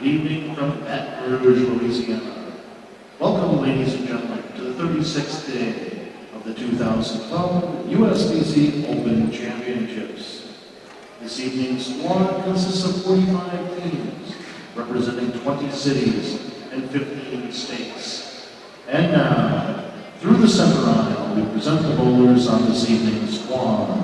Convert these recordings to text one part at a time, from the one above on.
evening from Baton Rouge, Louisiana. Welcome, ladies and gentlemen, to the 36th day of the 2012 USBC Open Championships. This evening's squad consists of 45 teams, representing 20 cities and 15 states. And now, through the center aisle, we present the bowlers on this evening's squad.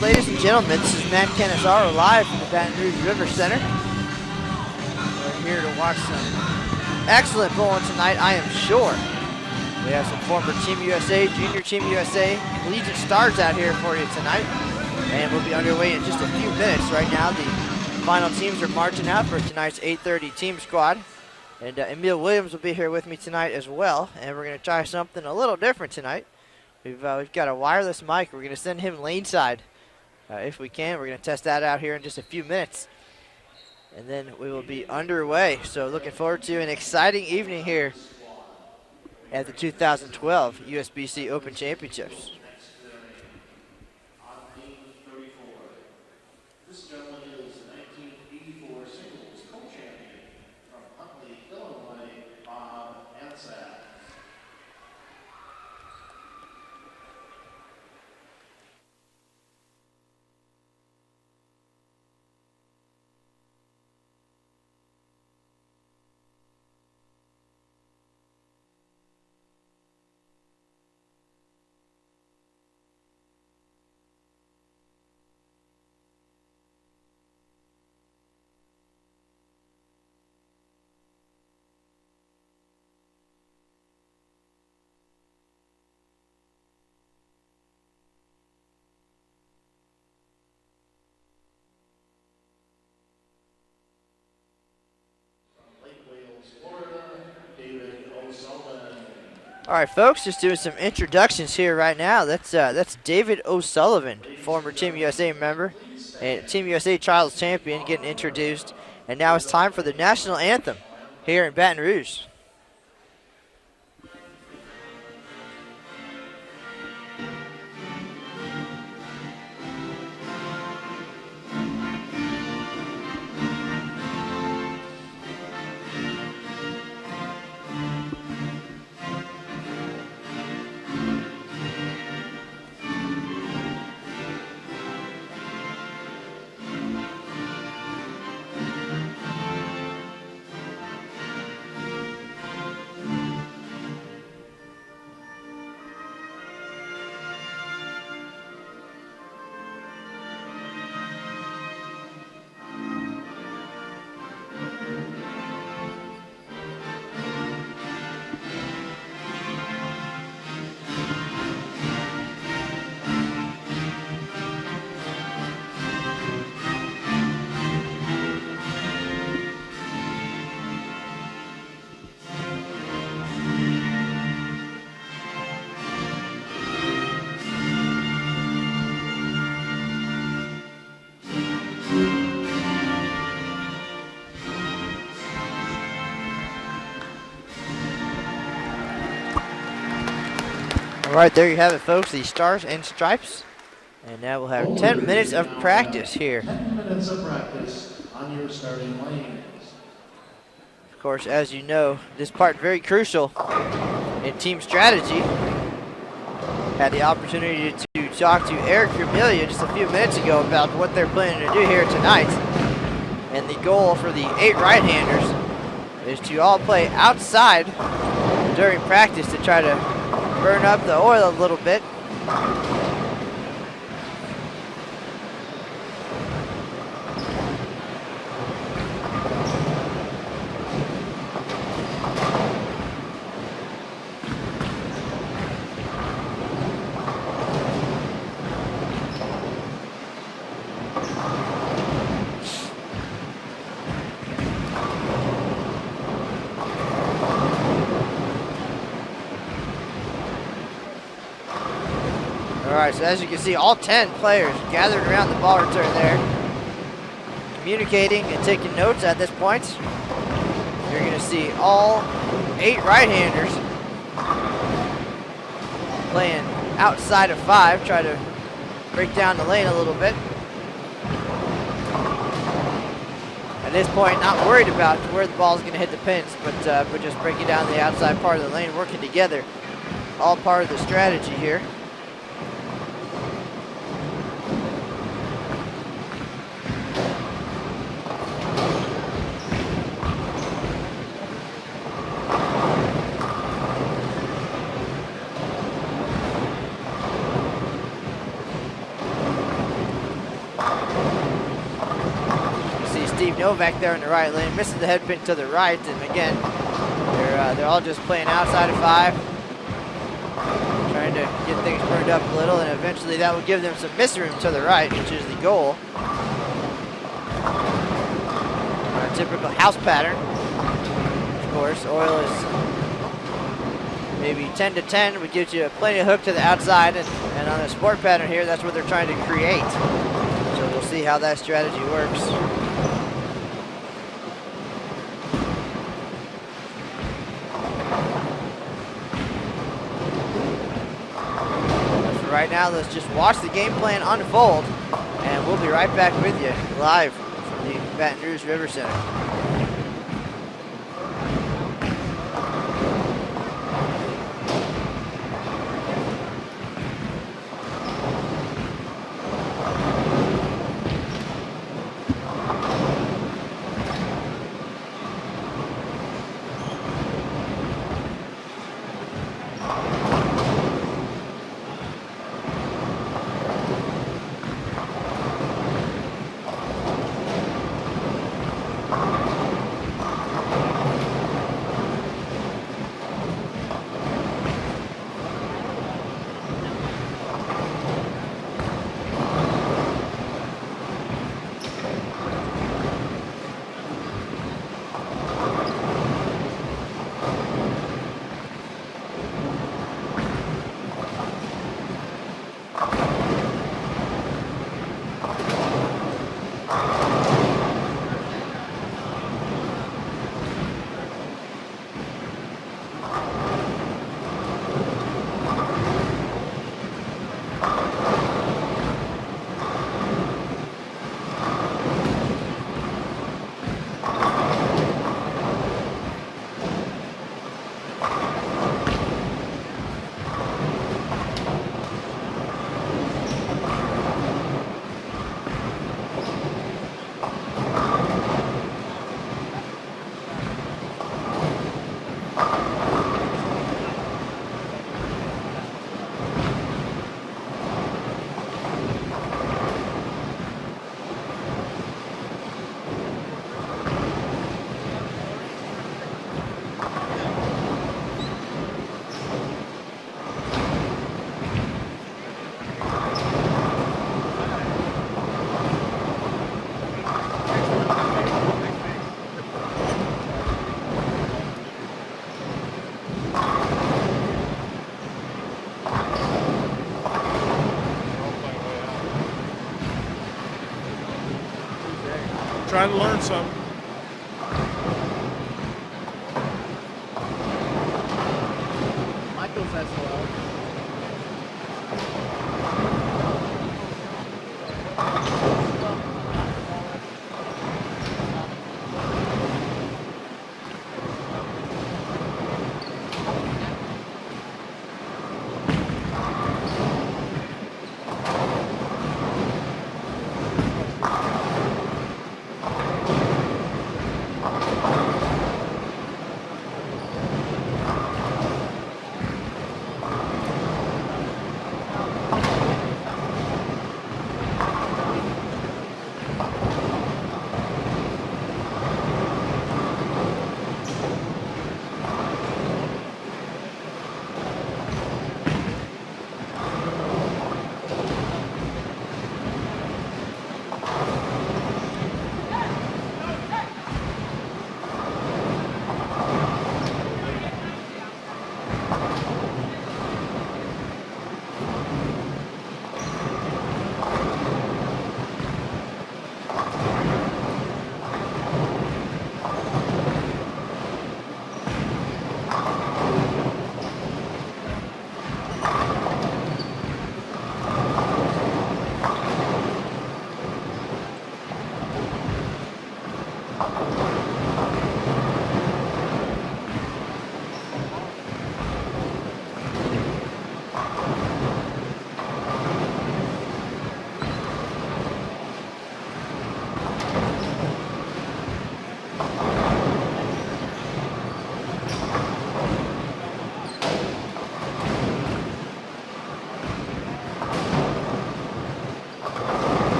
Ladies and gentlemen, this is Matt Canizaro live from the Baton Rouge River Center. We're here to watch some excellent bowling tonight, I am sure. We have some former Team USA, Junior Team USA, collegiate stars out here for you tonight. And we'll be underway in just a few minutes. Right now, the final teams are marching out for tonight's 8:30 team squad. And Emil Williams will be here with me tonight as well. And we're going to try something a little different tonight. We've got a wireless mic. We're going to send him lane side. If we can, we're going to test that out here in just a few minutes. And then we will be underway. So looking forward to an exciting evening here at the 2012 USBC Open Championships. This gentleman is the 1984 singles co-champion from Huntley, Illinois, Baton. All right, folks, just doing some introductions here right now. That's David O'Sullivan, former Team USA member and Team USA Trials champion, getting introduced. And now it's time for the national anthem here in Baton Rouge. All right, there you have it, folks, the Stars and Stripes. And now we'll have 10 minutes of practice here. 10 minutes of practice on your starting lanes. Of course, as you know, this part very crucial in team strategy. Had the opportunity to talk to Erik Vermilyea just a few minutes ago about what they're planning to do here tonight. And the goal for the 8 right-handers is to all play outside during practice to try to burn up the oil a little bit. All right, so as you can see, all 10 players gathered around the ball return there, communicating and taking notes at this point. You're going to see all 8 right-handers playing outside of 5, try to break down the lane a little bit. At this point, not worried about where the ball is going to hit the pins, but just breaking down the outside part of the lane, working together. All part of the strategy here. Novak there in the right lane, missing the head pin to the right, and again, they're all just playing outside of 5, trying to get things burned up a little, and eventually that will give them some miss room to the right, which is the goal. Our typical house pattern. Of course, oil is maybe 10 to 10, would get you plenty of hook to the outside, and on a sport pattern here, that's what they're trying to create. So we'll see how that strategy works. Right now, let's just watch the game plan unfold, and we'll be right back with you live from the Baton Rouge River Center. trying to learn something. Michael's as well.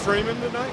Freeman tonight?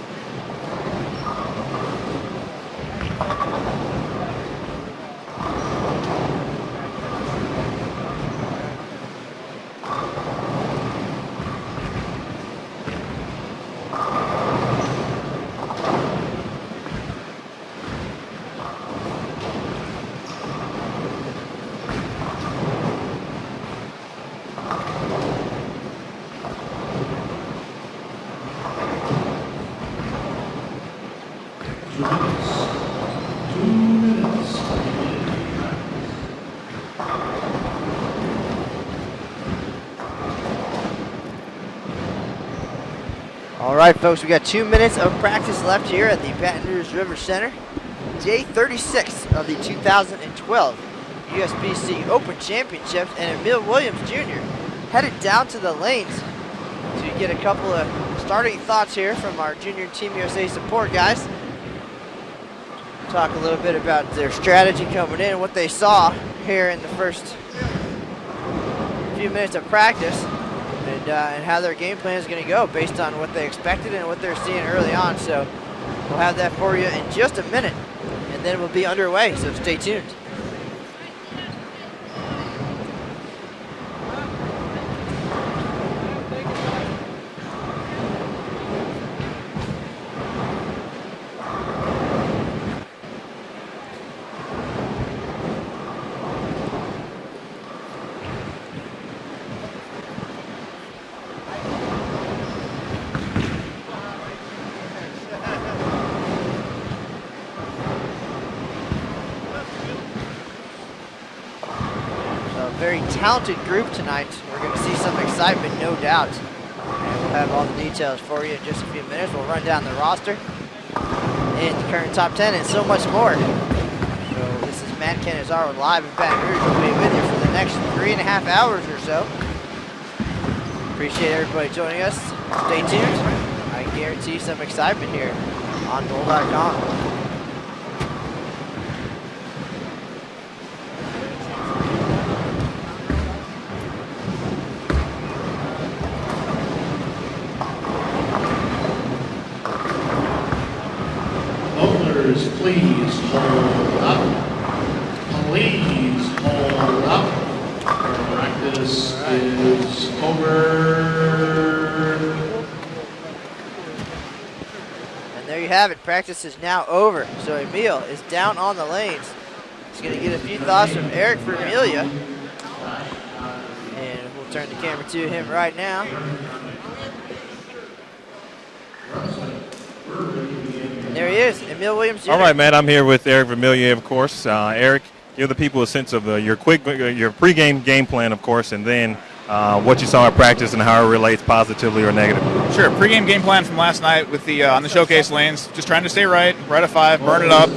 All right, folks, we got 2 minutes of practice left here at the Baton Rouge River Center. Day 36 of the 2012 USBC Open Championships, and Emil Williams Jr. headed down to the lanes to get a couple of starting thoughts here from our Junior Team USA support guys. Talk a little bit about their strategy coming in, what they saw here in the first few minutes of practice, and how their game plan is going to go based on what they expected and what they're seeing early on. So we'll have that for you in just a minute, and then we'll be underway, so stay tuned. Very talented group tonight. We're going to see some excitement, no doubt. And we'll have all the details for you in just a few minutes. We'll run down the roster and the current top 10 and so much more. So this is Matt Cannizzaro live in Baton Rouge. We'll be with you for the next 3.5 hours or so. Appreciate everybody joining us. Stay tuned. I guarantee some excitement here on Bull.com. please hold up. Please hold up. Our practice is over. And there you have it. Practice is now over. So Emil is down on the lanes. He's going to get a few thoughts from Erik Vermilyea. And we'll turn the camera to him right now. And there he is, Emil Williams Jr. All right, Matt, I'm here with Erik Vermilyea, of course. Erik, give the people a sense of your pregame game plan, of course, and then what you saw at practice and how it relates positively or negatively. Sure. Pregame game plan from last night with the on the showcase lanes. Just trying to stay right at 5, burn it up.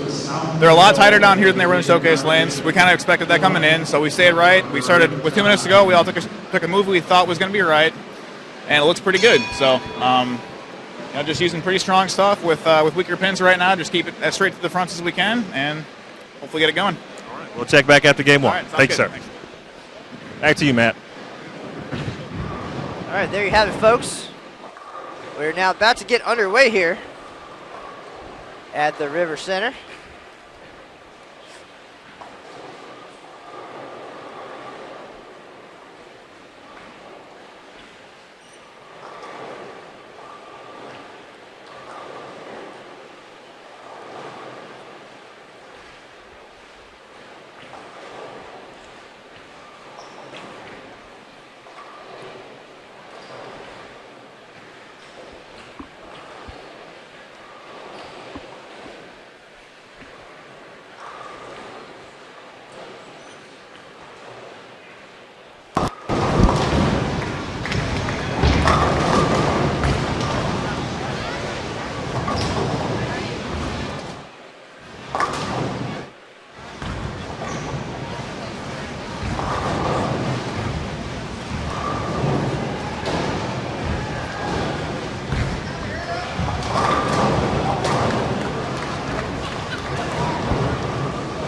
They're a lot tighter down here than they were in the showcase lanes. We kind of expected that coming in, so we stayed right. We started with 2 minutes to go. We all took a move we thought was going to be right, and it looks pretty good. So, just using pretty strong stuff with weaker pins right now. Just keep it as straight to the fronts as we can, and hopefully get it going. All right. We'll check back after game one. All right, Thanks, sir. Thanks. Back to you, Matt. All right, there you have it, folks. We're now about to get underway here at the River Center.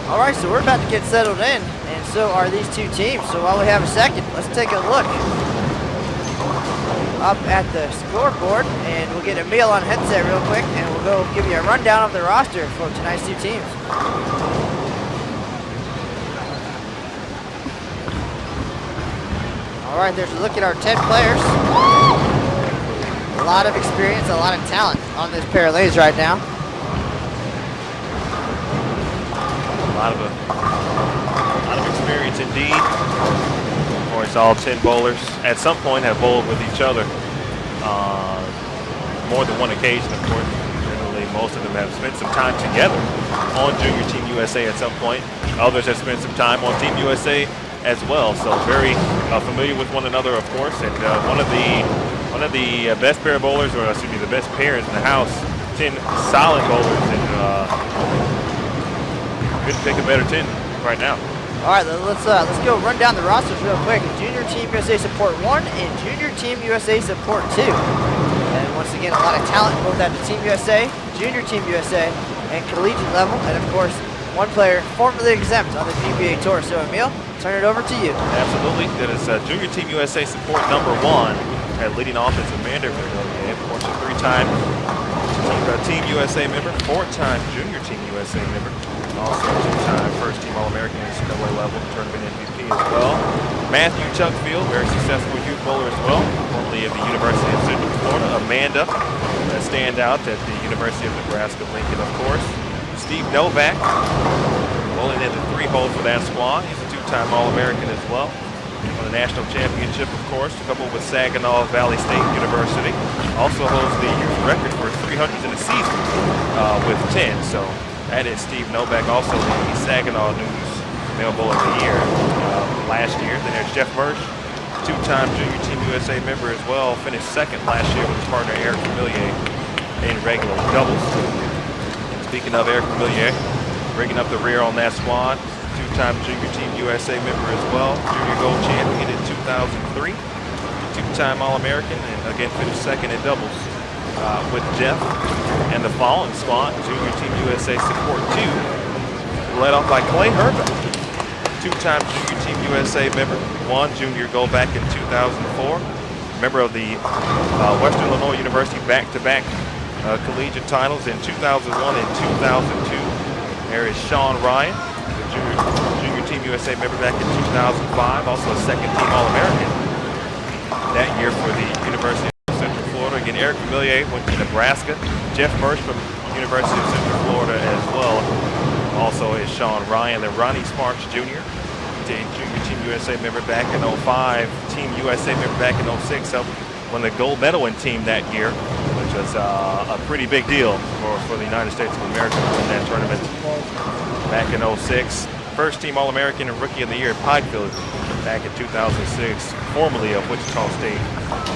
All right, so we're about to get settled in, and so are these two teams. So while we have a second, let's take a look up at the scoreboard, and we'll get Emil on headset real quick, and we'll go give you a rundown of the roster for tonight's two teams. All right, there's a look at our 10 players. A lot of experience, a lot of talent on this pair of lanes right now. A lot of experience indeed. Of course, all 10 bowlers at some point have bowled with each other. More than one occasion, of course. Generally, most of them have spent some time together on Junior Team USA at some point. Others have spent some time on Team USA as well. So very familiar with one another, of course. And one of the best pair of bowlers, or excuse me, the best pairs in the house. 10 solid bowlers, and couldn't pick a better 10 right now. All right, let's go run down the rosters real quick. Junior Team USA Support 1 and Junior Team USA Support 2. And once again, a lot of talent both at the Team USA, Junior Team USA, and collegiate level. And of course, one player formerly exempt on the PBA Tour. So Emil, turn it over to you. Absolutely. That is Junior Team USA Support number 1. At leading off is Amanda and Erik Vermilyea, of course, a 3-time Team USA member, 4-time Junior Team USA member. Also 2-time first-team All-American at Spillway level, tournament MVP as well. Matthew Tuckfield, very successful youth bowler as well, formerly of the University of Central Florida. Amanda, a standout at the University of Nebraska-Lincoln, of course. Steve Novak, bowling in the 3-hole for that squad. He's a 2-time All-American as well. Won the national championship, of course, coupled with Saginaw Valley State University. Also holds the youth record for 300s in a season with 10. So that is Steve Novak, also the Saginaw News Male Bowler of the Year last year. Then there's Jeff Mersch, 2-time Junior Team USA member as well. Finished second last year with his partner Erik Vermilyea in regular doubles. And speaking of Erik Vermilyea, bringing up the rear on that squad, 2-time Junior Team USA member as well. Junior Gold Champion in 2003. 2-time All-American, and again finished second in doubles. With Jeff and the following squad, Junior Team USA Support 2, led off by Clay Herrbach, 2-time Junior Team USA member, won Junior Gold back in 2004, member of the Western Illinois University back-to-back collegiate titles in 2001 and 2002, There is Shawn Ryan, the junior Team USA member back in 2005, also a second-team All-American that year for the University of Central Florida. Again, Erik Vermilyea went to Nebraska. Jeff Mersch from University of Central Florida as well. Also is Shawn Ryan. Then Ronnie Sparks Jr., junior Team USA member back in 05, Team USA member back in 06, helped won the gold medal in team that year, which was a pretty big deal for the United States of America to win that tournament back in 06. First team All-American and Rookie of the Year at Tuckfield back in 2006, formerly of Wichita State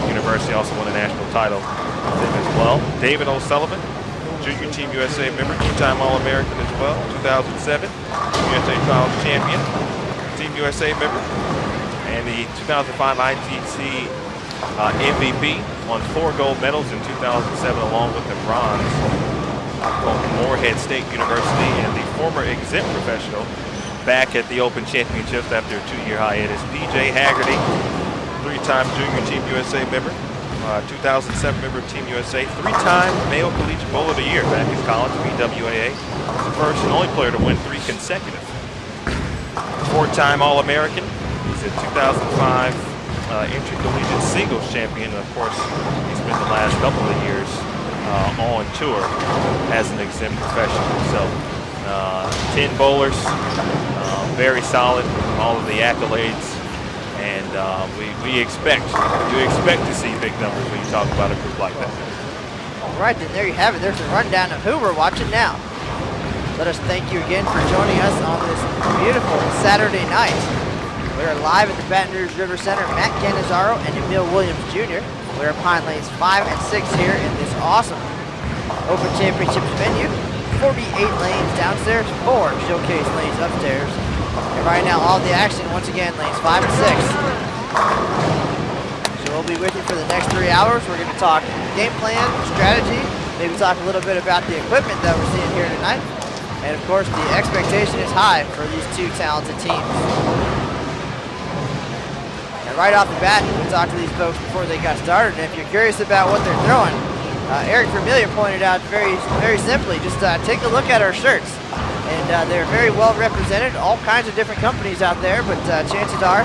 University, also won a national title as well. David O'Sullivan, junior Team USA member, two-time All-American as well, 2007, USA Trials champion, Team USA member, and the 2005 ITC MVP, won 4 gold medals in 2007 along with the bronze from Morehead State University, and the former exempt professional back at the Open Championships after a 2-year hiatus. PJ Haggerty, 3-time junior Team USA member, 2007 member of Team USA, 3-time male collegiate bowler of the year back in college, BWAA. The first and only player to win 3 consecutive. 4-time All-American. He's a 2005 intercollegiate singles champion. Of course, he spent the last couple of years on tour as an exempt professional. So 10 bowlers, very solid, all of the accolades, and we expect to see big numbers when you talk about a group like that. All right, then there you have it. There's a rundown of who we're watching now. Let us thank you again for joining us on this beautiful Saturday night. We are live at the Baton Rouge River Center. Matt Cannizzaro and Emil Williams Jr. We are Pine Lanes 5 and 6 here in this awesome Open Championships venue. 48 lanes downstairs, 4 showcase lanes upstairs. And right now, all the action, once again, lanes 5 and 6. So we'll be with you for the next 3 hours. We're going to talk game plan, strategy, maybe talk a little bit about the equipment that we're seeing here tonight. And of course, the expectation is high for these 2 talented teams. And right off the bat, we talked to these folks before they got started. And if you're curious about what they're throwing, Erik Vermilyea pointed out very simply, just take a look at our shirts. And they're very well represented, all kinds of different companies out there, but chances are,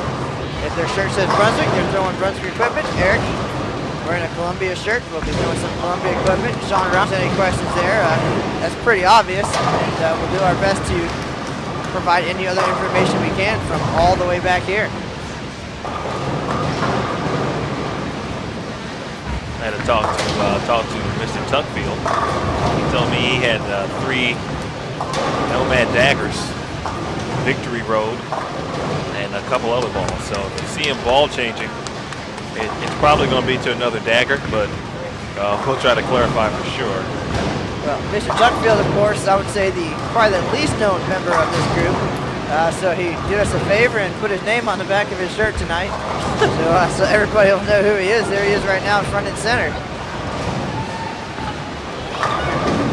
if their shirt says Brunswick, they're throwing Brunswick equipment. Erik, wearing a Columbia shirt, we'll be throwing some Columbia equipment. Shawn Ryan, any questions there? That's pretty obvious, and we'll do our best to provide any other information we can from all the way back here. I had to talk to Mr. Tuckfield. He told me he had 3 Nomad daggers, Victory Road, and a couple other balls. So if you see him ball changing, it's probably going to be to another dagger, but we'll try to clarify for sure. Well, Mr. Tuckfield, of course, I would say probably the least known member of this group. So he did us a favor and put his name on the back of his shirt tonight. So everybody will know who he is. There he is right now, front and center.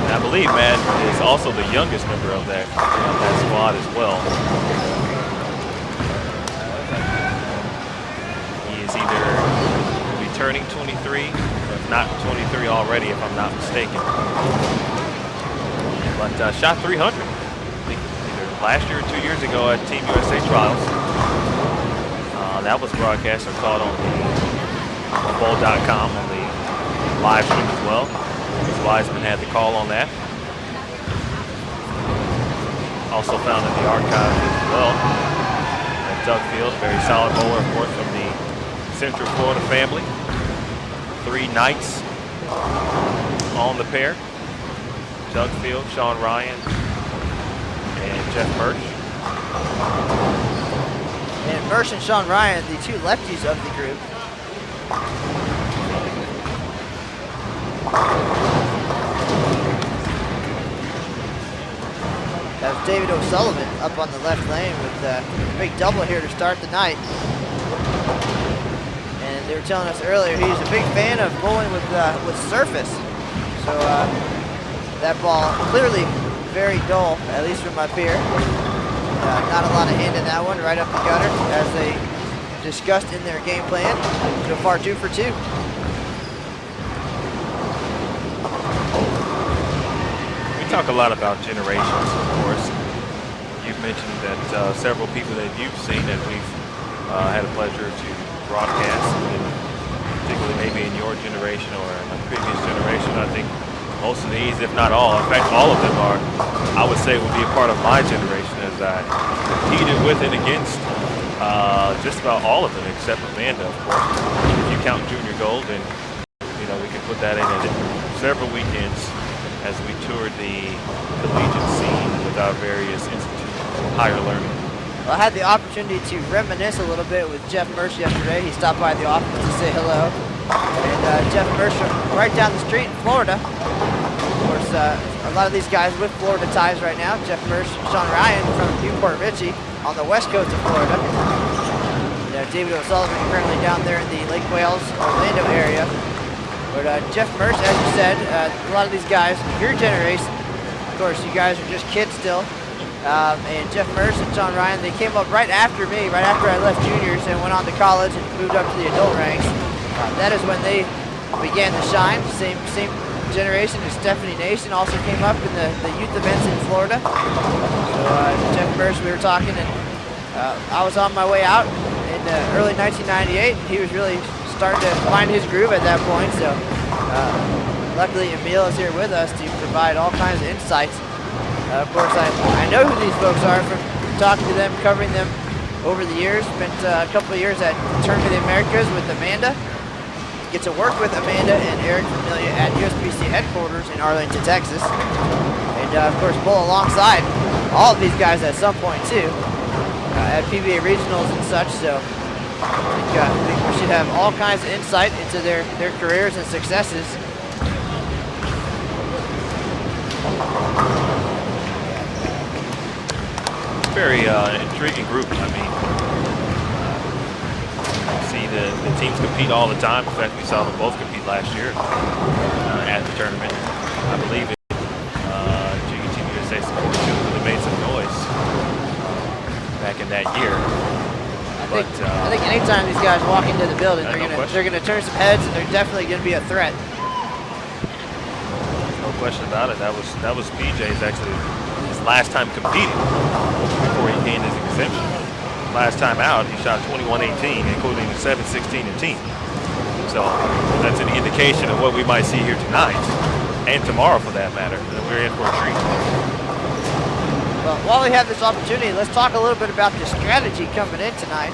And I believe Matt is also the youngest member of that squad as well. He is either will be turning 23, or if not 23 already, if I'm not mistaken. But shot 300. Either last year or 2 years ago at Team USA Trials. That was broadcast or caught on bowl.com on the live stream as well. Wiseman had the call on that. Also found in the archive as well at Tuckfield. Very solid bowler, of course, from the Central Florida family. 3 Knights on the pair. Tuckfield, Shawn Ryan, and Jeff Mersch. And Mersch and Shawn Ryan, the 2 lefties of the group. That was David O'Sullivan up on the left lane with a big double here to start the night. And they were telling us earlier he's a big fan of bowling with surface. So that ball clearly very dull, at least from up here. Not a lot of hand in that one, right up the gutter, as they discussed in their game plan. So far, 2 for 2. We talk a lot about generations, of course, mention that several people that you've seen that we've had a pleasure to broadcast, and particularly maybe in your generation or in a previous generation. I think most of these, if not all, in fact all of them are, I would say would be a part of my generation, as I competed with and against just about all of them except Amanda, of course. If you count junior gold, and you know, we can put that in at several weekends as we toured the collegiate scene with our various institutions of higher learning. Well, I had the opportunity to reminisce a little bit with Jeff Mersch yesterday. He stopped by the office to say hello. And Jeff Mersch from right down the street in Florida. Of course, a lot of these guys with Florida ties right now. Jeff Mersch, Shawn Ryan from Newport Richey on the west coast of Florida. David O'Sullivan currently down there in the Lake Wales, Orlando area. But Jeff Mersch, as you said, a lot of these guys, your generation, of course, you guys are just kids still. And Jeff Mersch and Shawn Ryan, they came up right after me, right after I left juniors and went on to college and moved up to the adult ranks. That is when they began to shine. Same generation as Stephanie Nation also came up in the youth events in Florida. So Jeff Mersch, we were talking, and I was on my way out in early 1998. He was really starting to find his groove at that point. So luckily Emil is here with us to provide all kinds of insights. Of course, I know who these folks are from talking to them, covering them over the years. Spent a couple of years at Tournament of the Americas with Amanda. Get to work with Amanda and Erik Vermilyea at USBC headquarters in Arlington, Texas. And of course, pull alongside all of these guys at some point too, at PBA regionals and such. So I think we should have all kinds of insight into their careers and successes. Very intriguing group. I mean, see the teams compete all the time. In fact, we saw them both compete last year at the tournament. I believe it. Junior Team USA Support really made some noise back in that year. I think anytime these guys walk into the building, they're gonna turn some heads, and they're definitely gonna be a threat. No question about it. That was PJ's actually his last time competing before he gained his exemption. Last time out, he shot 21-18, including a 7-16 and team. So that's an indication of what we might see here tonight, and tomorrow for that matter. We're in for a treat. Well, while we have this opportunity, let's talk a little bit about the strategy coming in tonight.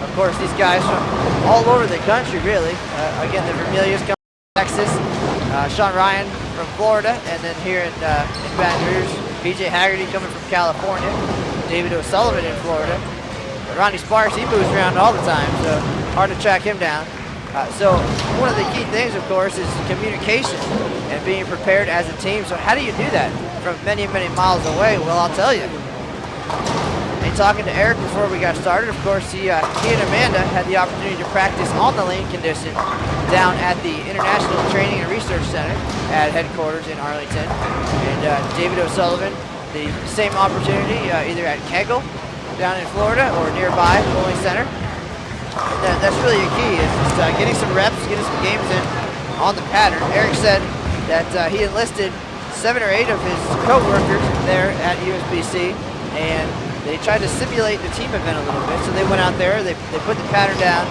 Of course, these guys from all over the country, really. Again, the Vermilyeas coming from Texas, Shawn Ryan from Florida, and then here in Baton Rouge, PJ Haggerty coming from California, David O'Sullivan in Florida. Ronnie Sparks, he moves around all the time, so hard to track him down. So one of the key things, of course, is communication and being prepared as a team. So how do you do that from many, many miles away? Well, I'll tell you. And talking to Erik before we got started, of course, he and Amanda had the opportunity to practice on the lane condition down at the International Training and Research Center at headquarters in Arlington. And David O'Sullivan, the same opportunity either at Kegel down in Florida or nearby bowling center. That's really a key, is just getting some reps, getting some games in on the pattern. Erik said that he enlisted 7 or 8 of his co-workers there at USBC, and they tried to simulate the team event a little bit. So they went out there, they put the pattern down,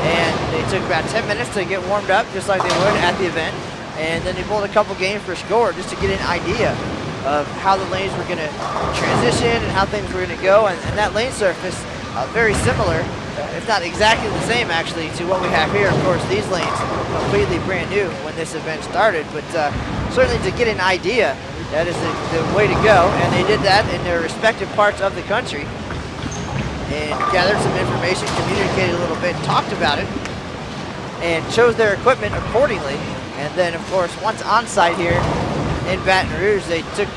and they took about 10 minutes to get warmed up, just like they would at the event. And then they bowled a couple games for score just to get an idea of how the lanes were going to transition and how things were going to go. And that lane surface, very similar, if not exactly the same actually, to what we have here. Of course, these lanes completely brand new when this event started, but certainly to get an idea, that is the way to go. And they did that in their respective parts of the country and gathered some information, communicated a little bit, talked about it, and chose their equipment accordingly. And then, of course, once on site here in Baton Rouge, they took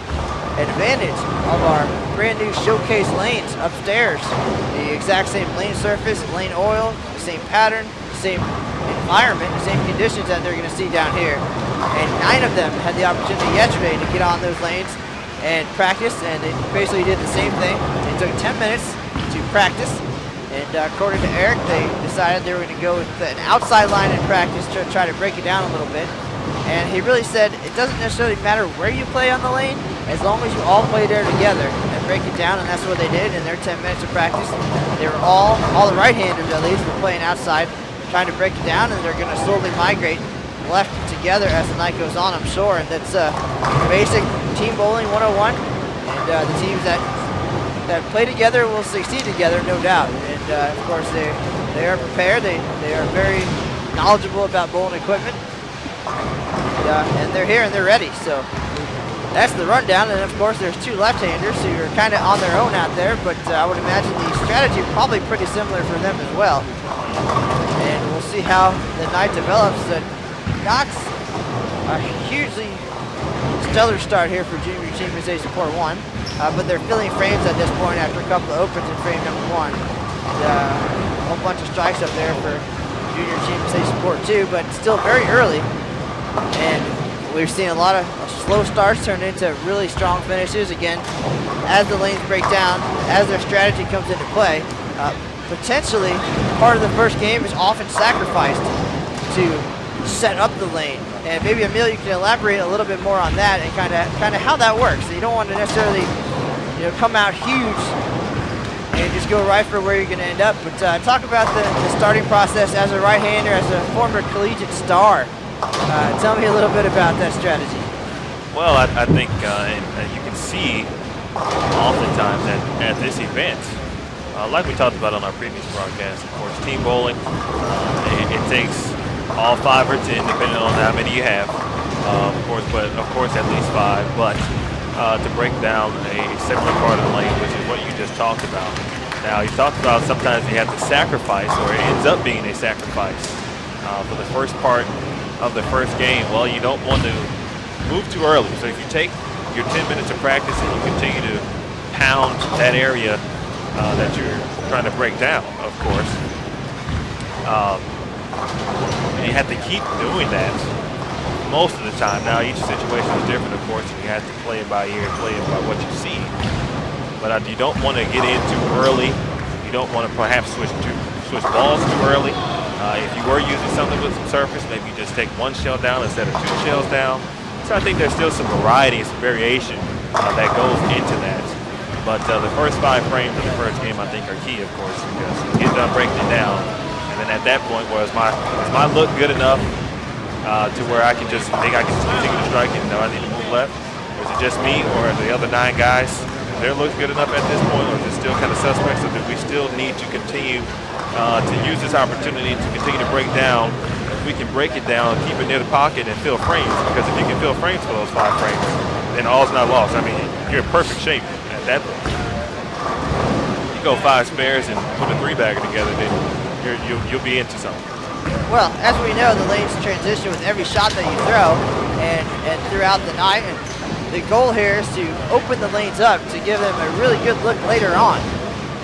advantage of our brand new showcase lanes upstairs. The exact same lane surface, lane oil, the same pattern, the same environment, the same conditions that they're going to see down here. And 9 of them had the opportunity yesterday to get on those lanes and practice, and they basically did the same thing. They took 10 minutes to practice, and according to Erik, they decided they were going to go with an outside line in practice to try to break it down a little bit. And he really said it doesn't necessarily matter where you play on the lane, as long as you all play there together. And break it down, and that's what they did in their 10 minutes of practice. They were all the right-handers at least, were playing outside, trying to break it down, and they're going to slowly migrate left together as the night goes on, I'm sure. And that's basic team bowling 101, and the teams that play together will succeed together, no doubt. And of course, they are prepared. They are very knowledgeable about bowling equipment, and they're here and they're ready. So that's the rundown. And of course, there's two left-handers who are kind of on their own out there, but I would imagine the strategy probably pretty similar for them as well. And we'll see how the night develops. Knox, a hugely stellar start here for Junior Team USA Support 1, but they're filling frames at this point after a couple of opens in frame number 1. And, a whole bunch of strikes up there for Junior Team USA Support 2, but still very early. And we've seen a lot of slow starts turn into really strong finishes. Again, as the lanes break down, as their strategy comes into play, potentially part of the first game is often sacrificed to set up the lane. And maybe Emil, you can elaborate a little bit more on that and kind of how that works. So you don't want to necessarily, come out huge and just go right for where you're going to end up. But talk about the starting process as a right-hander, as a former collegiate star. Tell me a little bit about that strategy. Well, I think and you can see oftentimes at this event, like we talked about on our previous broadcast, of course, team bowling, it takes all 5 or 10, depending on how many you have, of course at least 5, but to break down a similar part of the lane, which is what you just talked about. Now, you talked about sometimes you have to sacrifice, or it ends up being a sacrifice for the first part of the first game. Well, you don't want to move too early. So if you take your 10 minutes of practice and you continue to pound that area that you're trying to break down, of course, you have to keep doing that most of the time. Now, each situation is different, of course, and you have to play it by ear, play it by what you see. But you don't want to get in too early. You don't want to perhaps switch balls too early. If you were using something with some surface, maybe you just take 1 shell down instead of 2 shells down. So I think there's still some variety, some variation that goes into that. But the first 5 frames of the first game, I think, are key, of course, because you get done breaking it down. And then at that point, is my look good enough to where I can just think I can just continue to strike it? No, I need to move left. Or is it just me, or are the other 9 guys, their look good enough at this point, or is it still kind of suspect? So that we still need to continue to use this opportunity to continue to break down. If we can break it down, keep it near the pocket, and fill frames, because if you can fill frames for those 5 frames, then all's not lost. I mean, you're in perfect shape at that point. You go 5 spares and put a 3-bagger together, then you'll be into something. Well, as we know, the lanes transition with every shot that you throw and throughout the night. And the goal here is to open the lanes up to give them a really good look later on.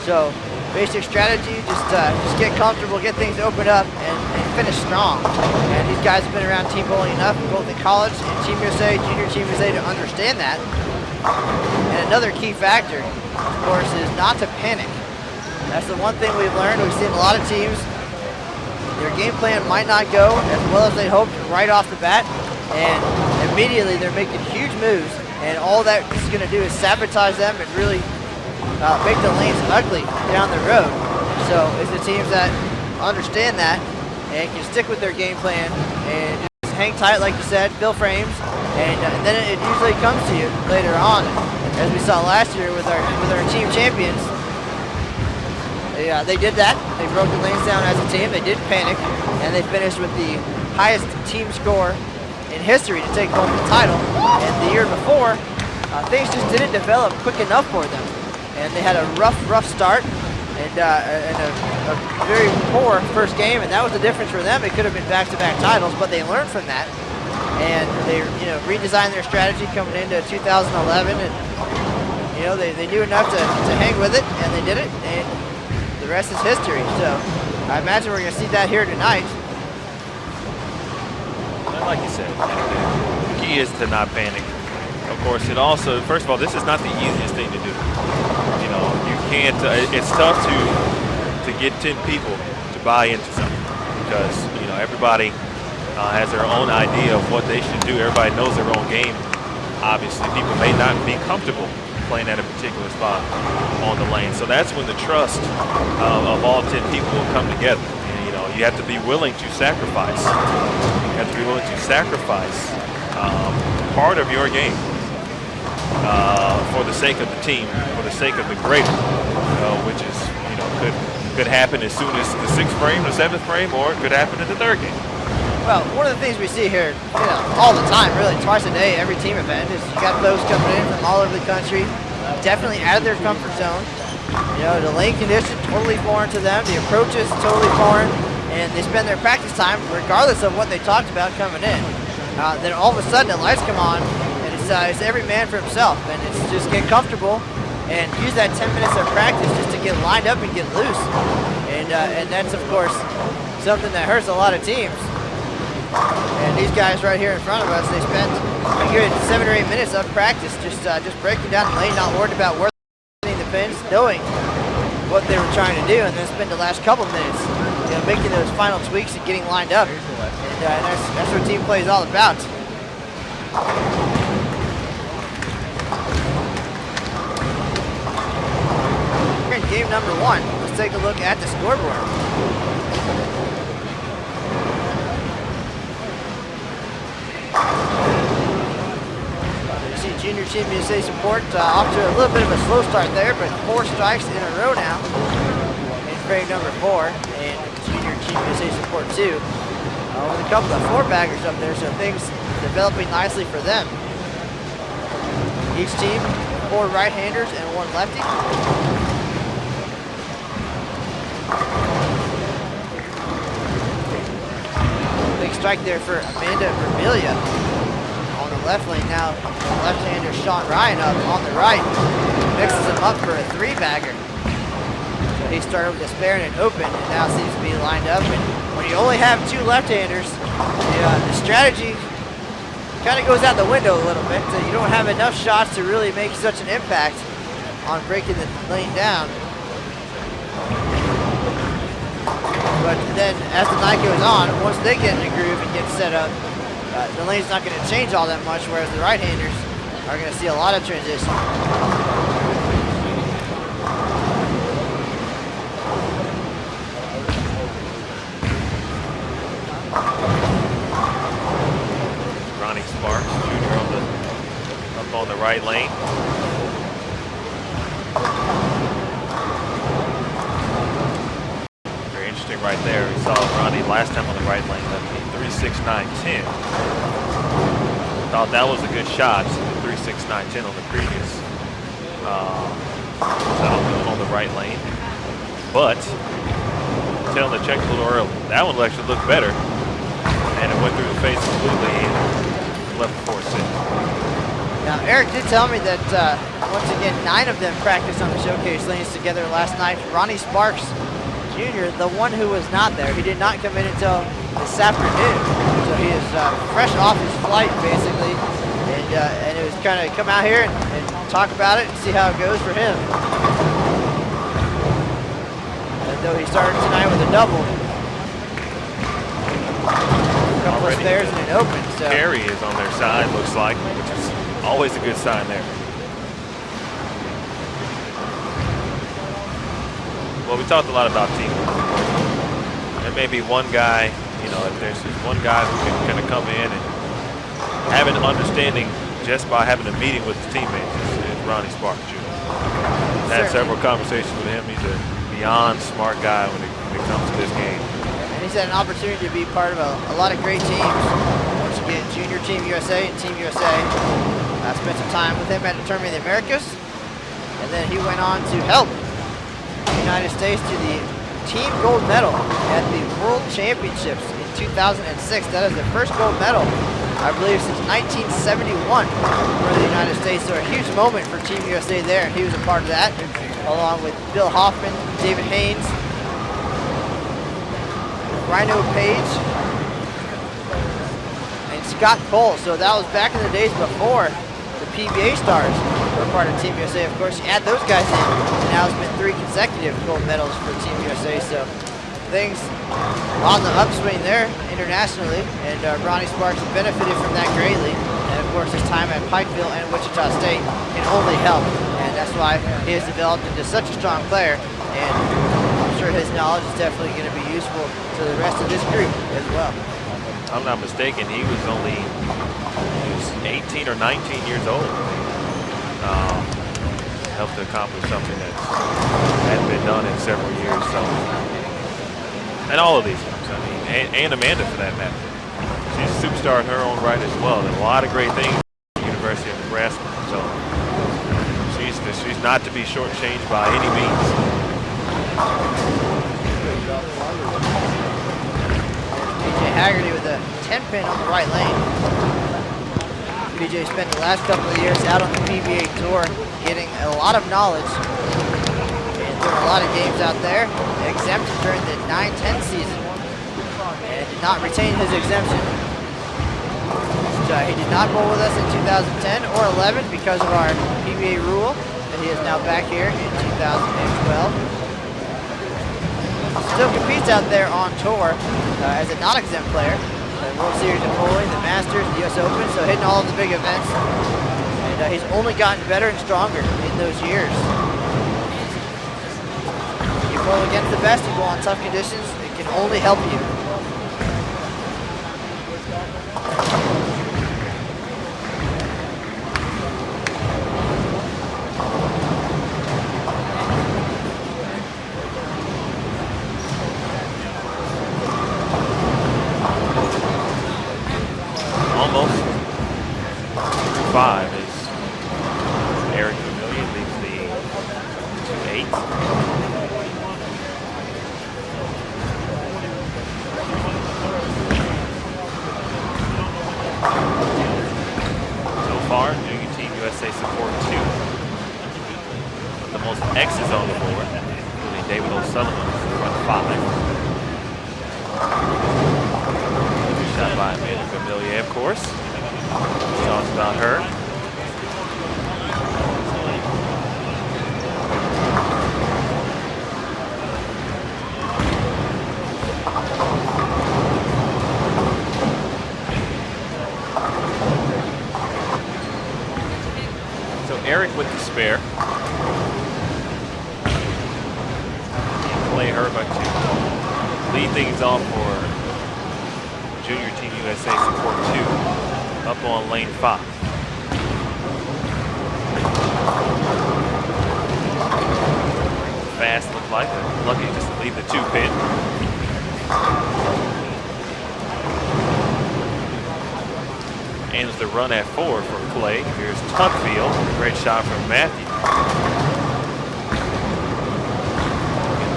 So basic strategy, just get comfortable, get things opened up, and finish strong. And these guys have been around team bowling enough, both in college and Team USA, Junior Team USA, to understand that. And another key factor, of course, is not to panic. That's the one thing we've learned. We've seen a lot of teams, their game plan might not go as well as they hoped right off the bat, and immediately they're making huge moves, and all that is going to do is sabotage them and really make the lanes ugly down the road. So it's the teams that understand that and can stick with their game plan and just hang tight, like you said, fill frames, and then it usually comes to you later on. As we saw last year with our team champions, they did that. They broke the lanes down as a team. They didn't panic, and they finished with the highest team score in history to take home the title. And the year before, things just didn't develop quick enough for them, and they had a rough start and a very poor first game, and that was the difference for them. It could have been back-to-back titles, but they learned from that, and they redesigned their strategy coming into 2011, and they knew enough to hang with it, and they did it, and the rest is history. So I imagine we're going to see that here tonight. Like you said, the key is to not panic. Of course, it also, first of all, this is not the easiest thing to do. You can't, it's tough to get 10 people to buy into something, because, everybody has their own idea of what they should do. Everybody knows their own game. Obviously, people may not be comfortable playing at a particular spot on the lane. So that's when the trust of all 10 people will come together. And, you know, you have to be willing to sacrifice. You have to be willing to sacrifice part of your game for the sake of the team, for the sake of the greater, which is, you know, could happen as soon as the 6th frame, the 7th frame, or it could happen in the 3rd game. Well, one of the things we see here, you know, all the time, really, twice a day, every team event, is you got folks coming in from all over the country, definitely out of their comfort zone. You know, the lane condition, totally foreign to them. The approach is totally foreign, and they spend their practice time, regardless of what they talked about coming in. Then all of a sudden, the lights come on, and it's every man for himself, and it's just get comfortable and use that 10 minutes of practice just to get lined up and get loose. And that's, of course, something that hurts a lot of teams. And these guys right here in front of us, they spent a good 7 or 8 minutes of practice just breaking down the lane, not worried about where they're hitting the pins, knowing what they were trying to do, and then spend the last couple minutes, you know, making those final tweaks and getting lined up. And that's what team play is all about. We're in game number 1. Let's take a look at the scoreboard. You see Junior Team USA support off to a little bit of a slow start there, but 4 strikes in a row now in frame number 4, and Junior Team USA support 2. With a couple of 4-baggers up there, so things developing nicely for them. Each team, 4 right-handers and 1 lefty. Big strike there for Amanda and Vermilyea on the left lane. Now the left-hander Shawn Ryan up on the right, mixes him up for a 3-bagger. So he started with a spare and an open, and now seems to be lined up. And when you only have 2 left-handers, the strategy kind of goes out the window a little bit. So you don't have enough shots to really make such an impact on breaking the lane down. But then as the night goes on, once they get in the groove and get set up, the lane's not going to change all that much, whereas the right-handers are going to see a lot of transition. Ronnie Sparks Jr. up on the right lane. Very interesting right there. We saw Ronnie last time on the right lane, left 3.69.10. Thought that was a good shot. 3.69.10 on the previous on the right lane. But telling the check a little early. That one will actually look better. And it went through the face completely and left 4.6. Now, Erik did tell me that, once again, 9 of them practiced on the showcase lanes together last night. Ronnie Sparks Jr., the one who was not there, he did not come in until this afternoon. So he is fresh off his flight, basically. And it was kind of come out here and talk about it and see how it goes for him. And though he started tonight with a double. A couple of spares and an open. So Carey is on their side, looks like, which is always a good sign there. Well, we talked a lot about teamwork. There may be one guy, you know, if there's just one guy who can kind of come in and have an understanding just by having a meeting with his teammates, is Ronnie Sparks Jr. Had several conversations with him. He's a beyond smart guy when it comes to this game. And he's had an opportunity to be part of a lot of great teams. Once again, Junior Team USA and Team USA. I spent some time with him at the Tournament of the Americas. And then he went on to help the United States to the team gold medal at the World Championships in 2006. That is the first gold medal, I believe, since 1971 for the United States. So a huge moment for Team USA there, and he was a part of that, along with Bill Hoffman, David Haynes, Rhino Page, and Scott Cole. So that was back in the days before the PBA stars were part of Team USA. Of course, you add those guys in, and now it's been 3 consecutive gold medals for Team USA. So things on the upswing there internationally, and Ronnie Sparks benefited from that greatly. And of course, his time at Pikeville and Wichita State can only help that's why he has developed into such a strong player. And I'm sure his knowledge is definitely going to be useful to the rest of this group as well. If I'm not mistaken, he was 18 or 19 years old. Helped to accomplish something that hadn't been done in several years. So, and all of these guys, I mean, and Amanda for that matter. She's a superstar in her own right as well. There's a lot of great things at the University of Nebraska. So she's not to be shortchanged by any means. BJ Haggerty with a 10-pin on the right lane. BJ spent the last couple of years out on the PBA Tour getting a lot of knowledge and doing a lot of games out there. Exempted during the 9-10 season and did not retain his exemption. He did not bowl with us in 2010 or 11 because of our PBA rule, but he is now back here in 2012. Still competes out there on tour as a non-exempt player. The World Series of Bowling, the Masters, the US Open, so hitting all of the big events. And he's only gotten better and stronger in those years. You bowl against the best, you bowl on tough conditions, it can only help you. Almost through 5 is Erik Vermilyea leads the 2-8. So far, Junior Team USA support 2. The most X's on the board, including David O'Sullivan, front 5. Shot by Amanda and Vermilyea, of course. Talks about her. So Erik with the spare. Play Herrbach to lead things off for Junior Team USA support 2 up on lane 5. Fast looked like, but lucky just to leave the 2-pin. Ends the run at 4 for play. Here's Tuckfield, great shot from Matthew.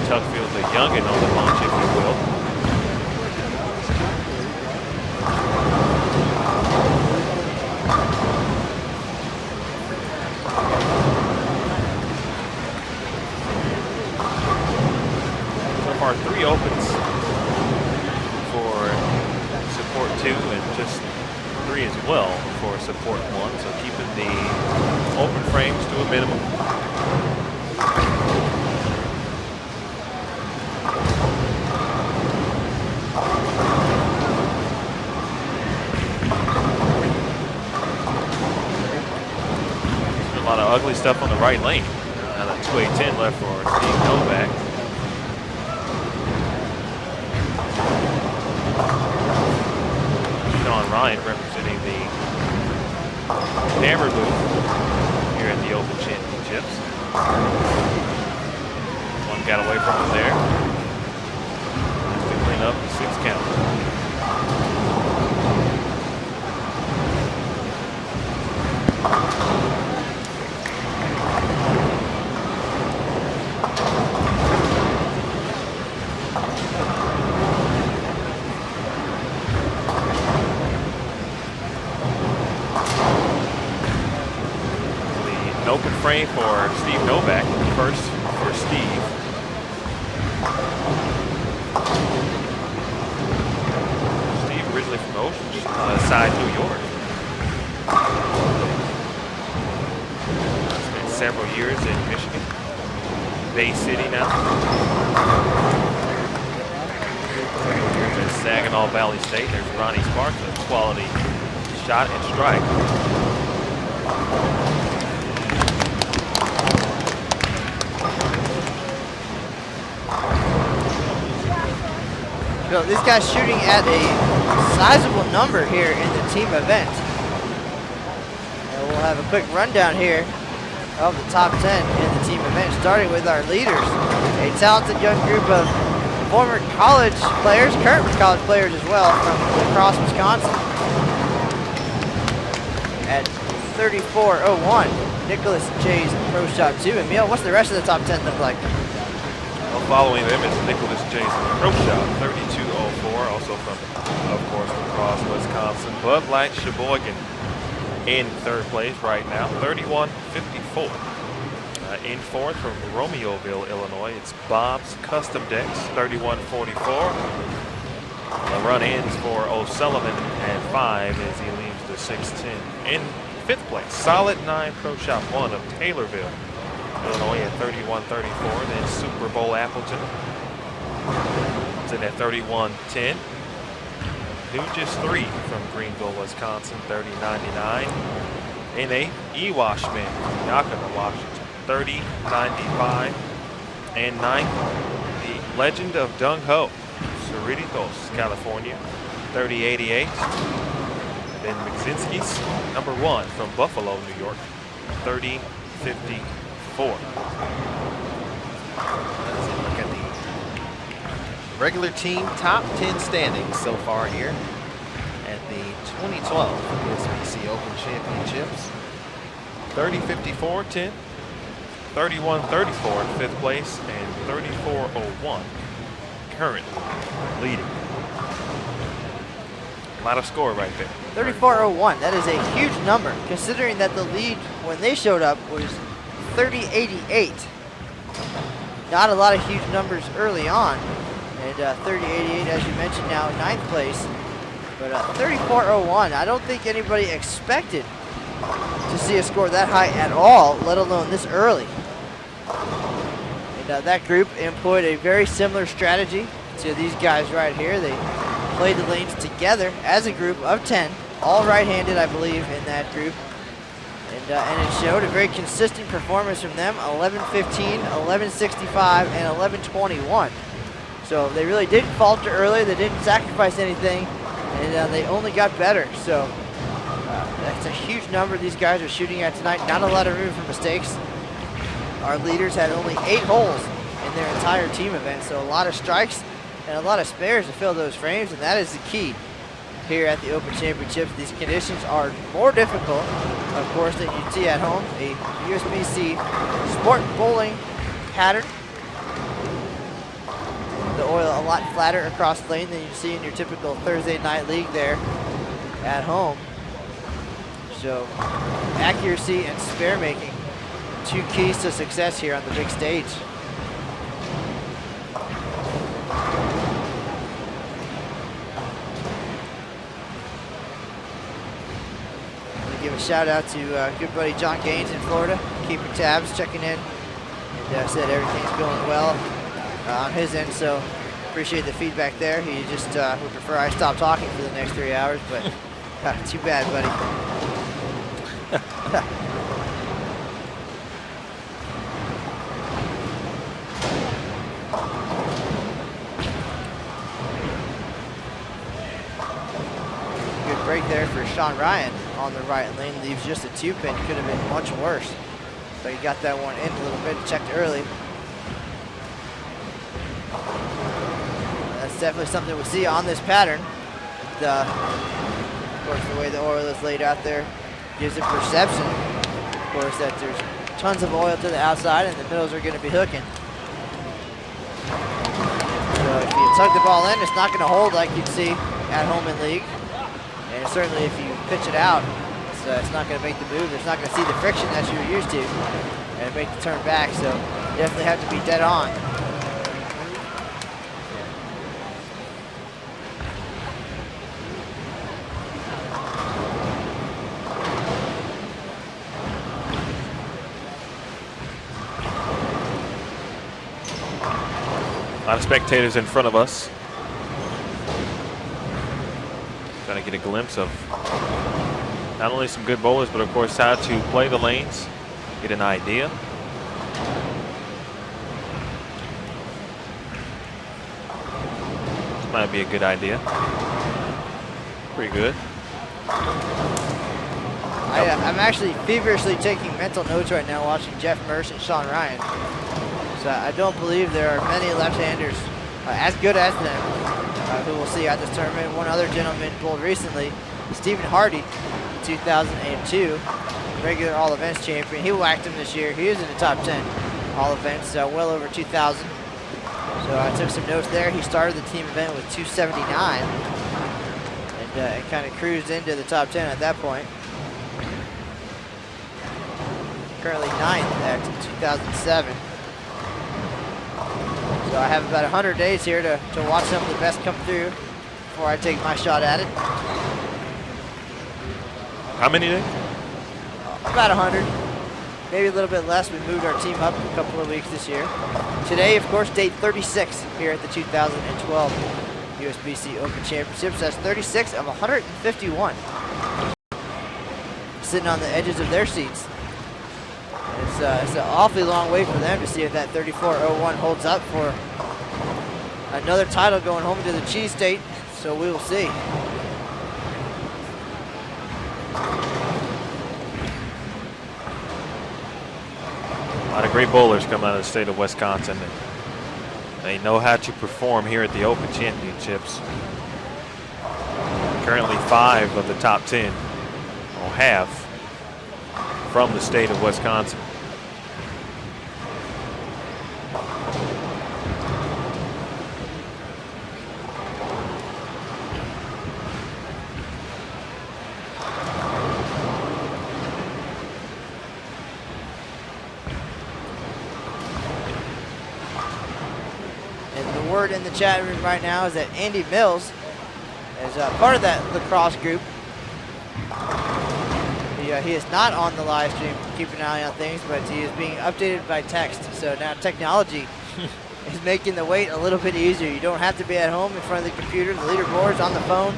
Tuckfield the youngin on the launch, if you will. So far, 3 opens for support 2 and just 3 as well for support 1. So keeping the open frames to a minimum. A lot of ugly stuff on the right lane. Now that 2-8-10 left for Steve Novak. Shawn Ryan representing the hammer booth here at the Open Championships. One got away from him there. Has to clean up the 6 count. Open frame for Steve Novak, first for Steve. Steve originally from Oceanside, New York. Spent several years in Michigan. Bay City now. Here's at Saginaw Valley State. There's Ronnie Sparks, a quality shot and strike. these guys shooting at a sizable number here in the team event. And we'll have a quick rundown here of the top 10 in the team event, starting with our leaders. A talented young group of former college players, current college players as well, from across Wisconsin. At 34.01, Nicholas J's Pro Shop 2. Emil, what's the rest of the top 10 look like? Well, following them is Nicholas J's Pro Shop, 32.04, also from, of course, across Wisconsin. Bud Light Sheboygan in third place right now, 31.54. In fourth from Romeoville, Illinois, it's Bob's Custom Decks, 31.44. The run ends for O'Sullivan at 5 as he leaves the 610. In fifth place, Solid 9 Pro Shop 1 of Taylorville, Illinois at 31.34. Then Super Bowl Appleton is in at 31.10. Hughes 3 from Greenville, Wisconsin, 30.99. In eighth, Ewashman, Yakima, Washington, 30.95. And ninth, the Legend of Dung Ho, Cerritos, California, 30.88. Then McZinski's number 1 from Buffalo, New York, 30.54. Let's look at the regular team top 10 standings so far here at the 2012 USBC Open Championships. 30.54, 31.34 in fifth place, and 34.01 currently leading. A lot of score right there. 34.01, that is a huge number, considering that the lead when they showed up was 30.88. Not a lot of huge numbers early on. And 30.88, as you mentioned, now in ninth place. But 34.01, I don't think anybody expected to see a score that high at all, let alone this early. And that group employed a very similar strategy to these guys right here. They played the lanes together as a group of 10, all right-handed, I believe, in that group. And it showed a very consistent performance from them, 11.15, 11.65, and 11.21. So they really didn't falter early, they didn't sacrifice anything, and they only got better. So that's a huge number these guys are shooting at tonight. Not a lot of room for mistakes. Our leaders had only 8 holes in their entire team event, so a lot of strikes and a lot of spares to fill those frames, and that is the key here at the Open Championships. These conditions are more difficult, of course, than you'd see at home. A USBC sport bowling pattern. The oil a lot flatter across the lane than you see in your typical Thursday night league there at home. So accuracy and spare making, 2 keys to success here on the big stage. Give a shout out to good buddy John Gaines in Florida, keeping tabs, checking in, and said everything's going well on his end, so appreciate the feedback there. He just would prefer I stop talking for the next 3 hours, but too bad, buddy. Good break there for Shawn Ryan on the right lane. Leaves just a 2-pin. Could have been much worse. But he got that one in a little bit, checked early. That's definitely something we'll see on this pattern. Of course, the way the oil is laid out there gives a perception, of course, that there's tons of oil to the outside and the middles are going to be hooking. So if you tug the ball in, it's not going to hold like you'd see at home in league. And certainly if you pitch it out, it's not going to make the move. It's not going to see the friction that you're used to and make the turn back. So you definitely have to be dead on. A lot of spectators in front of us. Trying to get a glimpse of not only some good bowlers, but of course how to play the lanes, get an idea. Might be a good idea. Pretty good. I'm actually feverishly taking mental notes right now watching Jeff Mersch and Shawn Ryan. So I don't believe there are many left-handers as good as them who we'll see at this tournament. One other gentleman bowled recently, Stephen Hardy, 2002, regular all events champion. He whacked him this year. He is in the top 10 all events, well over 2,000. So I took some notes there. He started the team event with 279 and kind of cruised into the top 10 at that point. Currently 9th at 2007. So I have about 100 days here to watch some of the best come through before I take my shot at it. How many days? About 100, maybe a little bit less. We moved our team up a couple of weeks this year. Today, of course, day 36 here at the 2012 USBC Open Championships. That's 36 of 151. Sitting on the edges of their seats. It's an awfully long way for them to see if that 34.01 holds up for another title going home to the Cheese State. So we will see. A lot of great bowlers come out of the state of Wisconsin. And they know how to perform here at the Open Championships. Currently 5 of the top 10, or half, from the state of Wisconsin. In the chat room right now is that Andy Mills is part of that lacrosse group. He is not on the live stream, keep an eye on things, but he is being updated by text. So now technology is making the wait a little bit easier. You don't have to be at home in front of the computer, the leaderboard's on the phone.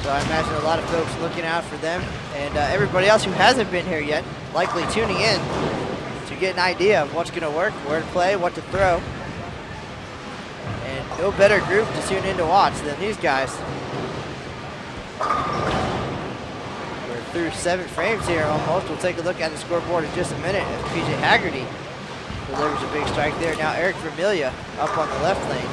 So I imagine a lot of folks looking out for them, and everybody else who hasn't been here yet, likely tuning in to get an idea of what's going to work, where to play, what to throw. And no better group to tune in to watch than these guys. We're through 7 frames here almost. We'll take a look at the scoreboard in just a minute as PJ Haggerty delivers a big strike there. Now Erik Vermilyea up on the left lane.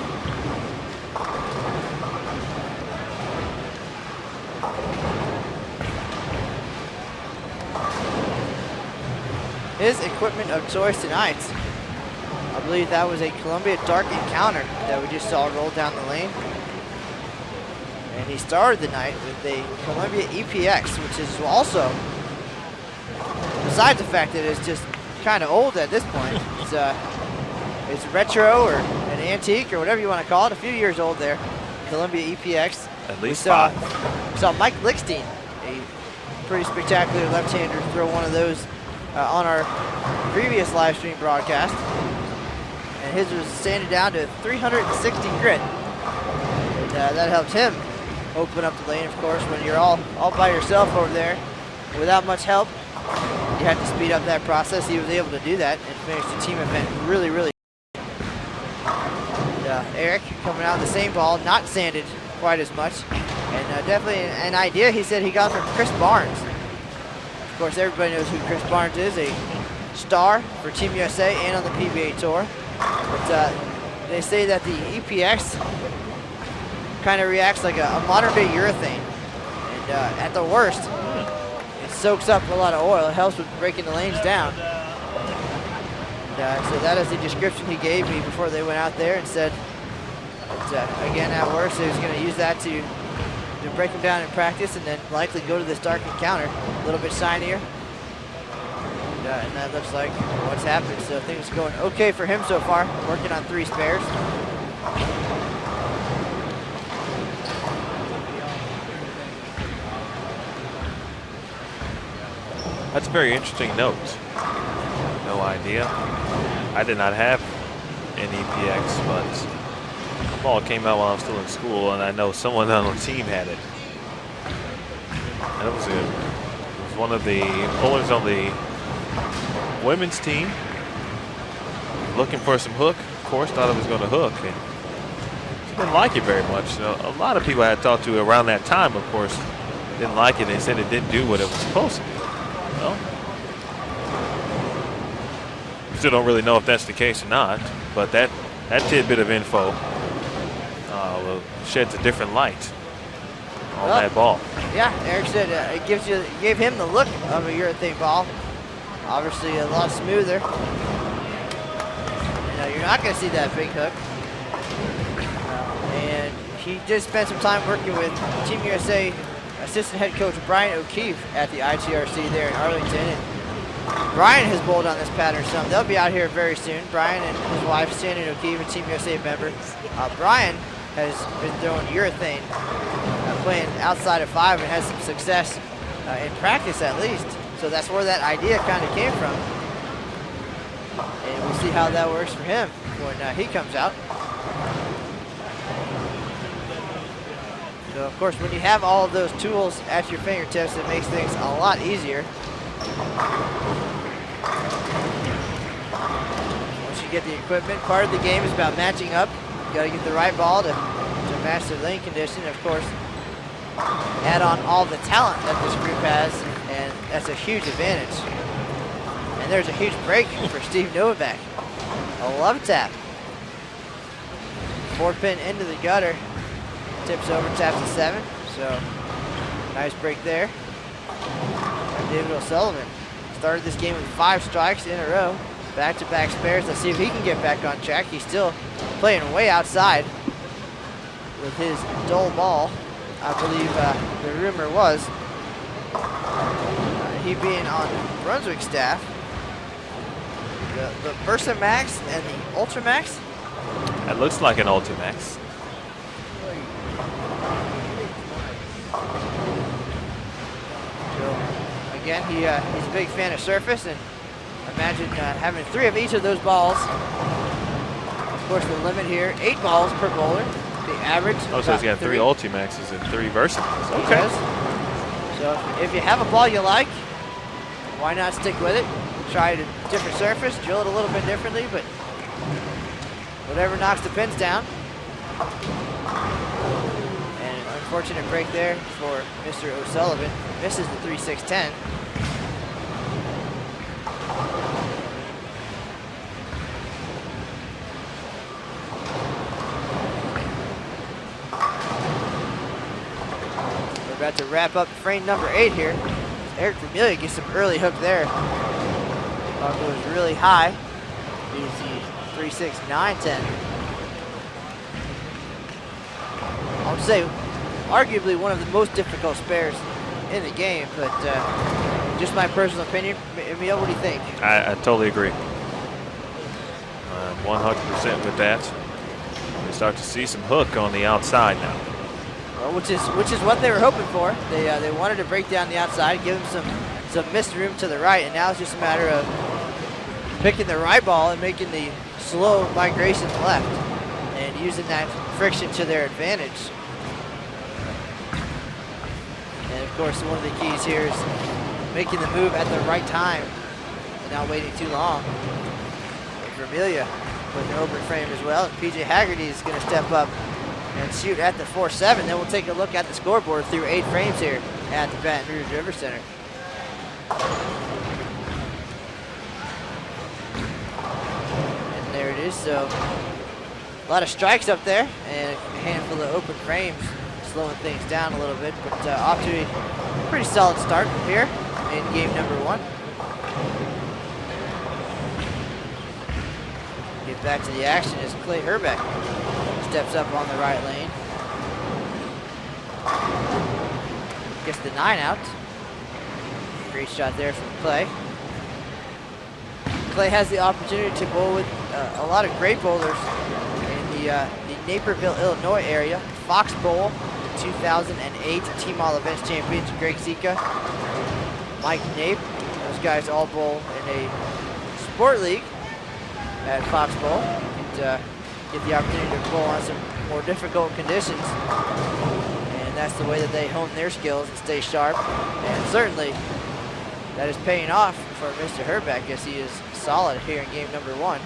His equipment of choice tonight, I believe that was a Columbia Dark Encounter that we just saw roll down the lane. And he started the night with a Columbia EPX, which is also, besides the fact that it's just kind of old at this point, it's retro or an antique or whatever you want to call it, a few years old there. Columbia EPX. At least 5. We saw Mike Lickstein, a pretty spectacular left-hander, throw one of those on our previous live stream broadcast, and his was sanded down to 360 grit, and that helped him open up the lane. Of course, when you're all by yourself over there without much help, you have to speed up that process. He was able to do that and finish the team event really, really. And, Erik coming out the same ball, not sanded quite as much, and definitely an idea he said he got from Chris Barnes. Of course, everybody knows who Chris Barnes is, a star for Team USA and on the PBA Tour. But they say that the EPX kind of reacts like a modern-day urethane. And at the worst, it soaks up a lot of oil. It helps with breaking the lanes down. And, so that is the description he gave me before they went out there, and said, that, again, at worst, he was going to use that to break them down in practice, and then likely go to this Dark Encounter a little bit shinier. And that looks like what's happened. So things are going okay for him so far, working on 3 spares. That's a very interesting note. No idea. I did not have an EPX, but the ball came out while I was still in school, and I know someone on the team had it. And it was one of the bowlers on the women's team looking for some hook, course, thought it was going to hook, and didn't like it very much. So a lot of people I had talked to around that time, of course, didn't like it. They said it didn't do what it was supposed to do. Well, still don't really know if that's the case or not, but that tidbit of info sheds a different light on that ball. Yeah, Erik said it gave him the look of a urethane ball. Obviously a lot smoother. You're not going to see that big hook. And he just spent some time working with Team USA assistant head coach Brian O'Keefe at the ITRC there in Arlington. And Brian has bowled on this pattern some. They'll be out here very soon. Brian and his wife, Shannon O'Keefe, a Team USA member. Brian has been throwing urethane, playing outside of 5, and has some success in practice at least. So that's where that idea kind of came from. And we'll see how that works for him when he comes out. So of course, when you have all of those tools at your fingertips, it makes things a lot easier. Once you get the equipment, part of the game is about matching up. You got to get the right ball to match the lane condition. Of course, add on all the talent that this group has, and that's a huge advantage. And there's a huge break for Steve Novak. A love tap. 4-pin into the gutter. Tips over, taps to 7. So, nice break there. And David O'Sullivan started this game with 5 strikes in a row. Back-to-back spares. Let's see if he can get back on track. He's still playing way outside with his dull ball. I believe the rumor was he being on Brunswick staff. The Versa Max and the Ultra Max. That looks like an Ultimax. So again, he's a big fan of surface, and imagine having 3 of each of those balls. Of course, the limit here, 8 balls per bowler. The average. Oh, so he's got 3 Ultimaxes and 3 Versamaxes. Okay. Yes. So if you have a ball you like, why not stick with it? Try a different surface, drill it a little bit differently, but whatever knocks the pins down. And an unfortunate break there for Mr. O'Sullivan. Misses the 3-6-10. We're about to wrap up frame number 8 here. Erik Vermilyea gets some early hook there. Ball goes really high. He's the 3-6-9-10. I would say arguably one of the most difficult spares in the game, but just my personal opinion. Emil, what do you think? I totally agree. 100% with that. We start to see some hook on the outside now. Well, which is what they were hoping for. They wanted to break down the outside, give them some missed room to the right, and now it's just a matter of picking the right ball and making the slow migration left and using that friction to their advantage. And of course, one of the keys here is making the move at the right time and not waiting too long. Vermilyea with an open frame as well. And PJ Haggerty is going to step up and shoot at the 4-7. Then we'll take a look at the scoreboard through 8 frames here at the Baton Rouge River Center. There it is. So a lot of strikes up there and a handful of open frames, slowing things down a little bit, but off to a pretty solid start here in game number 1. Get back to the action as Clay Herrbach steps up on the right lane. Gets the 9 out. Great shot there from Clay. Clay has the opportunity to bowl with a lot of great bowlers in the Naperville, Illinois area. Fox Bowl, the 2008 Team All Events champions, Greg Zika, Mike Nape. Those guys all bowl in a sport league at Fox Bowl. And get the opportunity to bowl on some more difficult conditions. And that's the way that they hone their skills and stay sharp. And certainly that is paying off for Mr. Herrbach as he is solid here in game number 1.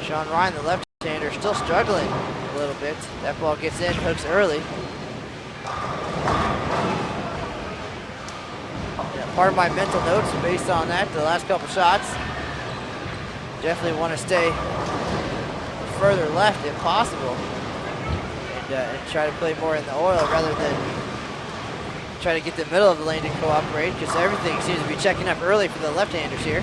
Shawn Ryan, the left-hander, still struggling a little bit. That ball gets in, hooks early. Yeah, part of my mental notes based on that, the last couple shots. Definitely want to stay further left if possible, and try to play more in the oil rather than try to get the middle of the lane to cooperate, because everything seems to be checking up early for the left-handers here.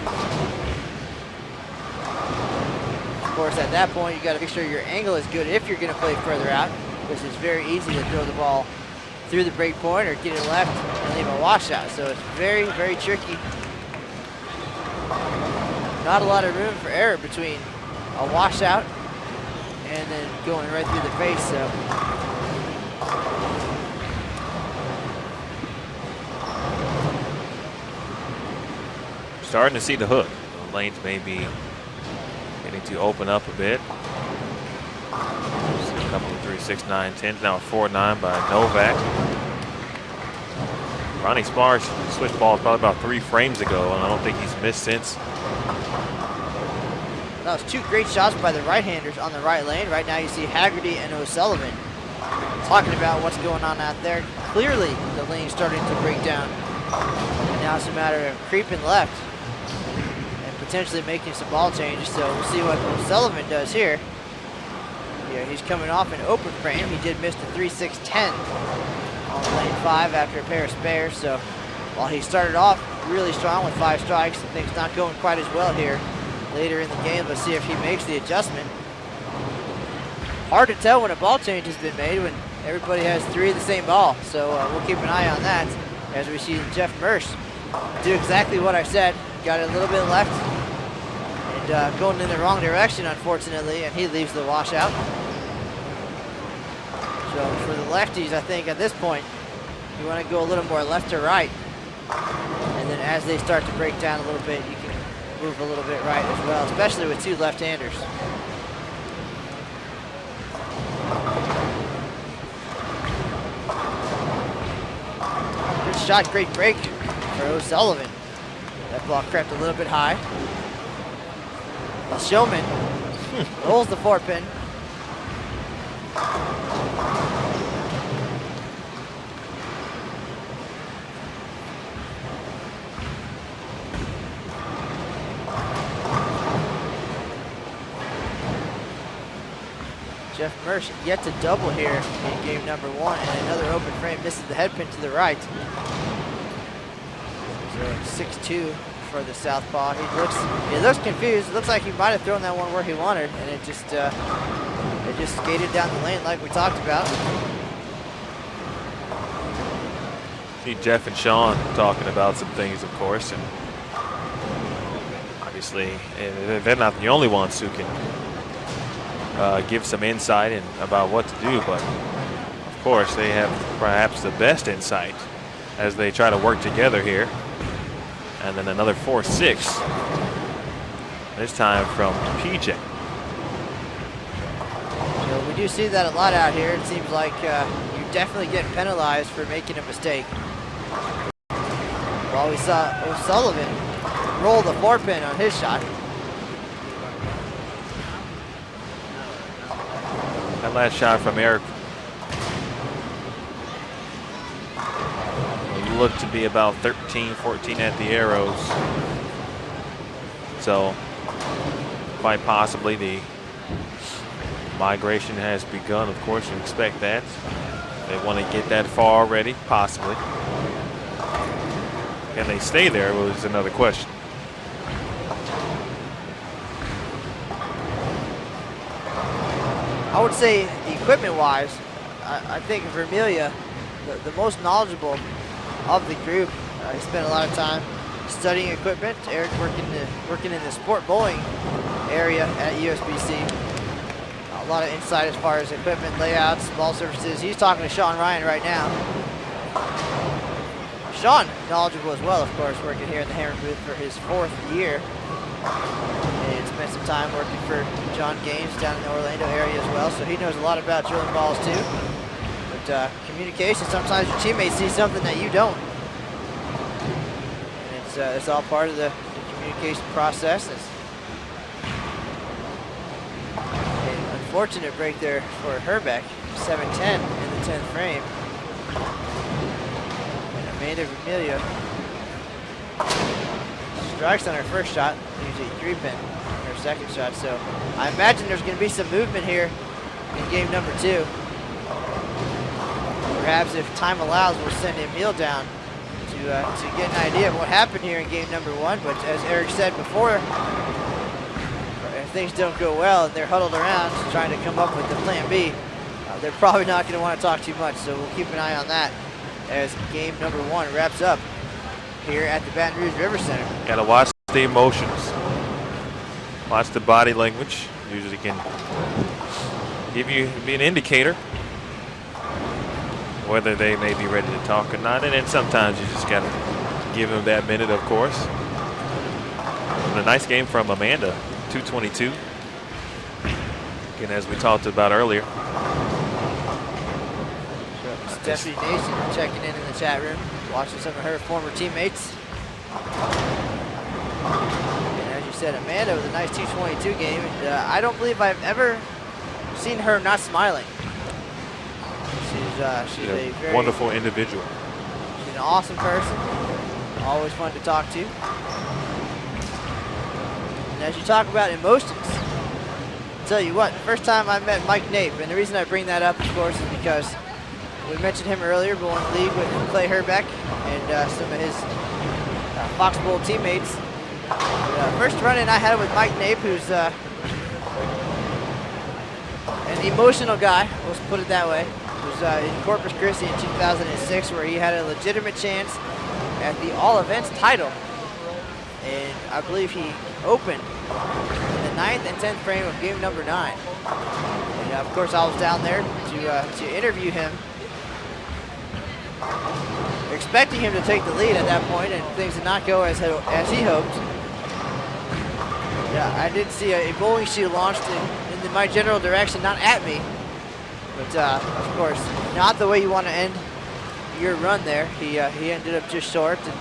Of course, at that point, you got to make sure your angle is good if you're going to play further out, because it's very easy to throw the ball through the break point or get it left and leave a washout. So it's very, very tricky. Not a lot of room for error between a washout and then going right through the face. So starting to see the hook. The lanes may be getting to open up a bit. Just a couple of 3, 6, 9, 10s. Now a 4-9 by Novak. Ronnie Sparks switched balls probably about 3 frames ago, and I don't think he's missed since. that was 2 great shots by the right-handers on the right lane. Right now you see Haggerty and O'Sullivan talking about what's going on out there. Clearly the lane's starting to break down. And now it's a matter of creeping left and potentially making some ball changes. So we'll see what O'Sullivan does here. Yeah, he's coming off an open frame. He did miss the 3-6-10 on lane 5 after a pair of spares. So while he started off really strong with 5 strikes, things not going quite as well here later in the game. Let's see if he makes the adjustment. Hard to tell when a ball change has been made when everybody has 3 of the same ball. So we'll keep an eye on that as we see Jeff Mersch do exactly what I said. Got it a little bit left and going in the wrong direction, unfortunately, and he leaves the washout. So for the lefties, I think at this point, you want to go a little more left to right. And then as they start to break down a little bit, you can move a little bit right as well, especially with 2 left-handers. Good shot, great break for O'Sullivan. That ball crept a little bit high. Showman rolls the 4-pin. Jeff Mersch yet to double here in game number 1, and another open frame misses the head pin to the right. So 6-2 for the southpaw. He looks confused. It looks like he might have thrown that one where he wanted, and it just skated down the lane like we talked about. See Jeff and Shawn talking about some things, of course, and obviously they're not the only ones who can give some insight about what to do, but of course they have perhaps the best insight as they try to work together here. And then another 4-6, this time from PJ. So we do see that a lot out here. It seems like you definitely get penalized for making a mistake. While we saw O'Sullivan roll the 4-pin on his shot. That last shot from Erik looked to be about 13, 14 at the arrows. So quite possibly the migration has begun. Of course, you expect that. They want to get that far already, possibly. Can they stay there was another question. I would say equipment-wise, I think Vermilyea, the most knowledgeable of the group. He spent a lot of time studying equipment. Erik working in the sport bowling area at USBC. A lot of insight as far as equipment, layouts, ball surfaces. He's talking to Shawn Ryan right now. Shawn, knowledgeable as well, of course, working here in the Hammer booth for his 4th year. And spent some time working for John Gaines down in the Orlando area as well, so he knows a lot about drilling balls too. But communication, sometimes your teammates see something that you don't. And it's all part of the communication process. unfortunate break there for Herrbach, 7-10 in the 10th frame. And Amanda Vermilyea strikes on her first shot, usually 3-pin on her second shot. So I imagine there's going to be some movement here in game number 2. Perhaps if time allows, we'll send Emil down to get an idea of what happened here in game number 1. But as Erik said before, if things don't go well and they're huddled around trying to come up with the plan B, they're probably not going to want to talk too much. So we'll keep an eye on that as game number 1 wraps up here at the Baton Rouge River Center. Got to watch the emotions, watch the body language. Usually can be an indicator whether they may be ready to talk or not. And then sometimes you just got to give them that minute, of course. And a nice game from Amanda, 222. Again, as we talked about earlier. Stephanie Nason checking in the chat room, watching some of her former teammates. And as you said, Amanda with a nice 222 game. And I don't believe I've ever seen her not smiling. She's a very wonderful individual. She's an awesome person. Always fun to talk to. And as you talk about emotions, I'll tell you what, the first time I met Mike Nape, and the reason I bring that up, of course, is because we mentioned him earlier, but in the league with Clay Herrbach and some of his Fox Bowl teammates. First run-in I had with Mike Nape, who's an emotional guy, let's put it that way. It was in Corpus Christi in 2006, where he had a legitimate chance at the all-events title. And I believe he opened in the 9th and 10th frame of game number 9. And of course, I was down there to interview him, expecting him to take the lead at that point, and things did not go as he hoped. Yeah, I did see a bowling shoe launched in my general direction, not at me. But of course, not the way you want to end your run there. He ended up just short. And,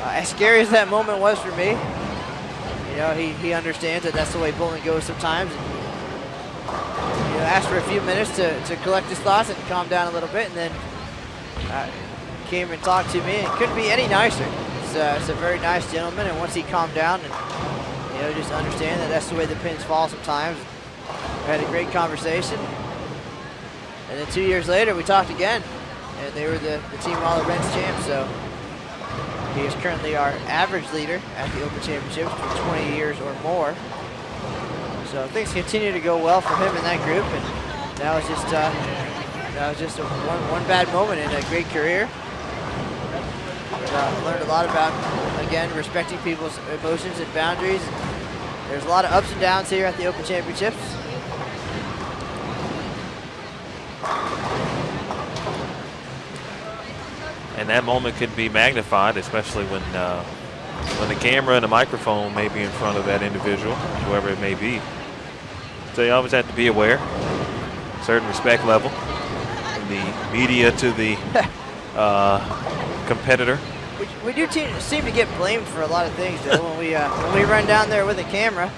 as scary as that moment was for me, you know, he understands that that's the way bowling goes sometimes. And, you know, asked for a few minutes to collect his thoughts and calm down a little bit, and then came and talked to me. And couldn't be any nicer. It's a very nice gentleman, and once he calmed down and, you know, just understand that that's the way the pins fall sometimes. We had a great conversation. And then 2 years later, we talked again, and they were the team all-events champs. So he is currently our average leader at the Open Championships for 20 years or more. So things continue to go well for him in that group, and that was just one bad moment in a great career. Learned a lot about, again, respecting people's emotions and boundaries. There's a lot of ups and downs here at the Open Championships. And that moment could be magnified, especially when the camera and the microphone may be in front of that individual, whoever it may be. So you always have to be aware, certain respect level, from the media to the competitor. We do seem to get blamed for a lot of things, though, when we run down there with a camera,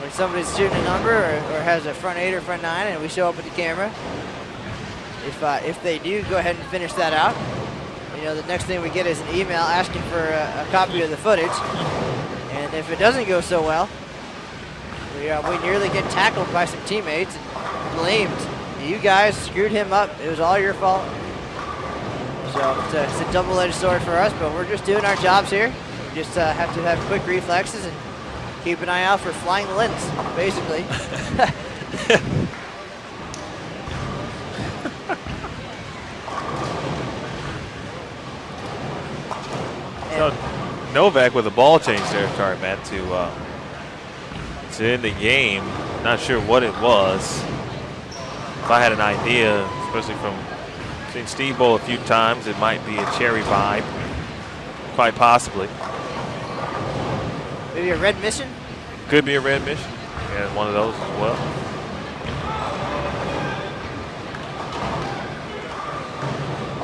when somebody's shooting a number or has a front 8 or front 9, and we show up with the camera. If they do, go ahead and finish that out. You know, the next thing we get is an email asking for a copy of the footage, and if it doesn't go so well, we nearly get tackled by some teammates and blamed. You guys screwed him up. It was all your fault. So it's a double-edged sword for us, but we're just doing our jobs here. We just have to have quick reflexes and keep an eye out for flying limbs, basically. So Novak with a ball change there, sorry, Matt, to end the game. Not sure what it was. If I had an idea, especially from seeing Steve bowl a few times, it might be a cherry vibe, quite possibly. Maybe a red mission? Could be a red mission. Yeah, one of those as well.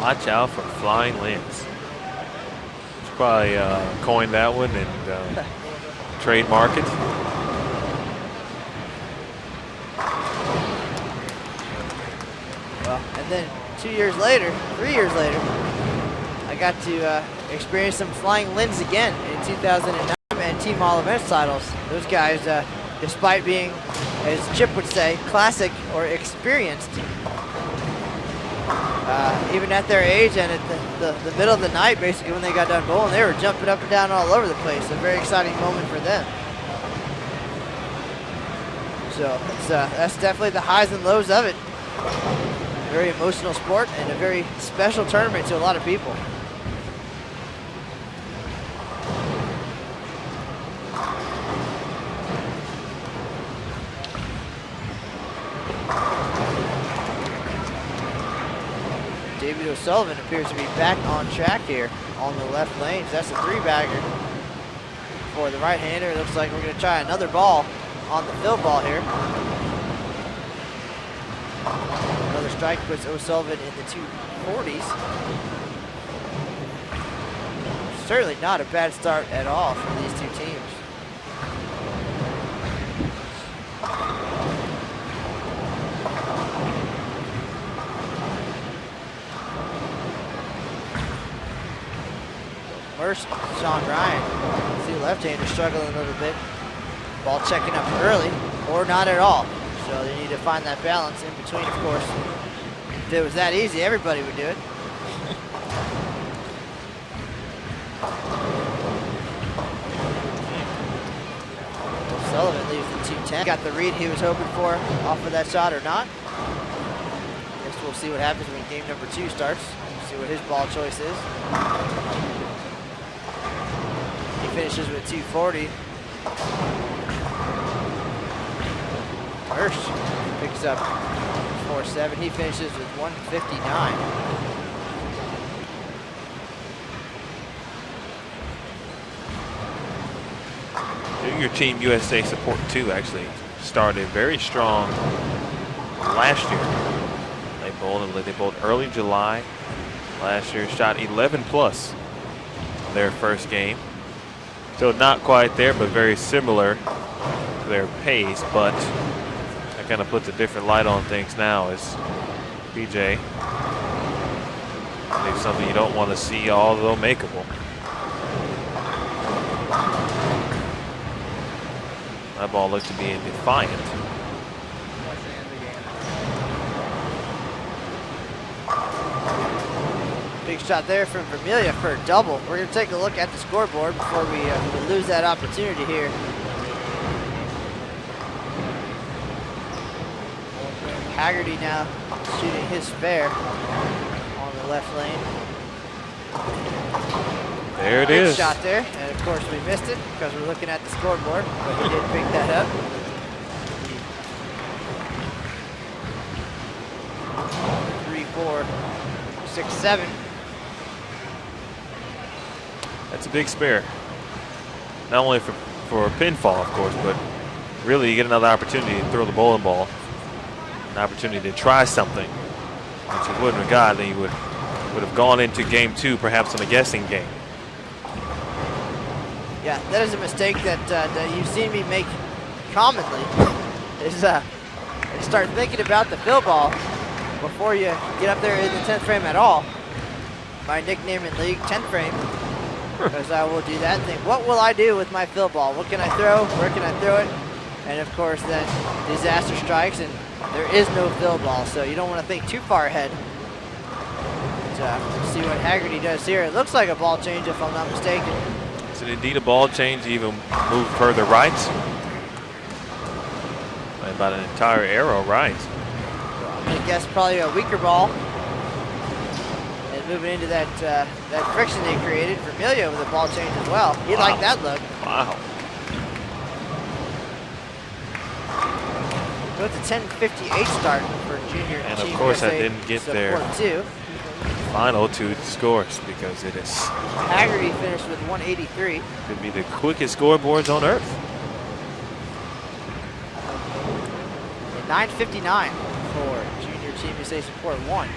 Watch out for flying limbs. Probably coined that one and trademark it. then 3 years later, I got to experience some Flying Linds again in 2009 and Team All Events titles. Those guys, despite being, as Chip would say, classic or experienced, even at their age and at the middle of the night, basically when they got done bowling, they were jumping up and down all over the place. A very exciting moment for them. So that's definitely the highs and lows of it. Very emotional sport and a very special tournament to a lot of people. David O'Sullivan appears to be back on track here on the left lanes. That's a 3-bagger for the right-hander. It looks like we're going to try another ball on the fill ball here. Another strike puts O'Sullivan in the 240s. Certainly not a bad start at all for these two teams. Mersch, Shawn Ryan, see the left-hander struggling a little bit. Ball checking up early, or not at all. So they need to find that balance in between, of course. If it was that easy, everybody would do it. Sullivan leaves the 210. Got the read he was hoping for off of that shot or not. Guess we'll see what happens when game number 2 starts. See what his ball choice is. He finishes with 240. Mersch picks up 4.7. He finishes with 159. Junior Team USA Support 2 actually started very strong last year. They bowled early July last year, shot 11 plus on their first game. So not quite there, but very similar to their pace, but that kind of puts a different light on things now as PJ. Maybe something you don't want to see, although makeable. That ball looked to be defiant. Big shot there from Vermilyea for a double. We're going to take a look at the scoreboard before we lose that opportunity here. Haggerty now shooting his spare on the left lane. There it Big is. shot there, and of course we missed it because we're looking at the scoreboard, but he did pick that up. 3, 4, 6, 7. That's a big spare. Not only for a pinfall, of course, but really you get another opportunity to throw the bowling ball. An opportunity to try something that you wouldn't have gotten. You would have gone into game 2 perhaps on a guessing game. Yeah, that is a mistake that you've seen me make commonly. Is start thinking about the fill ball before you get up there in the 10th frame at all. My nickname in league, 10th frame, because I will do that and think, what will I do with my fill ball? What can I throw? Where can I throw it? And of course, then disaster strikes, and there is no fill ball, so you don't want to think too far ahead. But, see what Haggerty does here. It looks like a ball change, if I'm not mistaken. Is it indeed a ball change, even move further right? By about an entire arrow right. I'm going to guess probably a weaker ball. And moving into that friction they created, Vermilyea with a ball change as well. He liked that look. Wow. So it's a 10:58 start for junior And Team of course USA I didn't get their Support 2. final 2 scores because it is Haggerty finished with 183. could be the quickest scoreboards on earth. And 9:59 for junior Team USA Support 1.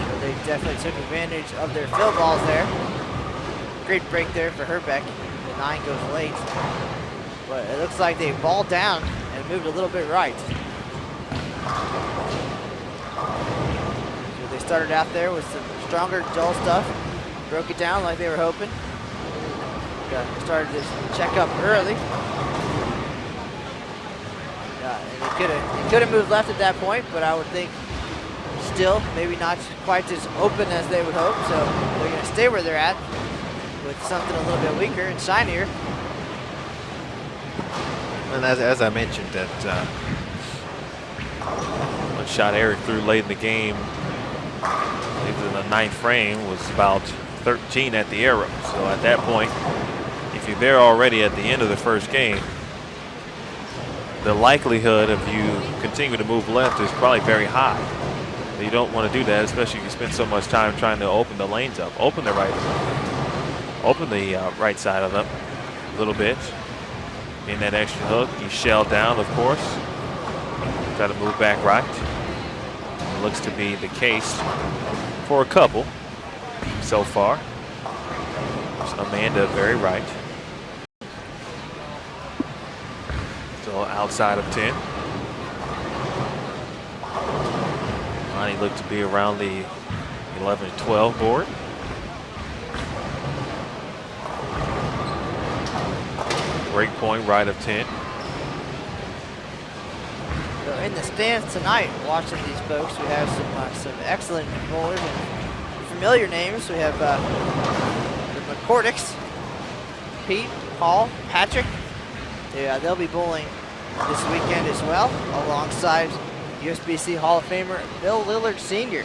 So they definitely took advantage of their fill balls there. Great break there for Herrbach. The 9 goes late. But it looks like they balled down and moved a little bit right. So they started out there with some stronger, dull stuff. Broke it down like they were hoping. Started to check up early. And they could have moved left at that point, but I would think still maybe not quite as open as they would hope. So they're going to stay where they're at with something a little bit weaker and shinier. And as I mentioned, that one shot Erik threw late in the game, I believe in the 9th frame, was about 13 at the arrow. So at that point, if you're there already at the end of the first game, the likelihood of you continuing to move left is probably very high. You don't want to do that, especially if you spend so much time trying to open the lanes up, open the right side of them a little bit. In that extra hook, you shell down, of course. Try to move back right. It looks to be the case for a couple so far. There's Amanda very right. Still outside of 10. Ronnie looked to be around the 11-12 board. Break point right of 10. So in the stands tonight, watching these folks, we have some excellent bowlers and familiar names. We have the McCordicks, Pete, Paul, Patrick. They'll be bowling this weekend as well, alongside USBC Hall of Famer Bill Lillard Sr.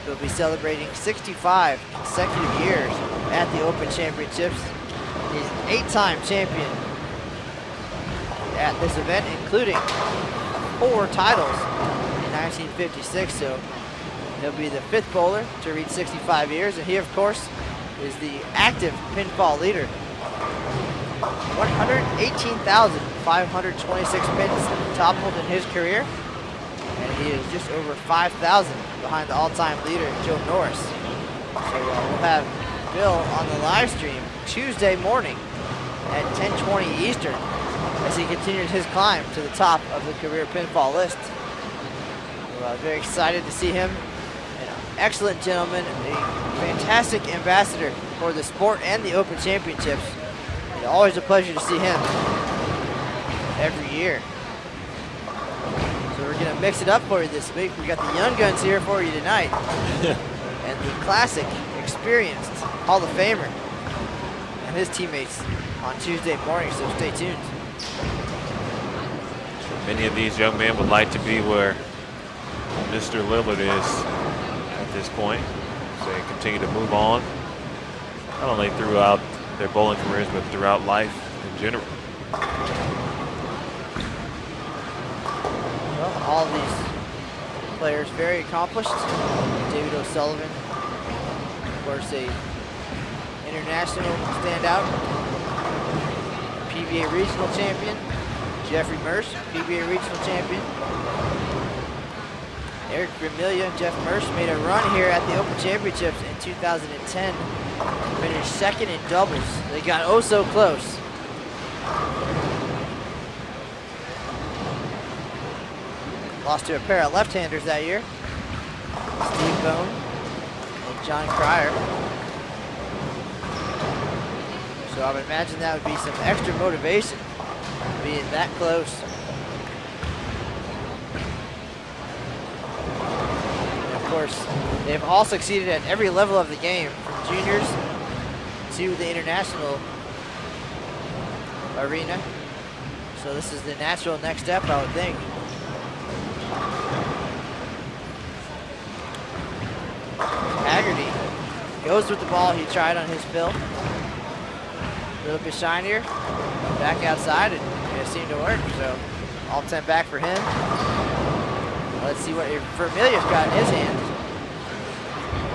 He'll be celebrating 65 consecutive years at the Open Championships. He's an 8-time champion at this event, including 4 titles in 1956. So he'll be the 5th bowler to reach 65 years. And he, of course, is the active pinfall leader. 118,526 pins toppled in his career. And he is just over 5,000 behind the all-time leader, Joe Norris. So we'll have Bill on the live stream Tuesday morning at 10:20 Eastern as he continues his climb to the top of the career pinfall list. We're very excited to see him. An excellent gentleman, a fantastic ambassador for the sport and the Open Championships. It's always a pleasure to see him every year. So we're going to mix it up for you this week. We got the young guns here for you tonight. And the classic, experienced Hall of Famer and his teammates on Tuesday morning, so stay tuned. Many of these young men would like to be where Mr. Lillard is at this point. So they continue to move on, not only throughout their bowling careers, but throughout life in general. Well, all of these players very accomplished. David O'Sullivan, of course, a international standout, PBA regional champion. Jeffrey Mersch, PBA regional champion. Erik Vermilyea and Jeff Mersch made a run here at the Open Championships in 2010. Finished 2nd in doubles. They got oh so close. Lost to a pair of left-handers that year. Steve Bone and John Cryer. So I would imagine that would be some extra motivation, being that close. And of course, they've all succeeded at every level of the game, from juniors to the international arena. So this is the natural next step, I would think. Haggerty goes with the ball he tried on his fill. A little bit shinier, back outside, and it seemed to work. So all 10 back for him. Let's see what Vermilyea's got in his hand.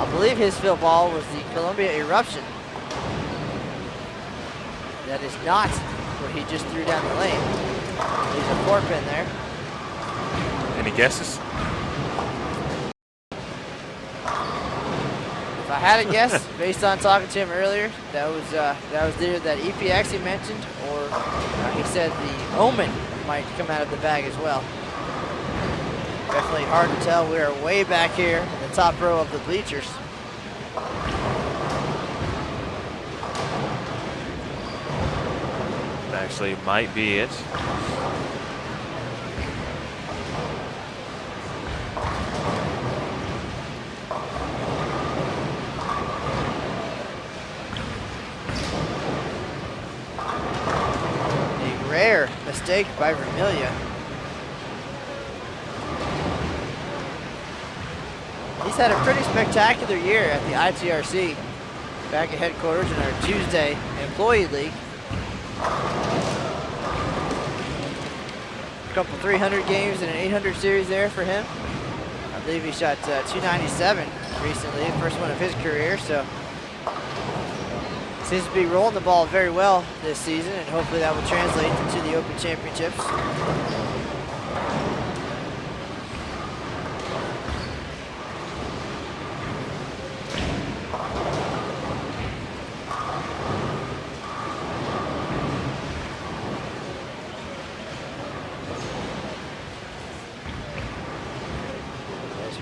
I believe his fill ball was the Columbia Eruption. That is not what he just threw down the lane. There's a 4-pin there. Any guesses? If I had a guess, based on talking to him earlier, that was either that EPX he mentioned, or he said the Omen might come out of the bag as well. Definitely hard to tell. We are way back here in the top row of the bleachers. Actually, might be it. A rare mistake by Vermilyea. He's had a pretty spectacular year at the ITRC, back at headquarters in our Tuesday Employee League. A couple 300 games and an 800 series there for him. I believe he shot 297 recently, first one of his career, so seems to be rolling the ball very well this season, and hopefully that will translate into the Open Championships.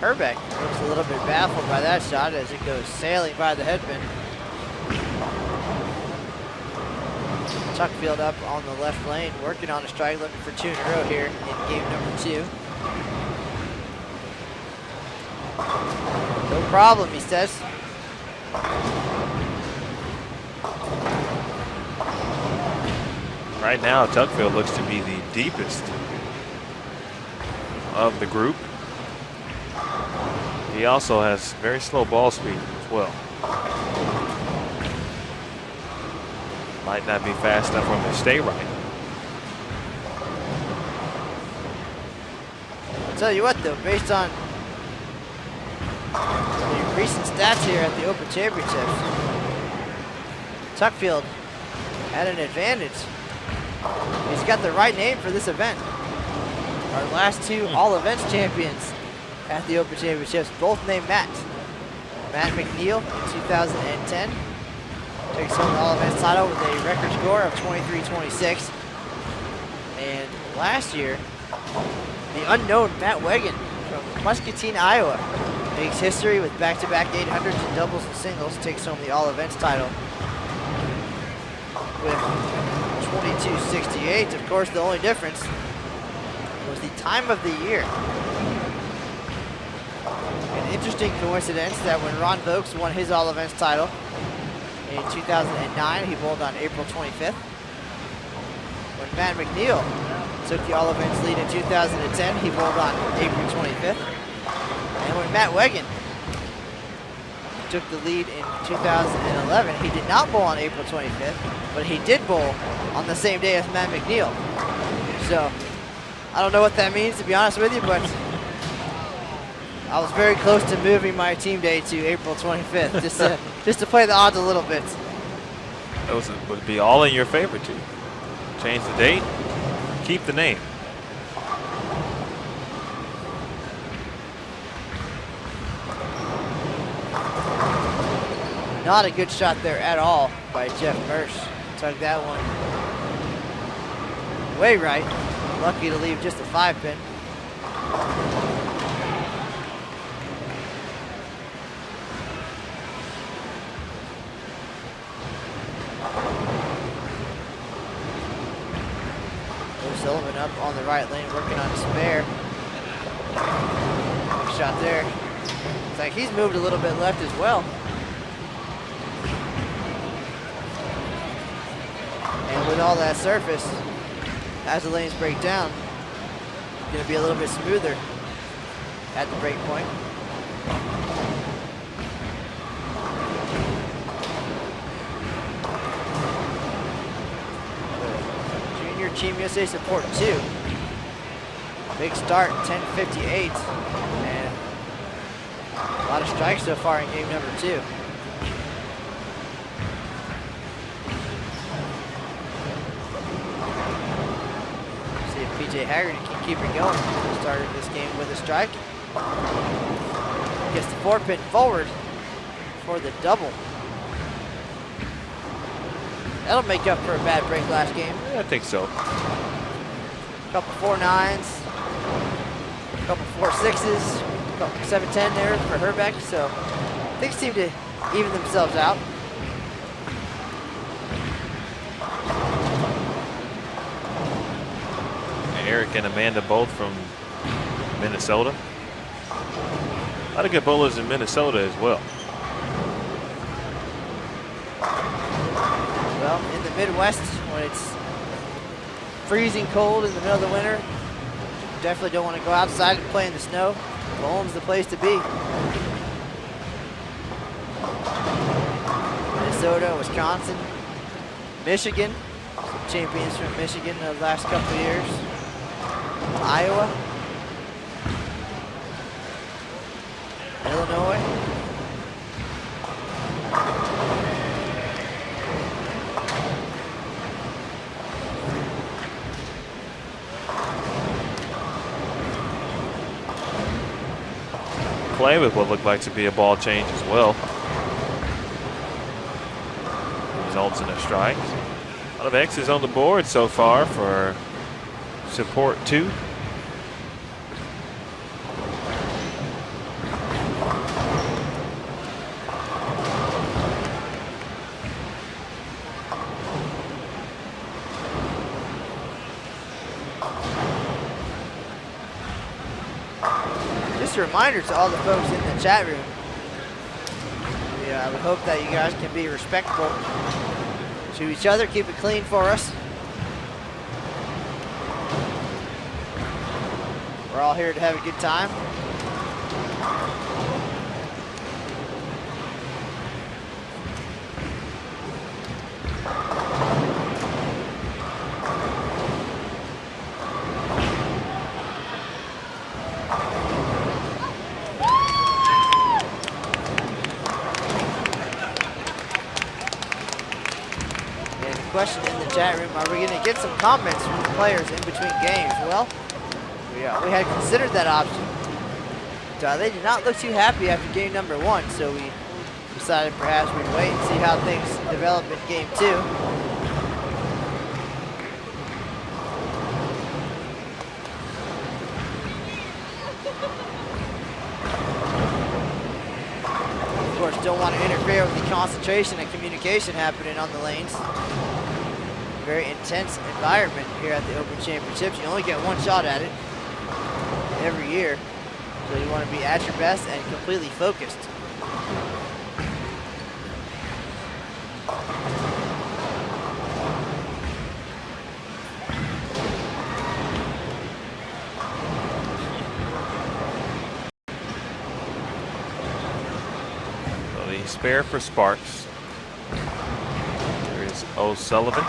Herrbach looks a little bit baffled by that shot as it goes sailing by the headpin. Tuckfield up on the left lane, working on a strike, looking for 2 in a row here in game number 2. No problem, he says. Right now, Tuckfield looks to be the deepest of the group. He also has very slow ball speed as well. Might not be fast enough for him to stay right. I'll tell you what though, based on the recent stats here at the Open Championships, Tuckfield had an advantage. He's got the right name for this event. Our last 2 all events champions at the Open Championships, both named Matt. Matt McNeil in 2010 takes home the all events title with a record score of 23-26. And last year, the unknown Matt Wegan from Muscatine, Iowa, makes history with back-to-back 800s in doubles and singles, takes home the all events title with 22-68. Of course, the only difference was the time of the year. An interesting coincidence that when Ron Vokes won his all events title in 2009, he bowled on April 25th. When Matt McNeil took the all events lead in 2010, he bowled on April 25th. And when Matt Wegan took the lead in 2011, he did not bowl on April 25th, but he did bowl on the same day as Matt McNeil. So I don't know what that means, to be honest with you, but I was very close to moving my team day to April 25th, just to play the odds a little bit. Those would be all in your favor too. Change the date, keep the name. Not a good shot there at all by Jeff Mersch. Took that one way right. Lucky to leave just a 5-pin. Sullivan up on the right lane, working on a spare. Good shot there. Looks like he's moved a little bit left as well. And with all that surface, as the lanes break down, it's going to be a little bit smoother at the break point. Team USA support 2. Big start, 10:58, and a lot of strikes so far in game number 2. See if PJ Haggerty can keep it going. Started this game with a strike. Gets the 4-pin forward for the double. That'll make up for a bad break last game. Yeah, I think so. Couple 4-9s. A couple 4.6s, a couple 7.10 there for Herrbach, so things seem to even themselves out. Erik and Amanda both from Minnesota. A lot of good bowlers in Minnesota as well. Well, in the Midwest, when it's freezing cold in the middle of the winter, you definitely don't want to go outside and play in the snow. Bowling's the place to be. Minnesota, Wisconsin, Michigan, champions from Michigan the last couple of years. Iowa, Illinois. Play with what looked like to be a ball change as well. Results in a strike. A lot of X's on the board so far for support 2. Just a reminder to all the folks in the chat room. I would hope that you guys can be respectful to each other, keep it clean for us. We're all here to have a good time. Question in the chat room, are we going to get some comments from the players in between games? Well, we had considered that option. They did not look too happy after game number 1, so we decided perhaps we'd wait and see how things develop in game 2. Of course, don't want to interfere with the concentration and communication happening on the lanes. Very intense environment here at the Open Championships. You only get one shot at it every year, so you want to be at your best and completely focused. So the spare for Sparks. There is O'Sullivan.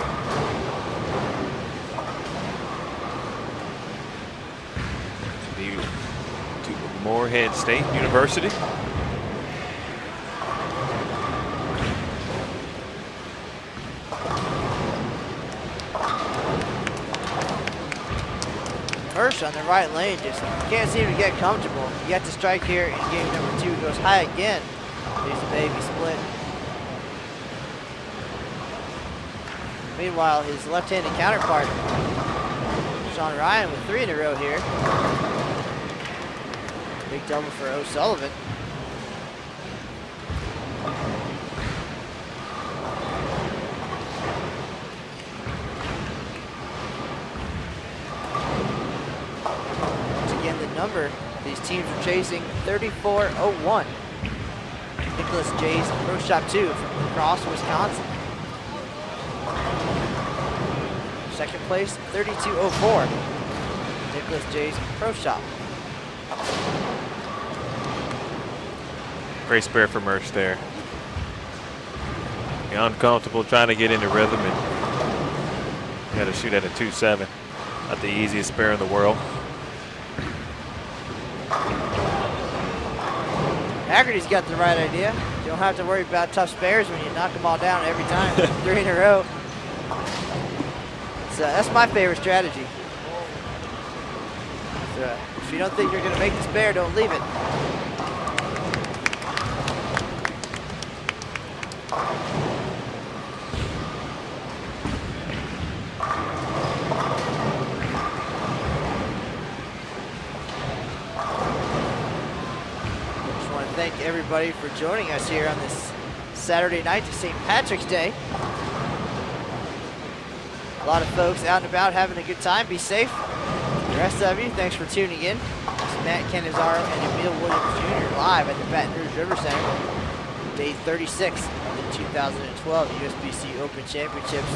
Moorhead State University. Mersch on the right lane just can't seem to get comfortable. You got to strike here in game number 2. Goes high again. There's a baby split. Meanwhile, his left-handed counterpart, Shawn Ryan, with 3 in a row here. Big double for O'Sullivan. Once again, the number these teams are chasing, 3401. Nicholas J's Pro Shop 2 from La Crosse, Wisconsin. Second place, 3204. Nicholas J's Pro Shop. Great spare for Mersch there. Be uncomfortable trying to get into rhythm, and you got to shoot at a 2.7. Not the easiest spare in the world. Haggerty's got the right idea. You don't have to worry about tough spares when you knock them all down every time. 3 in a row. So that's my favorite strategy. So if you don't think you're going to make the spare, don't leave it. everybody for joining us here on this Saturday night to St. Patrick's Day. A lot of folks out and about having a good time. Be safe. The rest of you, thanks for tuning in. It's Matt Canizaro and Emil Williams Jr. live at the Baton Rouge River Center. Day 36 of the 2012 USBC Open Championships.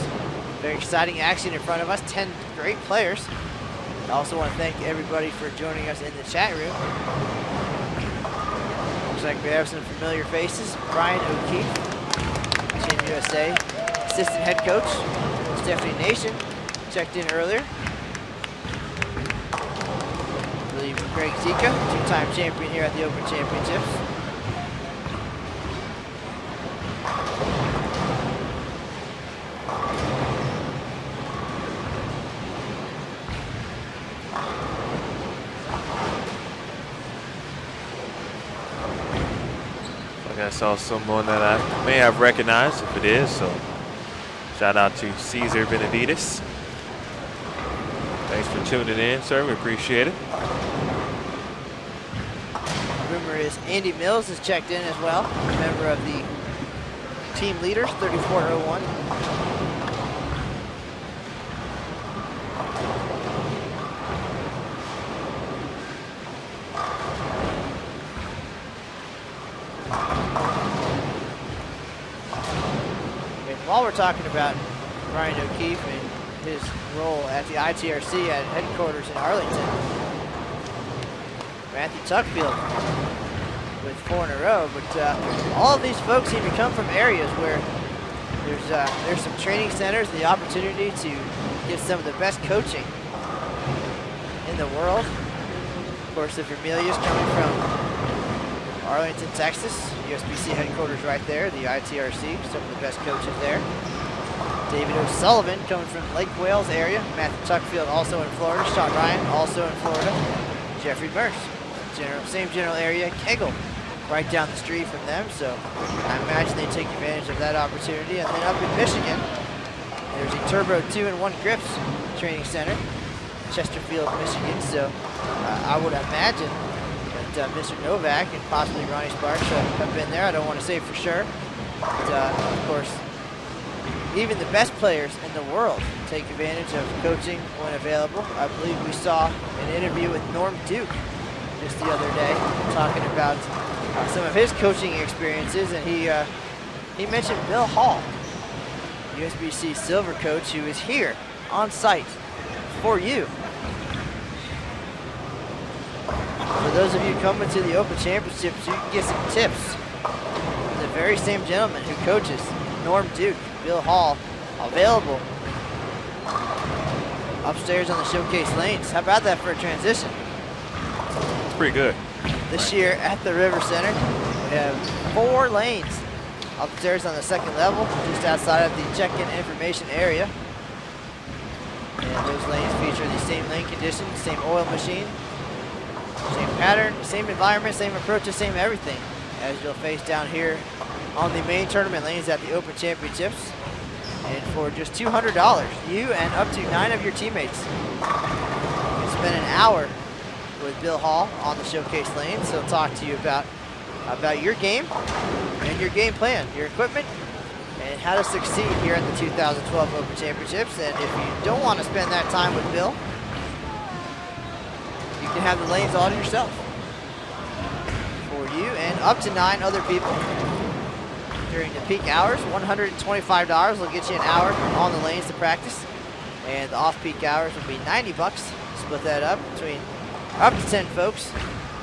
Very exciting action in front of us. 10 great players. I also want to thank everybody for joining us in the chat room. Looks like we have some familiar faces. Brian O'Keefe, Team USA, assistant head coach. Stephanie Nation checked in earlier. I believe Greg Zika, two-time champion here at the Open Championships. I saw someone that I may have recognized if it is, so shout out to Caesar Benavides. Thanks for tuning in, sir. We appreciate it. Rumor is Andy Mills has checked in as well, a member of the team leaders, 3401. While we're talking about Brian O'Keefe and his role at the ITRC at headquarters in Arlington, Matthew Tuckfield with 4 in a row, but all of these folks seem to come from areas where there's some training centers, the opportunity to get some of the best coaching in the world. Of course, the Vermilyea is coming from Arlington, Texas, USBC headquarters right there, the ITRC, some of the best coaches there. David O'Sullivan coming from Lake Wales area. Matthew Tuckfield also in Florida. Shawn Ryan also in Florida. Jeffrey Mersch, same general area. Kegel, right down the street from them. So I imagine they take advantage of that opportunity. And then up in Michigan, there's a Turbo 2-in-1 Grips Training Center, Chesterfield, Michigan. So I would imagine Mr. Novak and possibly Ronnie Sparks have been there. I don't want to say for sure. But, of course, even the best players in the world take advantage of coaching when available. I believe we saw an interview with Norm Duke just the other day talking about some of his coaching experiences, and he mentioned Bill Hall, USBC silver coach, who is here on site for you. For those of you coming to the Open Championships, you can get some tips from the very same gentleman who coaches, Norm Duke, Bill Hall, available upstairs on the showcase lanes. How about that for a transition? It's pretty good. This year at the River Center, we have 4 lanes upstairs on the 2nd level, just outside of the check-in information area. And those lanes feature the same lane conditions, same oil machine, same pattern, same environment, same approaches, same everything as you'll face down here on the main tournament lanes at the Open Championships. And for just $200, you and up to 9 of your teammates can spend an hour with Bill Hall on the showcase lanes. He'll talk to you about your game and your game plan, your equipment, and how to succeed here at the 2012 Open Championships. And if you don't want to spend that time with Bill, you can have the lanes all to yourself for you and up to 9 other people. During the peak hours, $125 will get you an hour on the lanes to practice, and the off-peak hours will be $90. Split that up between up to 10 folks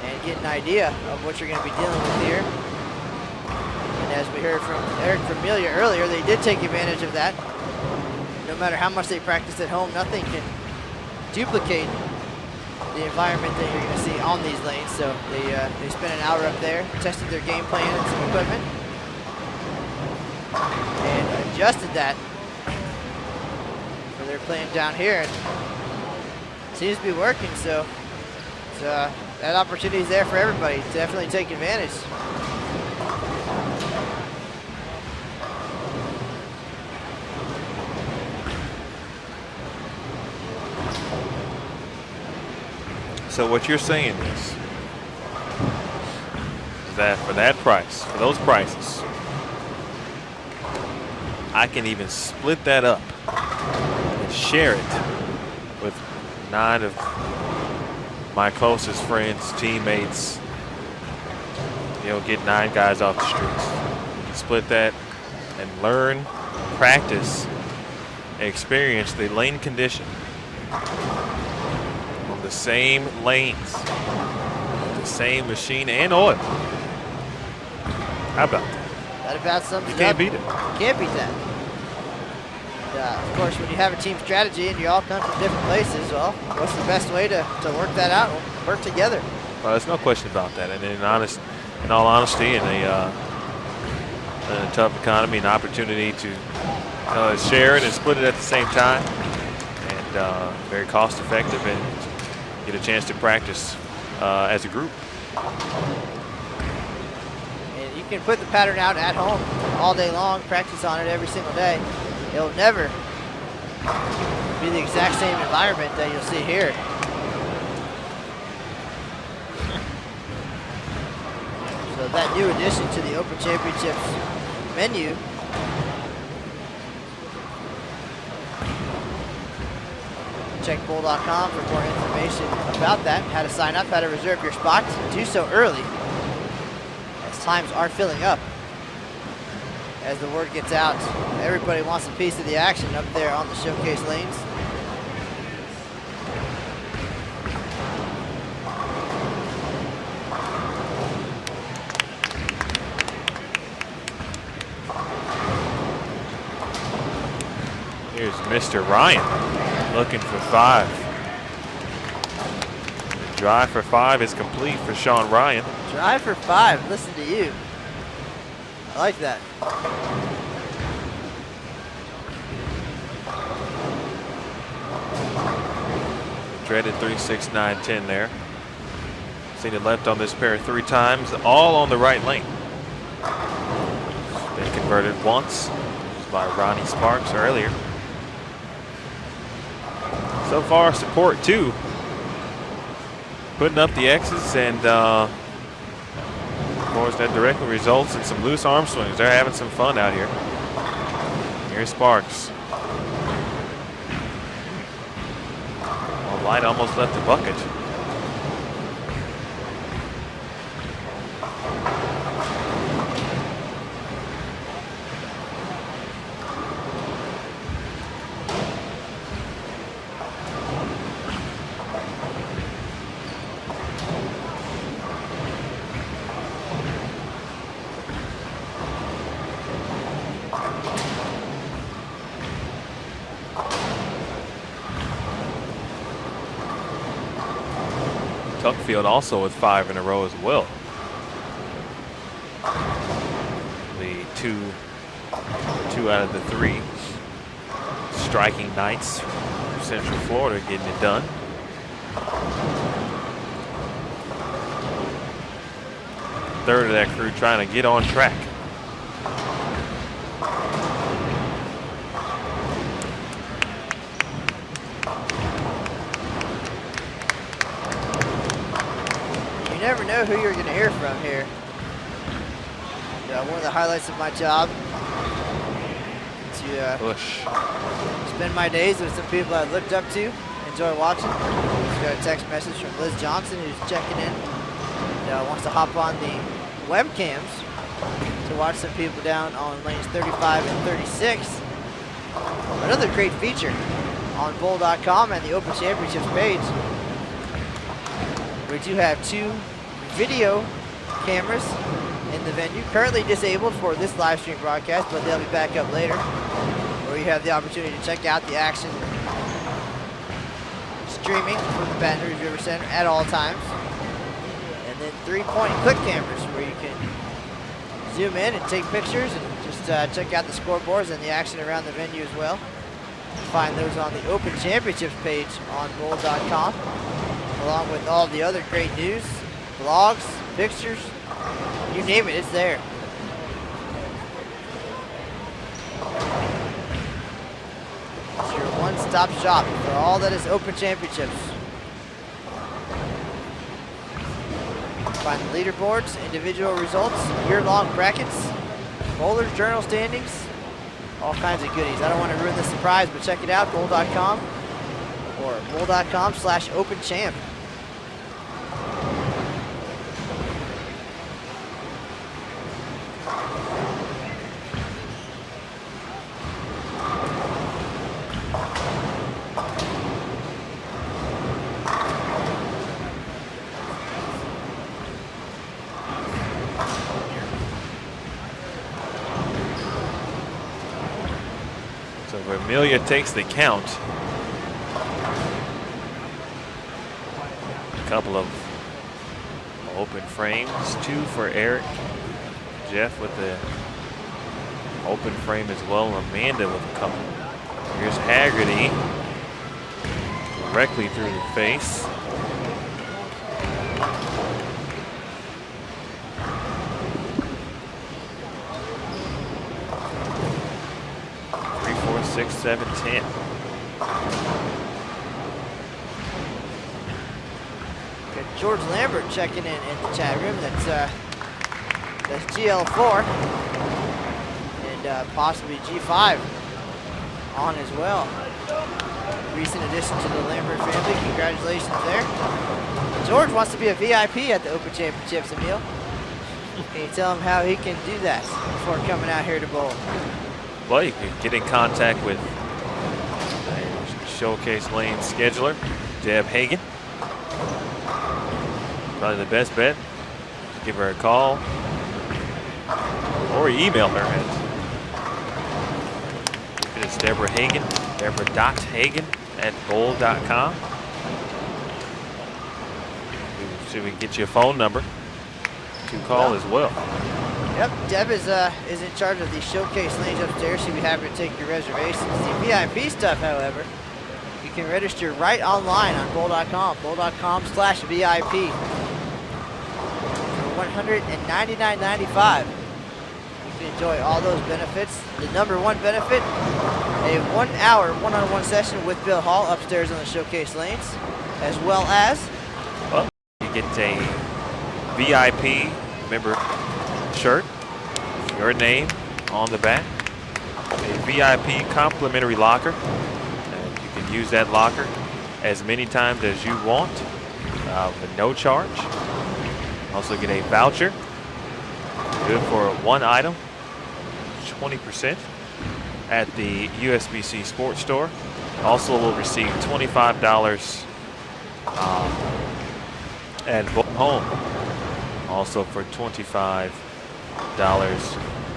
and get an idea of what you're going to be dealing with here. And as we heard from Erik Vermilyea earlier, they did take advantage of that. No matter how much they practice at home, nothing can duplicate the environment that you're going to see on these lanes. So they spent an hour up there, tested their game plan and some equipment, and adjusted that for their plan down here. And it seems to be working, so that opportunity is there for everybody to definitely take advantage. So what you're saying is that for that price, for those prices, I can even split that up and share it with 9 of my closest friends, teammates. You know, get 9 guys off the streets. You can split that and learn, practice, experience the lane condition on the same lanes, the same machine and oil. How about that? That about sums You it can't up. beat it. Can't beat that. Of course, when you have a team strategy and you all come from different places, well, what's the best way to work that out? Work together. Well, there's no question about that. And in all honesty, in a tough economy, an opportunity to share it and split it at the same time, and very cost effective, and get a chance to practice as a group. And you can put the pattern out at home all day long, practice on it every single day. It'll never be the exact same environment that you'll see here. So that new addition to the Open Championships menu check bowl.com for more information about that, how to sign up, how to reserve your spot. Do so early, as times are filling up. As the word gets out, everybody wants a piece of the action up there on the showcase lanes. Here's Mr. Ryan looking for 5. The drive for 5 is complete for Shawn Ryan. Drive for 5, listen to you. I like that. Dreaded 3, 6, 9, 10 there. Seen it left on this pair 3 times, all on the right lane. They converted once by Ronnie Sparks earlier. So far, support 2. Putting up the X's, and of course that directly results in some loose arm swings. They're having some fun out here. Here's Sparks. Well, light almost left the bucket. Tuckfield also with 5 in a row as well. The two out of the 3 striking nights from Central Florida getting it done. Third of that crew trying to get on track. You never know who you're going to hear from here. One of the highlights of my job to spend my days with some people I looked up to, enjoy watching. Just got a text message from Liz Johnson, who's checking in. Wants to hop on the webcams to watch some people down on lanes 35 and 36. Another great feature on bowl.com and the Open Championships page. We do have 2 video cameras in the venue, currently disabled for this live stream broadcast, but they'll be back up later, where you have the opportunity to check out the action streaming from the Baton Rouge River Center at all times. And then 3-point click cameras where you can zoom in and take pictures and just check out the scoreboards and the action around the venue as well. Find those on the Open Championships page on bowl.com, along with all the other great news, blogs, pictures, you name it, it's there. It's your one-stop shop for all that is Open Championships. Find the leaderboards, individual results, year-long brackets, bowlers journal standings, all kinds of goodies. I don't want to ruin the surprise, but check it out, bowl.com or bowl.com/openchamp. So Vermilyea takes the count. A couple of open frames, 2 for Erik. Jeff with the open frame as well. Amanda with a couple. Here's Haggerty directly through the face. Three, 4, 6, 7, 10. Got George Lambert checking in the chat room. That's GL4 and possibly G5 on as well. Recent addition to the Lambert family. Congratulations there. George wants to be a VIP at the Open Championships, Emil. Can you tell him how he can do that before coming out here to bowl? Well, you can get in contact with Showcase Lane scheduler, Deb Hagan. Probably the best bet. Give her a call or email her at it's Deborah Hagan, Deborah.Hagan at bowl.com. See if we can get you a phone number to call as well. Yep, Deb is in charge of the showcase lanes upstairs. She'll be happy to take your reservations. The VIP stuff, however, you can register right online on bowl.com, bowl.com/VIP for $199.95. You can enjoy all those benefits. The number one benefit, a 1-hour one-on-one session with Bill Hall upstairs on the showcase lanes, as well as you get a VIP member shirt, your name on the back, a VIP complimentary locker, and you can use that locker as many times as you want with no charge. Also get a voucher, good for one item, 20% at the USBC Sports Store. Also will receive $25 at home, also for $25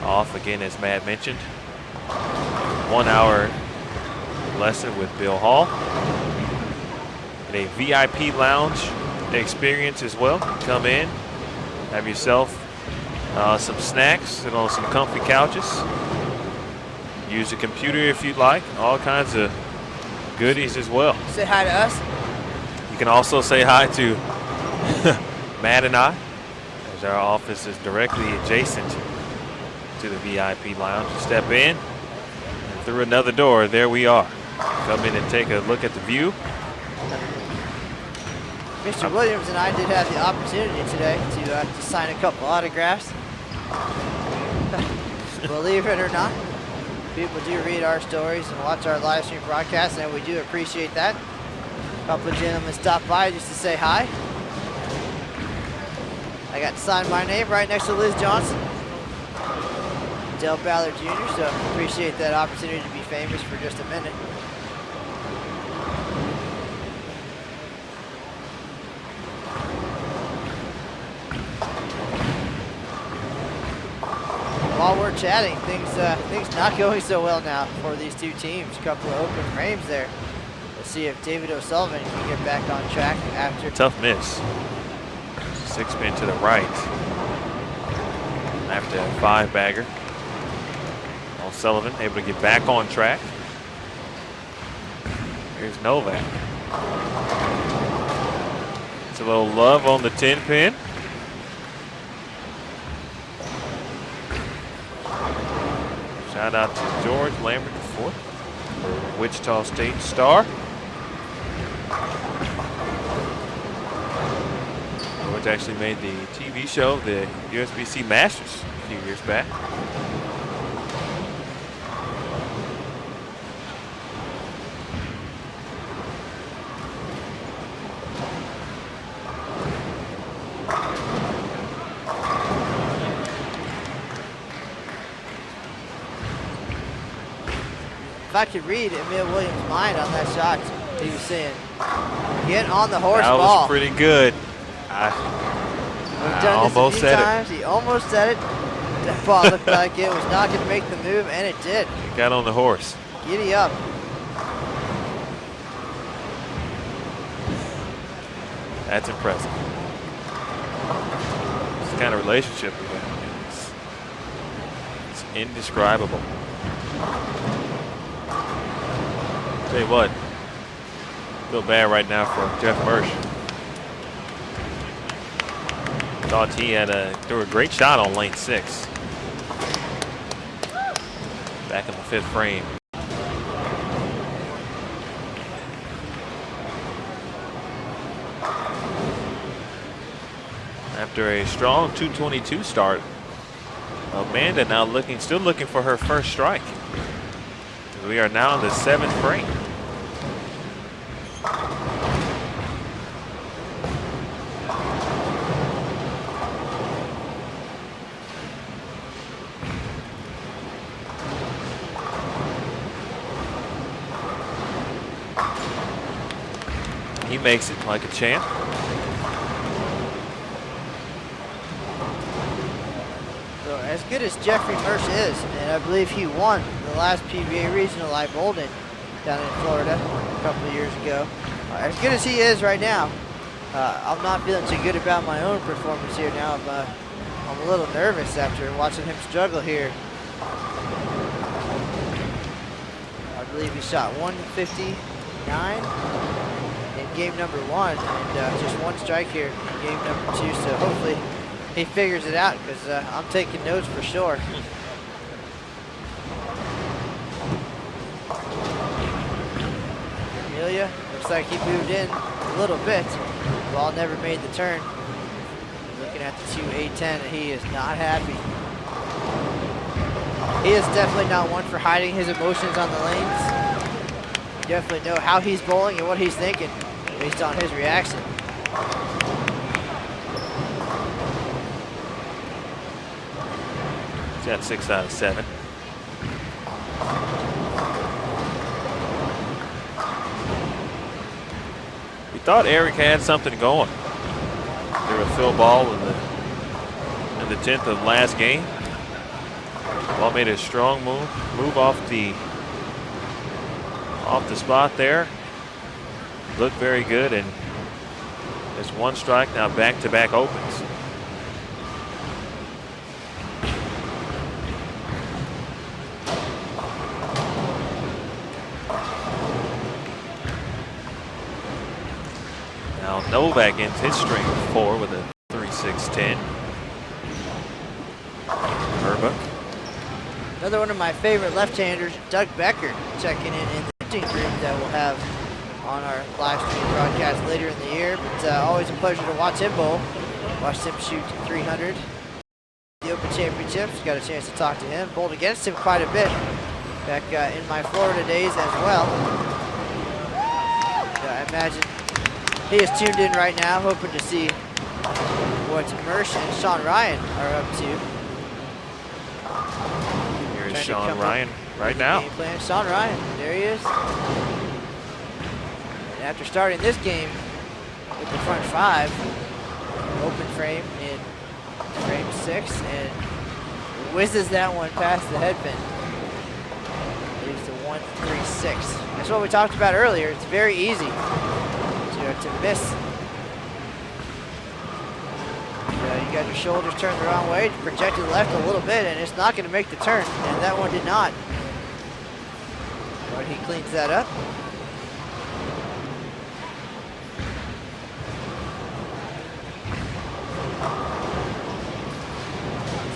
off, again as Matt mentioned. 1 hour lesson with Bill Hall. And a VIP lounge experience as well. Come in, have yourself some snacks, sit on some comfy couches. Use a computer if you'd like. All kinds of goodies as well. say hi to us. You can also say hi to Matt and I, as our office is directly adjacent to the VIP lounge. You step in, and through another door, there we are. Come in and take a look at the view. Mr. Williams and I did have the opportunity today to sign a couple autographs. Believe it or not, people do read our stories and watch our live stream broadcasts, and we do appreciate that. A couple of gentlemen stopped by just to say hi. I got to sign my name right next to Liz Johnson, Dale Ballard Jr., so appreciate that opportunity to be famous for just a minute. While we're chatting, things not going so well now for these two teams. A couple of open frames there. Let's see if David O'Sullivan can get back on track after. Tough miss. 6-pin to the right. After a 5-bagger. O'Sullivan able to get back on track. Here's Novak. It's a little love on the 10-pin. Shout out to George Lambert IV, Wichita State star. George actually made the TV show, the USBC Masters, a few years back. If I could read Emil Williams' mind on that shot, he was saying, get on the horse That ball. was pretty good. I We've done almost this a few said times. He almost said it. That ball looked like it was not going to make the move, and it did. it. Got on the horse. Giddy up. That's impressive. This kind of relationship we have, it's indescribable. Tell you what, feel bad right now for Jeff Mersch. Thought he threw a great shot on lane 6. Back in the 5th frame. After a strong 222 start, Amanda now still looking for her first strike. We are now in the 7th frame. He makes it like a champ. So as good as Jeffrey Mersch is, and I believe he won the last PBA regional I Bolden down in Florida a couple of years ago. As good as he is right now, I'm not feeling too good about my own performance here now. I'm a little nervous after watching him struggle here. I believe he shot 159 in game number 1, and just one strike here in game number 2. So hopefully he figures it out, because I'm taking notes for sure. Vermilyea, looks like he moved in a little bit. Ball never made the turn. Looking at the 2-8-10, he is not happy. He is definitely not one for hiding his emotions on the lanes. You definitely know how he's bowling and what he's thinking based on his reaction. He's got 6 out of 7. We thought Erik had something going. Threw a fill ball in the 10th of the last game. Ball made a strong move off the spot there. Looked very good, and there's one strike now. Back-to-back opens. Now Novak ends his string of 4 with a 3-6-10. Herrbach. Another one of my favorite left-handers, Doug Becker, checking in the shooting group that we'll have on our live stream broadcast later in the year. But always a pleasure to watch him bowl. Watched him shoot 300. The Open Championships, got a chance to talk to him. Bowled against him quite a bit back in my Florida days as well. I imagine he is tuned in right now, hoping to see what Mersch and Shawn Ryan are up to. Here's Shawn Ryan right now. Game plan. Shawn Ryan, there he is. And after starting this game with the front 5, open frame in frame 6, and whizzes that one past the headpin. Leaves to 1-3-6. That's what we talked about earlier. It's very easy to miss. You got your shoulders turned the wrong way, projected left a little bit, and it's not going to make the turn, and that one did not. But he cleans that up.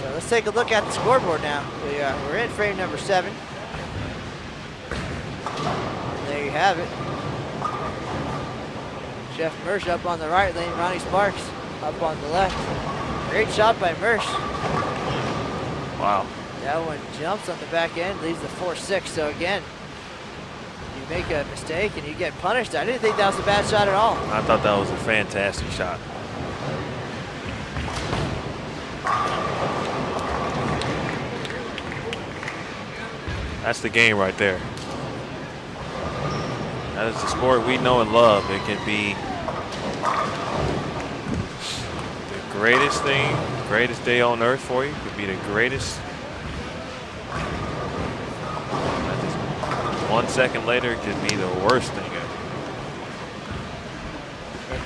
So let's take a look at the scoreboard now. We're in frame number 7. And there you have it. Jeff Mersch up on the right lane, Ronnie Sparks up on the left. Great shot by Mersch. Wow. That one jumps on the back end, leaves the 4-6. So again, you make a mistake and you get punished. I didn't think that was a bad shot at all. I thought that was a fantastic shot. That's the game right there. That is the sport we know and love. It can be the greatest thing, greatest day on earth for you. It could be the greatest. And just 1 second later, it could be the worst thing ever.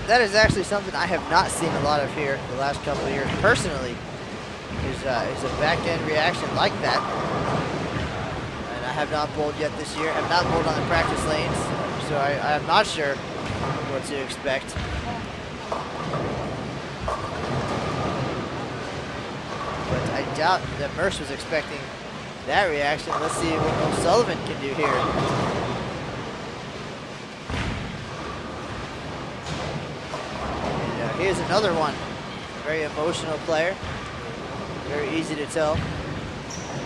That is actually something I have not seen a lot of here the last couple of years. Personally, is a back-end reaction like that. And I have not bowled yet this year. I have not bowled on the practice lanes, so I'm not sure what to expect. But I doubt that Mersch was expecting that reaction. Let's see what O'Sullivan can do here. And here's another one. Very emotional player. Very easy to tell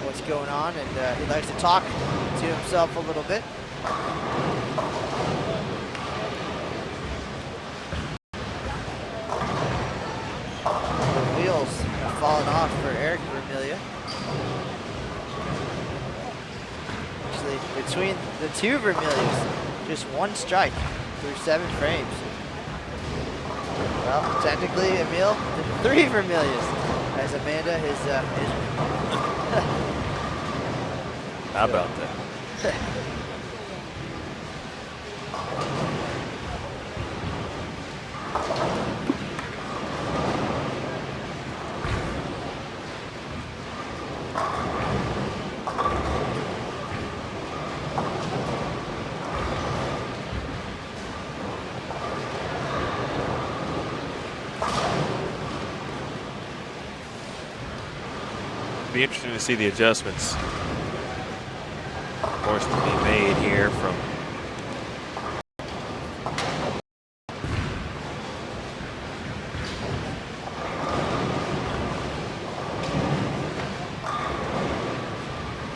what's going on, and he likes to talk to himself a little bit. The wheels have fallen off for Erik Vermilyea. Actually, between the two Vermilyas, just one strike through 7 frames. Well, technically, Emil, 3 Vermilyas, as Amanda is. How about that? Be interesting to see the adjustments, of course, to be made here from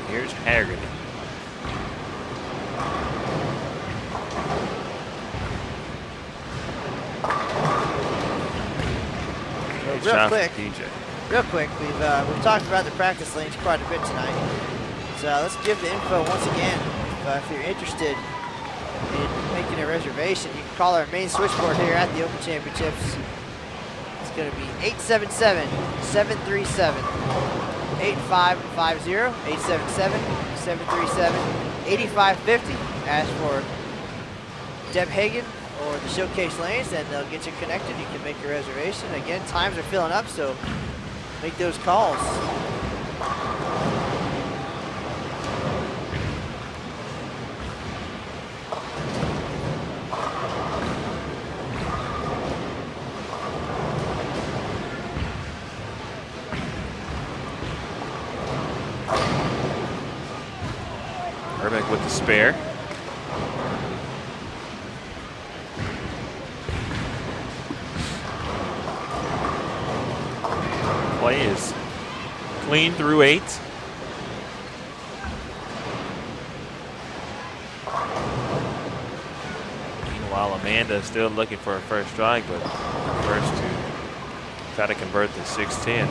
here's Haggerty. Real quick, we've talked about the practice lanes quite a bit tonight. So let's give the info once again. If you're interested in making a reservation, you can call our main switchboard here at the Open Championships. It's going to be 877-737-8550, 877-737-8550. Ask for Deb Hagen or the showcase lanes, and they'll get you connected. You can make your reservation. Again, times are filling up, so make those calls. Herrbach with the spare. Play is clean through 8. Meanwhile, Amanda is still looking for her first strike, but first to try to convert the 6-10.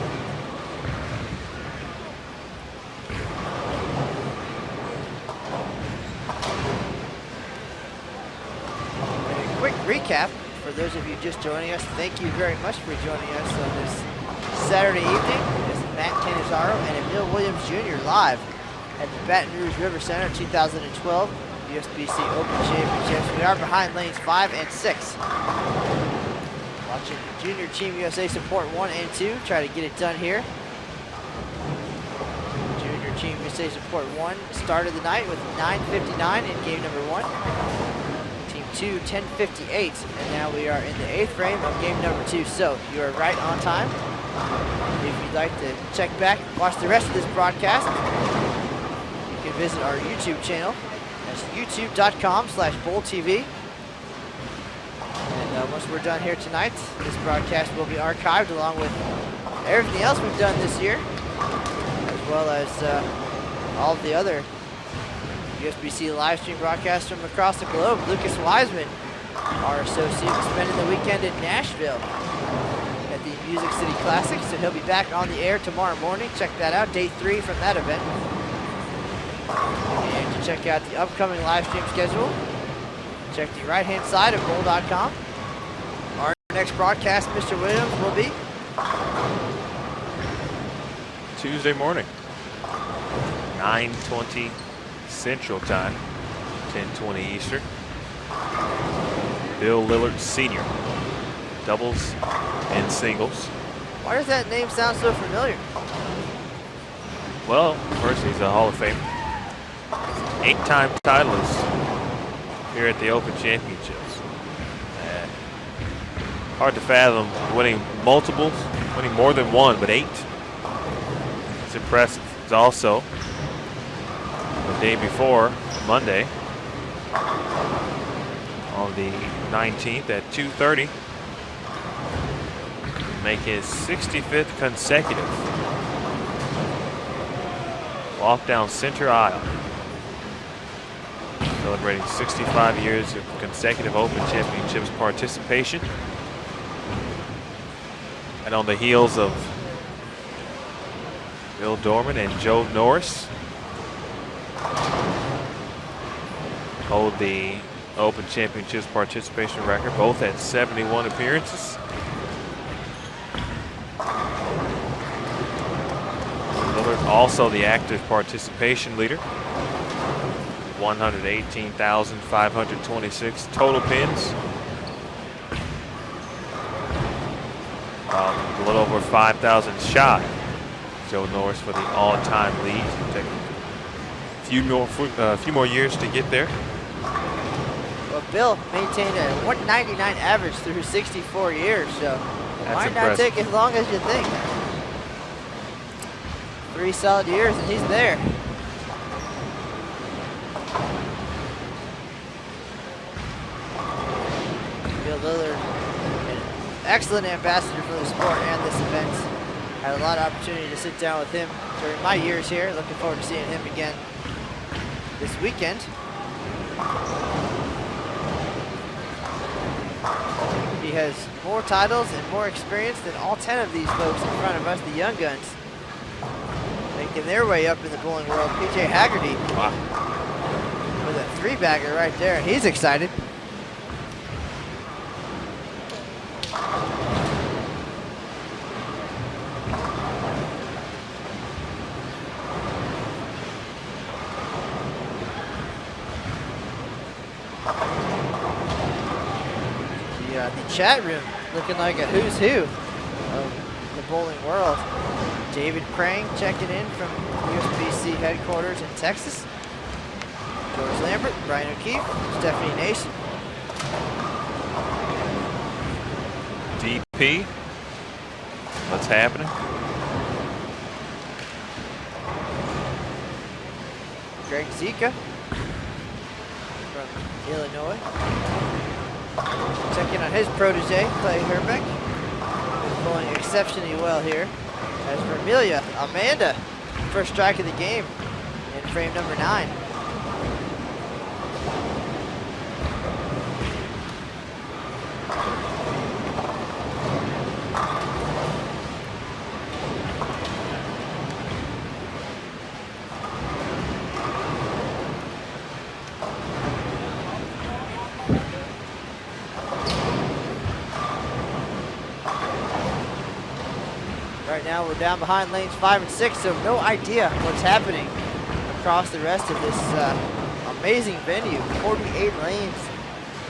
A quick recap for those of you just joining us. Thank you very much for joining us on this Saturday evening. This is Matt Canizaro and Emil Williams Jr. live at the Baton Rouge River Center 2012 USBC Open Championships. We are behind lanes 5 and 6. Watching Junior Team USA Support 1 and 2 try to get it done here. Junior Team USA Support 1 started the night with 9:59 in game number 1. Team 2, 10:58, and now we are in the 8th frame of game number 2. So you are right on time. If you'd like to check back and watch the rest of this broadcast, you can visit our YouTube channel. That's youtube.com/BowlTV. And once we're done here tonight, this broadcast will be archived along with everything else we've done this year, as well as all of the other USBC live stream broadcasts from across the globe. Lucas Wiseman, our associate, is spending the weekend in Nashville at the Music City Classic, so he'll be back on the air tomorrow morning. Check that out, day 3 from that event. And to check out the upcoming live stream schedule, check the right-hand side of bowl.com. Our next broadcast, Mr. Williams, will be Tuesday morning, 9:20 Central Time, 10:20 Eastern. Bill Lillard Sr., doubles and singles. Why does that name sound so familiar? Well, first, he's a Hall of Famer. 8-time titleist here at the Open Championships. Hard to fathom winning multiples, winning more than one, but 8. It's impressive. It's also the day before, Monday, on the 19th at 2:30, make his 65th consecutive walk down center aisle, celebrating 65 years of consecutive Open Championships participation. And on the heels of Bill Dorman and Joe Norris, hold the Open Championships participation record, both at 71 appearances. Lillard also the active participation leader, 118,526 total pins. A little over 5,000 shy. Joe Norris for the all-time lead. Take a few more years to get there. Well, Bill maintained a 199 average through 64 years, so might not take as long as you think. 3 solid years and he's there. Bill Lillard, an excellent ambassador for the sport and this event. Had a lot of opportunity to sit down with him during my years here. Looking forward to seeing him again this weekend. He has more titles and more experience than all 10 of these folks in front of us, the young guns, making their way up in the bowling world. PJ Haggerty with a 3-bagger right there, and he's excited. The chat room looking like a who's who of the bowling world. David Crane checking in from USBC headquarters in Texas. George Lambert, Brian O'Keefe, Stephanie Nason. DP, what's happening? Greg Zika from Illinois. Checking on his protege, Clay Herrbach, who's bowling exceptionally well here. As Vermilyea, Amanda, first strike of the game in frame number 9. Right now we're down behind lanes 5 and 6, so no idea what's happening across the rest of this amazing venue. 48 lanes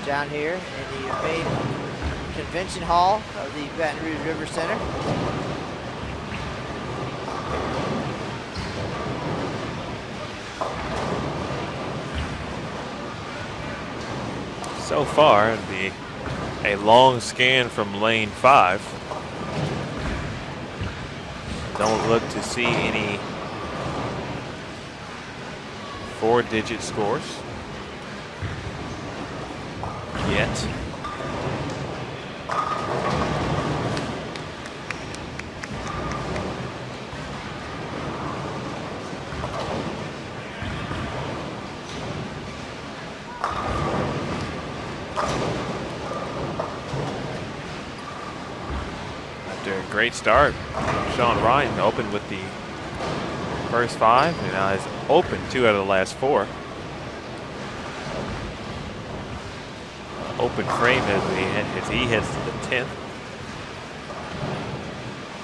down here in the main convention hall of the Baton Rouge River Center. So far, it'd be a long scan from lane 5. Don't look to see any 4-digit scores yet. After a great start, Shawn Ryan opened with the first 5 and now has opened 2 out of the last 4. Open frame as he heads to the 10th.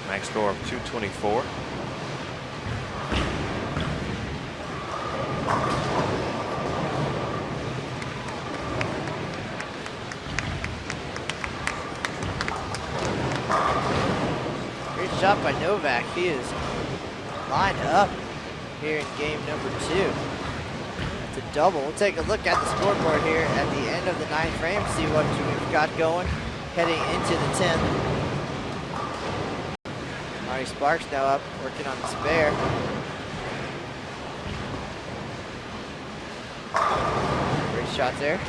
Max score of 224. Great shot by Novak. He is lined up here in game number 2. It's a double. We'll take a look at the scoreboard here at the end of the 9th frame, see what we've got going heading into the 10th. Ronnie Sparks now up, working on the spare. Great shot there.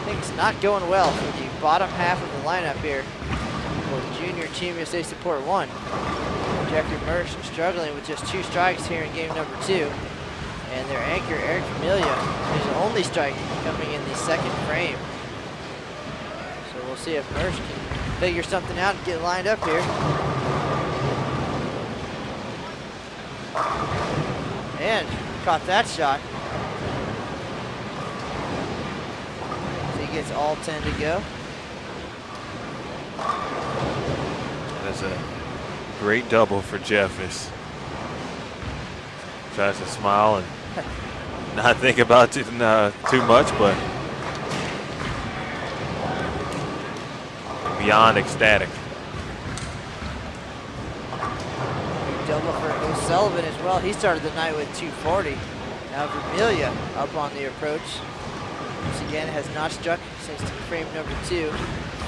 Things not going well for the bottom half of the lineup here for Junior Team USA Support 1. Jeffrey Mersch struggling with just 2 strikes here in game number 2. And their anchor, Erik Vermilyea, his only strike coming in the 2nd frame. So we'll see if Mersch can figure something out and get lined up here. And caught that shot. So he gets all 10 to go. That's a great double for Jeff. Tries to smile and not think about it too much, but beyond ecstatic. Double for O'Sullivan as well. He started the night with 240. Now Vermilyea up on the approach. Once again, has not struck since frame number 2.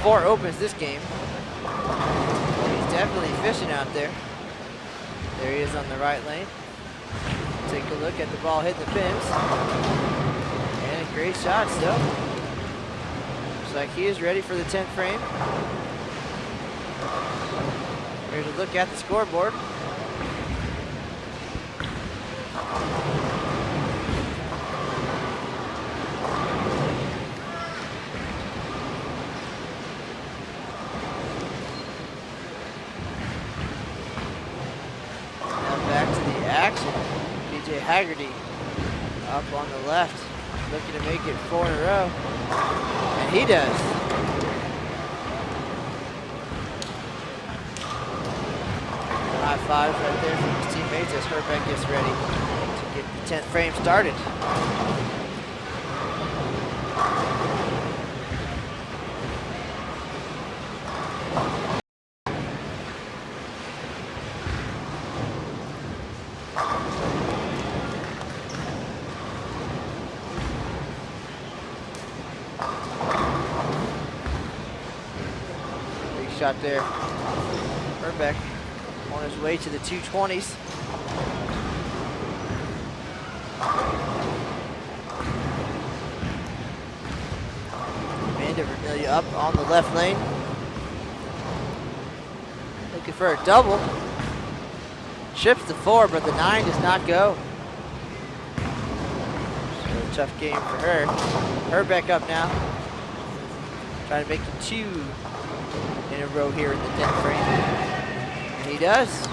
4 opens this game. He's definitely fishing out there. There he is on the right lane. Take a look at the ball hitting the pins. And a great shot still. Looks like he is ready for the 10th frame. Here's a look at the scoreboard. Now back to the action. Haggerty up on the left, looking to make it 4 in a row, and he does. High fives right there from his teammates as Herrbach gets ready to get the 10th frame started. Shot there. Herrbach on his way to the 220s. Amanda and Vermilyea up on the left lane. Looking for a double. Chips the 4, but the 9 does not go. So a tough game for her. Herrbach up now. Trying to make it 2 in a row here in the 10th frame. And he does.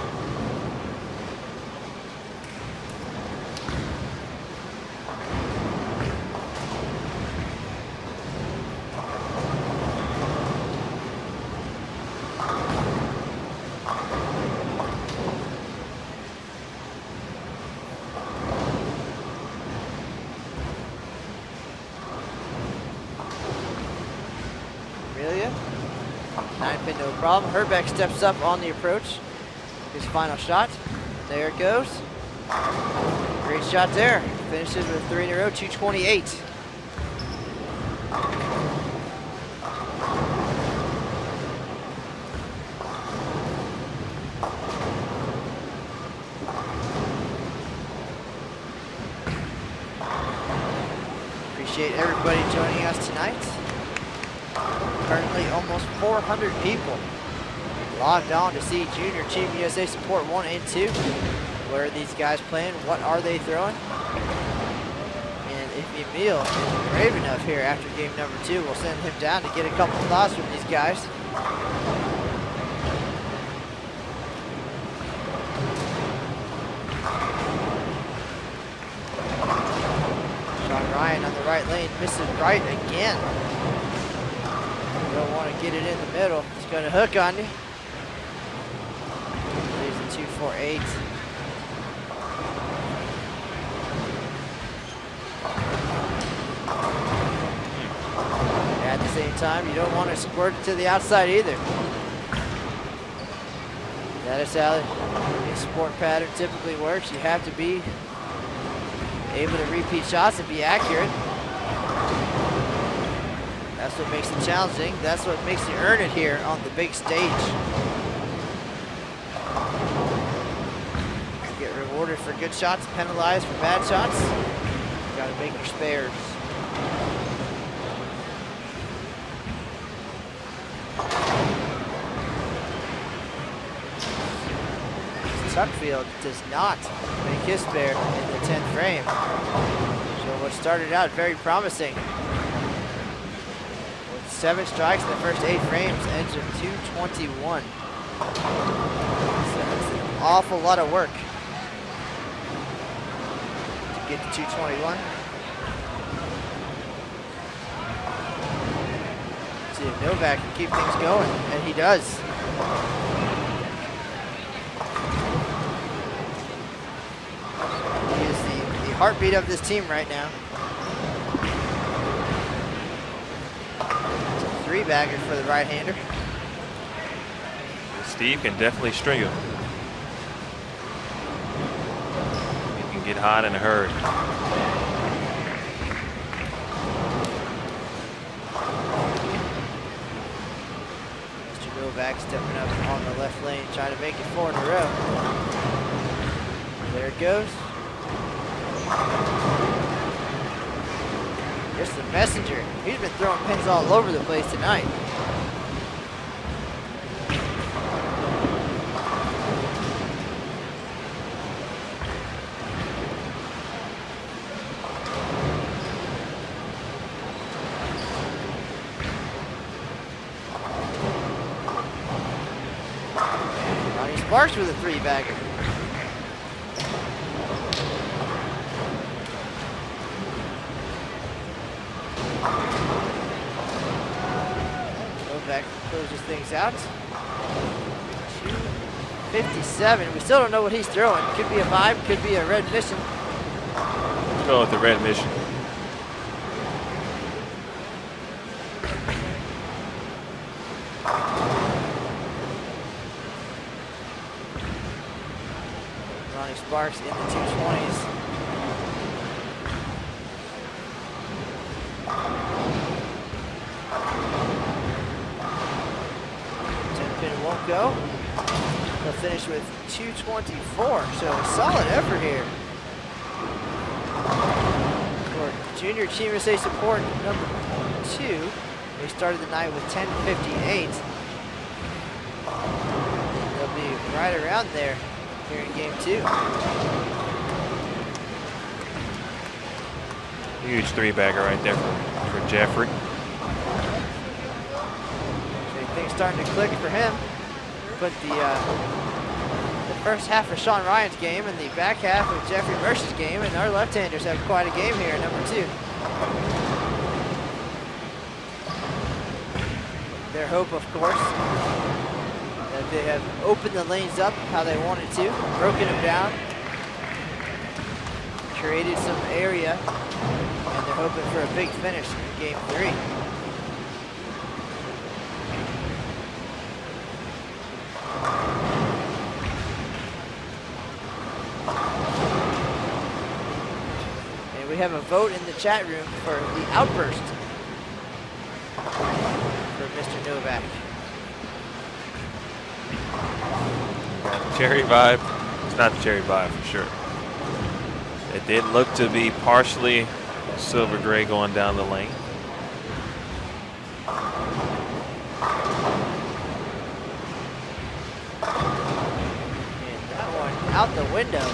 Vermilyea. 9-pin, no problem. Herrbach steps up on the approach. His final shot. There it goes. Great shot there. Finishes with 3 in a row, 228. Appreciate everybody joining us tonight. Currently almost 400 people logged on to see Junior Team USA Support 1 and 2. Where are these guys playing? What are they throwing? And if Emil is brave enough here after game number 2, we'll send him down to get a couple thoughts from these guys. Shawn Ryan on the right lane, misses right again. You don't want to get it in the middle. It's going to hook on you. There's a 2-4-8. At the same time, you don't want to squirt it to the outside either. That is how the sport pattern typically works. You have to be able to repeat shots and be accurate. That's what makes it challenging. That's what makes you earn it here on the big stage. You get rewarded for good shots, penalized for bad shots. You gotta make your spares. Tuckfield does not make his spare in the 10th frame. So what started out very promising. With 7 strikes in the first 8 frames, ends of 221. So that's an awful lot of work to get to 221. See if Novak can keep things going, and he does. Heartbeat of this team right now. It's a 3-bagger for the right-hander. Steve can definitely string him. He can get hot in a hurry. Mr. Novak stepping up on the left lane, trying to make it 4 in a row. There it goes. Just the messenger. He's been throwing pins all over the place tonight. Ronnie Sparks with a 3-bagger. Novak closes things out. 257. We still don't know what he's throwing. Could be a vibe, could be a red mission. Let's go with the red mission. Ronnie Sparks in the 220s. Won't go. They'll finish with 224, so a solid effort here for Junior Team USA Support number 2. They started the night with 10:58. They'll be right around there here in game 2. Huge 3-bagger right there for Jeffrey. Things starting to click for him. But the first half of Shawn Ryan's game and the back half of Jeffrey Mersch's game, and our left-handers have quite a game here at number 2. Their hope, of course, that they have opened the lanes up how they wanted to, broken them down, created some area, and they're hoping for a big finish in game 3. We have a vote in the chat room for the outburst for Mr. Novak. Cherry vibe. It's not the cherry vibe for sure. It did look to be partially Silver gray going down the lane. And that one out the window,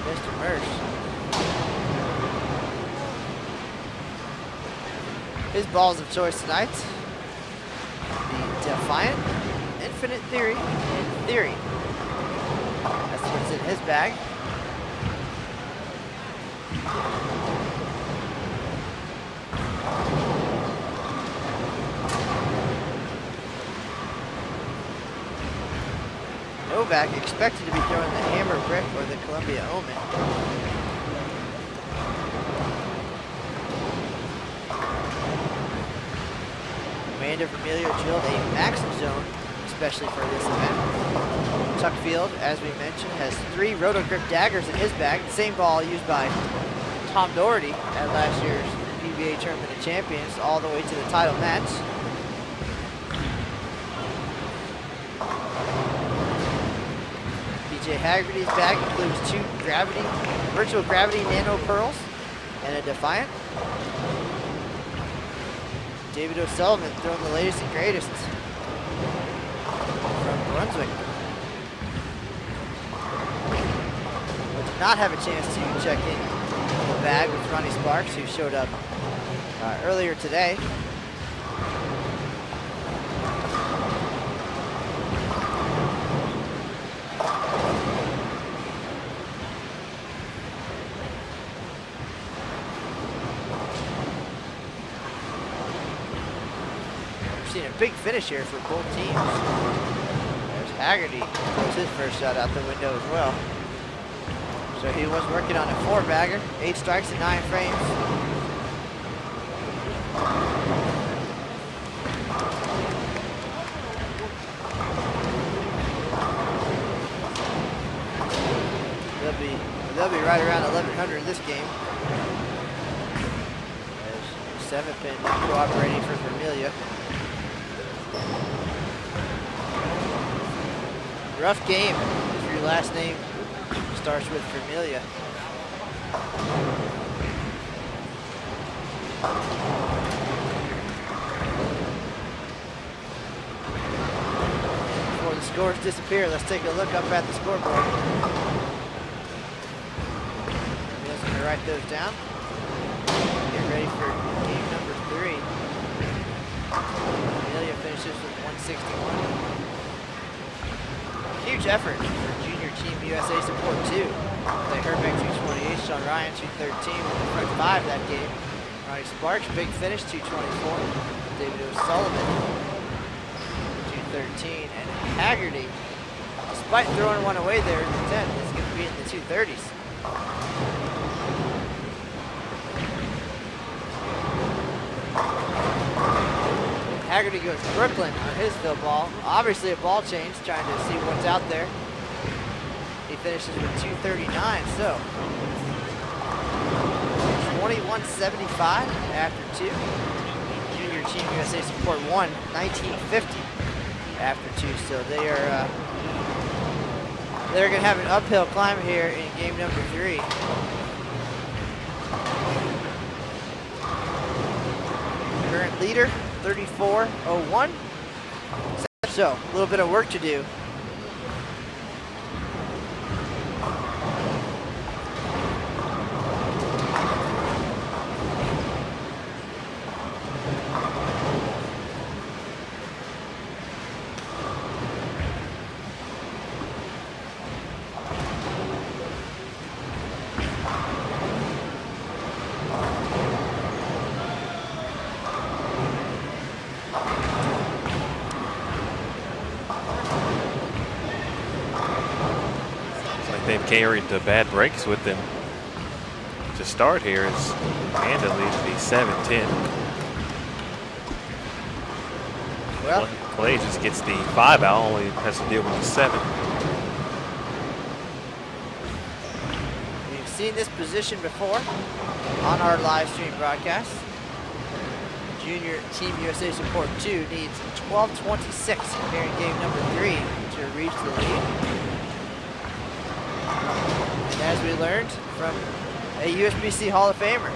Mr. Mersch. His balls of choice tonight, the Defiant, Infinite Theory, and Theory. That's what's in his bag. Novak expected to be throwing the Hammer Brick or the Columbia Omen. Amanda and Erik Vermilyea drilled a maximum zone, especially for this event. Tuckfield, as we mentioned, has 3 Roto Grip daggers in his bag. The same ball used by Tom Doherty at last year's PBA Tournament of Champions, all the way to the title match. Haggerty's bag includes 2 virtual gravity nano pearls and a Defiant. David O'Sullivan throwing the latest and greatest from Brunswick. But did not have a chance to check in the bag with Ronnie Sparks, who showed up earlier today. A big finish here for both teams. There's Haggerty, throws his first shot out the window as well. So he was working on a 4-bagger, 8 strikes in 9 frames. They'll be right around 1100 this game. There's 7-pin cooperating for Vermilyea. Rough game if your last name starts with Vermilyea. Before the scores disappear, let's take a look up at the scoreboard. Vermilyea going to write those down. Get ready for game number 3. Vermilyea finishes with 161. Huge effort for Junior Team USA Support 2. They Herrbach 228, Shawn Ryan 213 with the front 5 that game. Ronnie Sparks, big finish 224. David O'Sullivan 213. And Haggerty, despite throwing one away there in the 10th, is going to be in the 230s. Haggerty goes Brooklyn on his fill ball. Obviously a ball change, trying to see what's out there. He finishes with 239, so 2175 after 2. Junior Team USA Support 1, 1950 after 2. So they're going to have an uphill climb here in game number 3. Current leader, 34.01. So, a little bit of work to do. They've carried the bad breaks with them to start here as Amanda leads the 7-10. Well, Clay just gets the 5 out, only has to deal with the 7. we've seen this position before on our live stream broadcast. Junior Team USA Support 2 needs 12:26 here in game number 3 to reach the lead. And as we learned from a USBC Hall of Famer,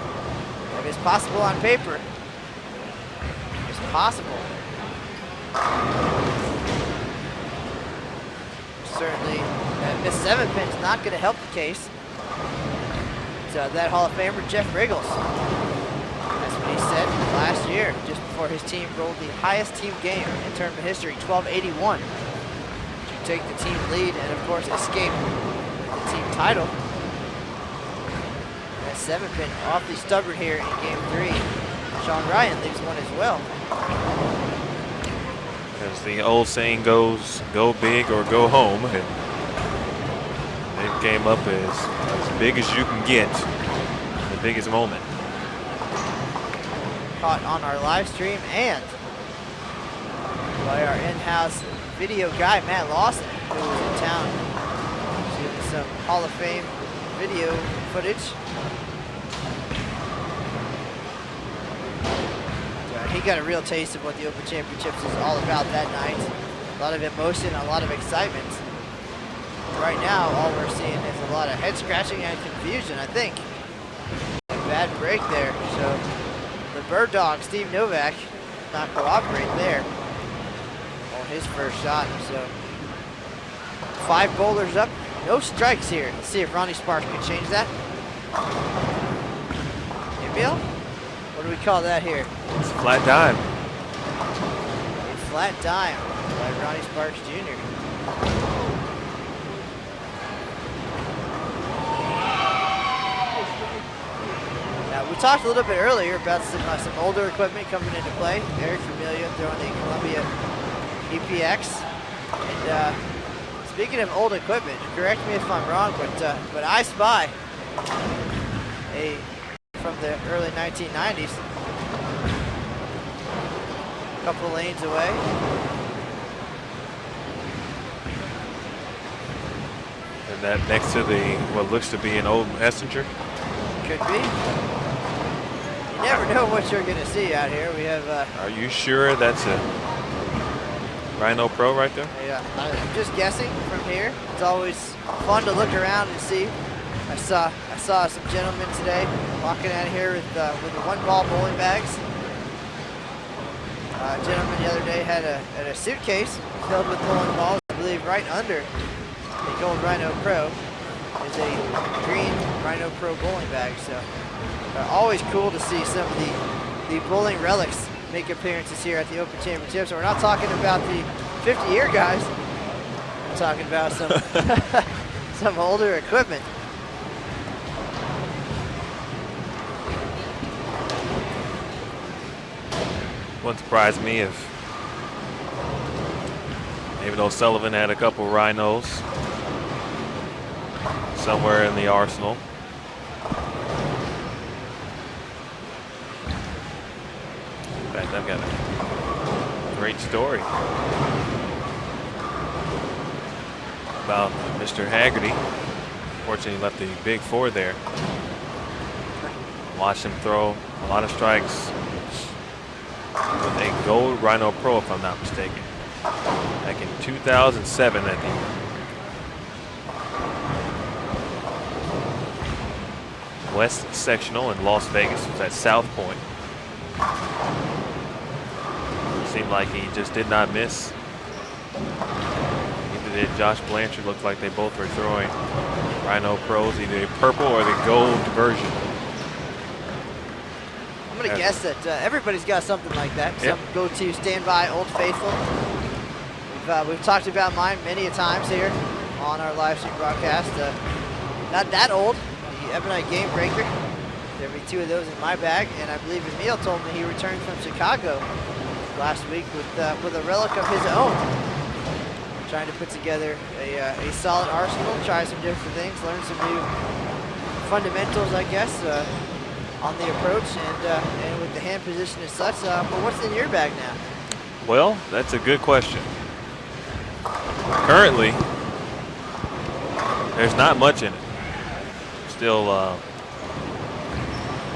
It is possible on paper. It's possible. Certainly, that missed 7-pin's not going to help the case. So that Hall of Famer, Jeff Riggles. That's what he said last year, just before his team rolled the highest team game in tournament history, 1281. To take the team lead and, of course, escape the team title. That 7-pin awfully stubborn here in game 3. Shawn Ryan leaves one as well. As the old saying goes, go big or go home. And they came up as big as you can get in the biggest moment. Caught on our live stream and by our in-house video guy, Matt Lawson, who was in town shooting some Hall of Fame video footage. He got a real taste of what the Open Championships is all about that night. A lot of emotion, a lot of excitement. Right now, all we're seeing is a lot of head scratching and confusion, I think. A bad break there, so the bird dog, Steve Novak, did not cooperate there on his first shot. So 5 bowlers up, no strikes here. Let's see if Ronnie Sparks can change that. Emil? What do we call that here? It's a flat dime. A flat dime by Ronnie Sparks Jr. Now, we talked a little bit earlier about some older equipment coming into play. Erik Vermilyea throwing the Columbia EPX. And speaking of old equipment, correct me if I'm wrong, but I spy from the early 1990s. A couple lanes away. And that next to what looks to be an old messenger. Could be. You never know what you're going to see out here. We have. Are you sure that's a Rhino Pro right there? Yeah, I'm just guessing from here. It's always fun to look around and see. I saw some gentlemen today walking out of here with the 1-ball bowling bags. A gentleman the other day had a suitcase filled with bowling balls. I believe right under the gold Rhino Pro is a green Rhino Pro bowling bag. So always cool to see some of the bowling relics make appearances here at the Open Championships. And we're not talking about the 50-year guys. We're talking about some some older equipment. Wouldn't surprise me if David O'Sullivan had a couple Rhinos somewhere in the arsenal. In fact, I've got a great story about Mr. Haggerty. Fortunately, left the big 4 there. Watched him throw a lot of strikes with a gold Rhino Pro, if I'm not mistaken, back in 2007 at the West Sectional in Las Vegas. It was at South Point. It seemed like he just did not miss. Neither did Josh Blanchard. Looked like they both were throwing Rhino Pros, either the purple or the gold version. I'm going to guess that everybody's got something like that. Yep. Some go-to standby Old Faithful. We've talked about mine many a times here on our live stream broadcast. Not that old. The Ebonite Game Breaker. There'll be 2 of those in my bag, and I believe Emil told me he returned from Chicago last week with a relic of his own. Trying to put together a solid arsenal, try some different things, learn some new fundamentals, I guess. On the approach and with the hand position and such. But what's in your bag now? Well, that's a good question. Currently, there's not much in it. Still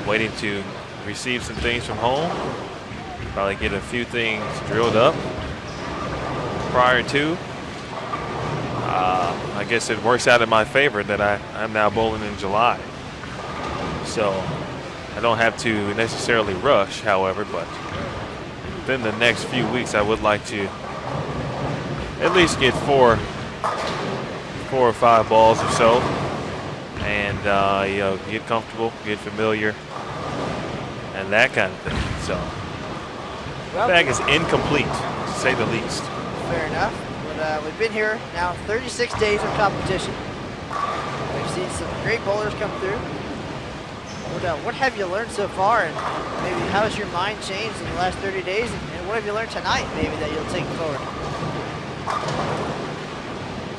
waiting to receive some things from home. Probably get a few things drilled up prior to. I guess it works out in my favor that I'm now bowling in July. So I don't have to necessarily rush, however, but within the next few weeks, I would like to at least get four or five balls or so, and you know, get comfortable, get familiar, and that kind of thing. So, Well, the bag is incomplete, to say the least. fair enough. But we've been here now 36 days of competition. We've seen some great bowlers come through. What have you learned so far, and maybe how has your mind changed in the last 30 days, and what have you learned tonight maybe that you'll take forward?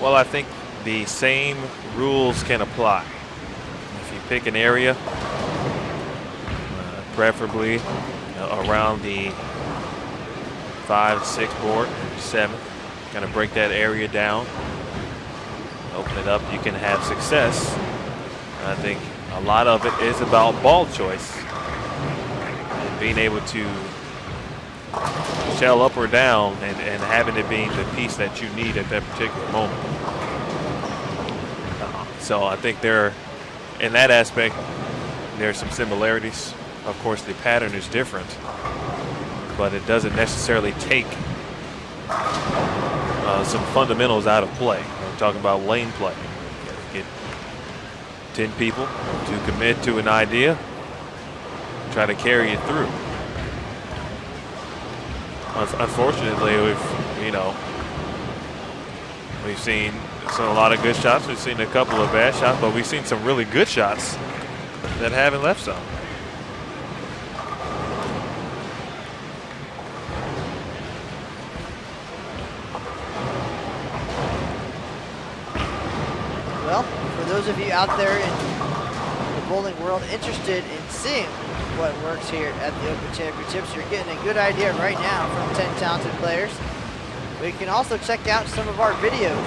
Well, I think the same rules can apply. If you pick an area, preferably around the 5, 6 board, 7, kind of break that area down, open it up, you can have success. And I think a lot of it is about ball choice and being able to shell up or down and having it being the piece that you need at that particular moment. So I think in that aspect, there are some similarities. Of course, the pattern is different, but it doesn't necessarily take some fundamentals out of play. We're talking about lane play. Get 10 people to commit to an idea, try to carry it through. Unfortunately, we've seen a lot of good shots. We've seen a couple of bad shots, but we've seen some really good shots that haven't left some. Well, for those of you out there in the bowling world interested in seeing what works here at the Open Championships, you're getting a good idea right now from 10 talented players. But you can also check out some of our videos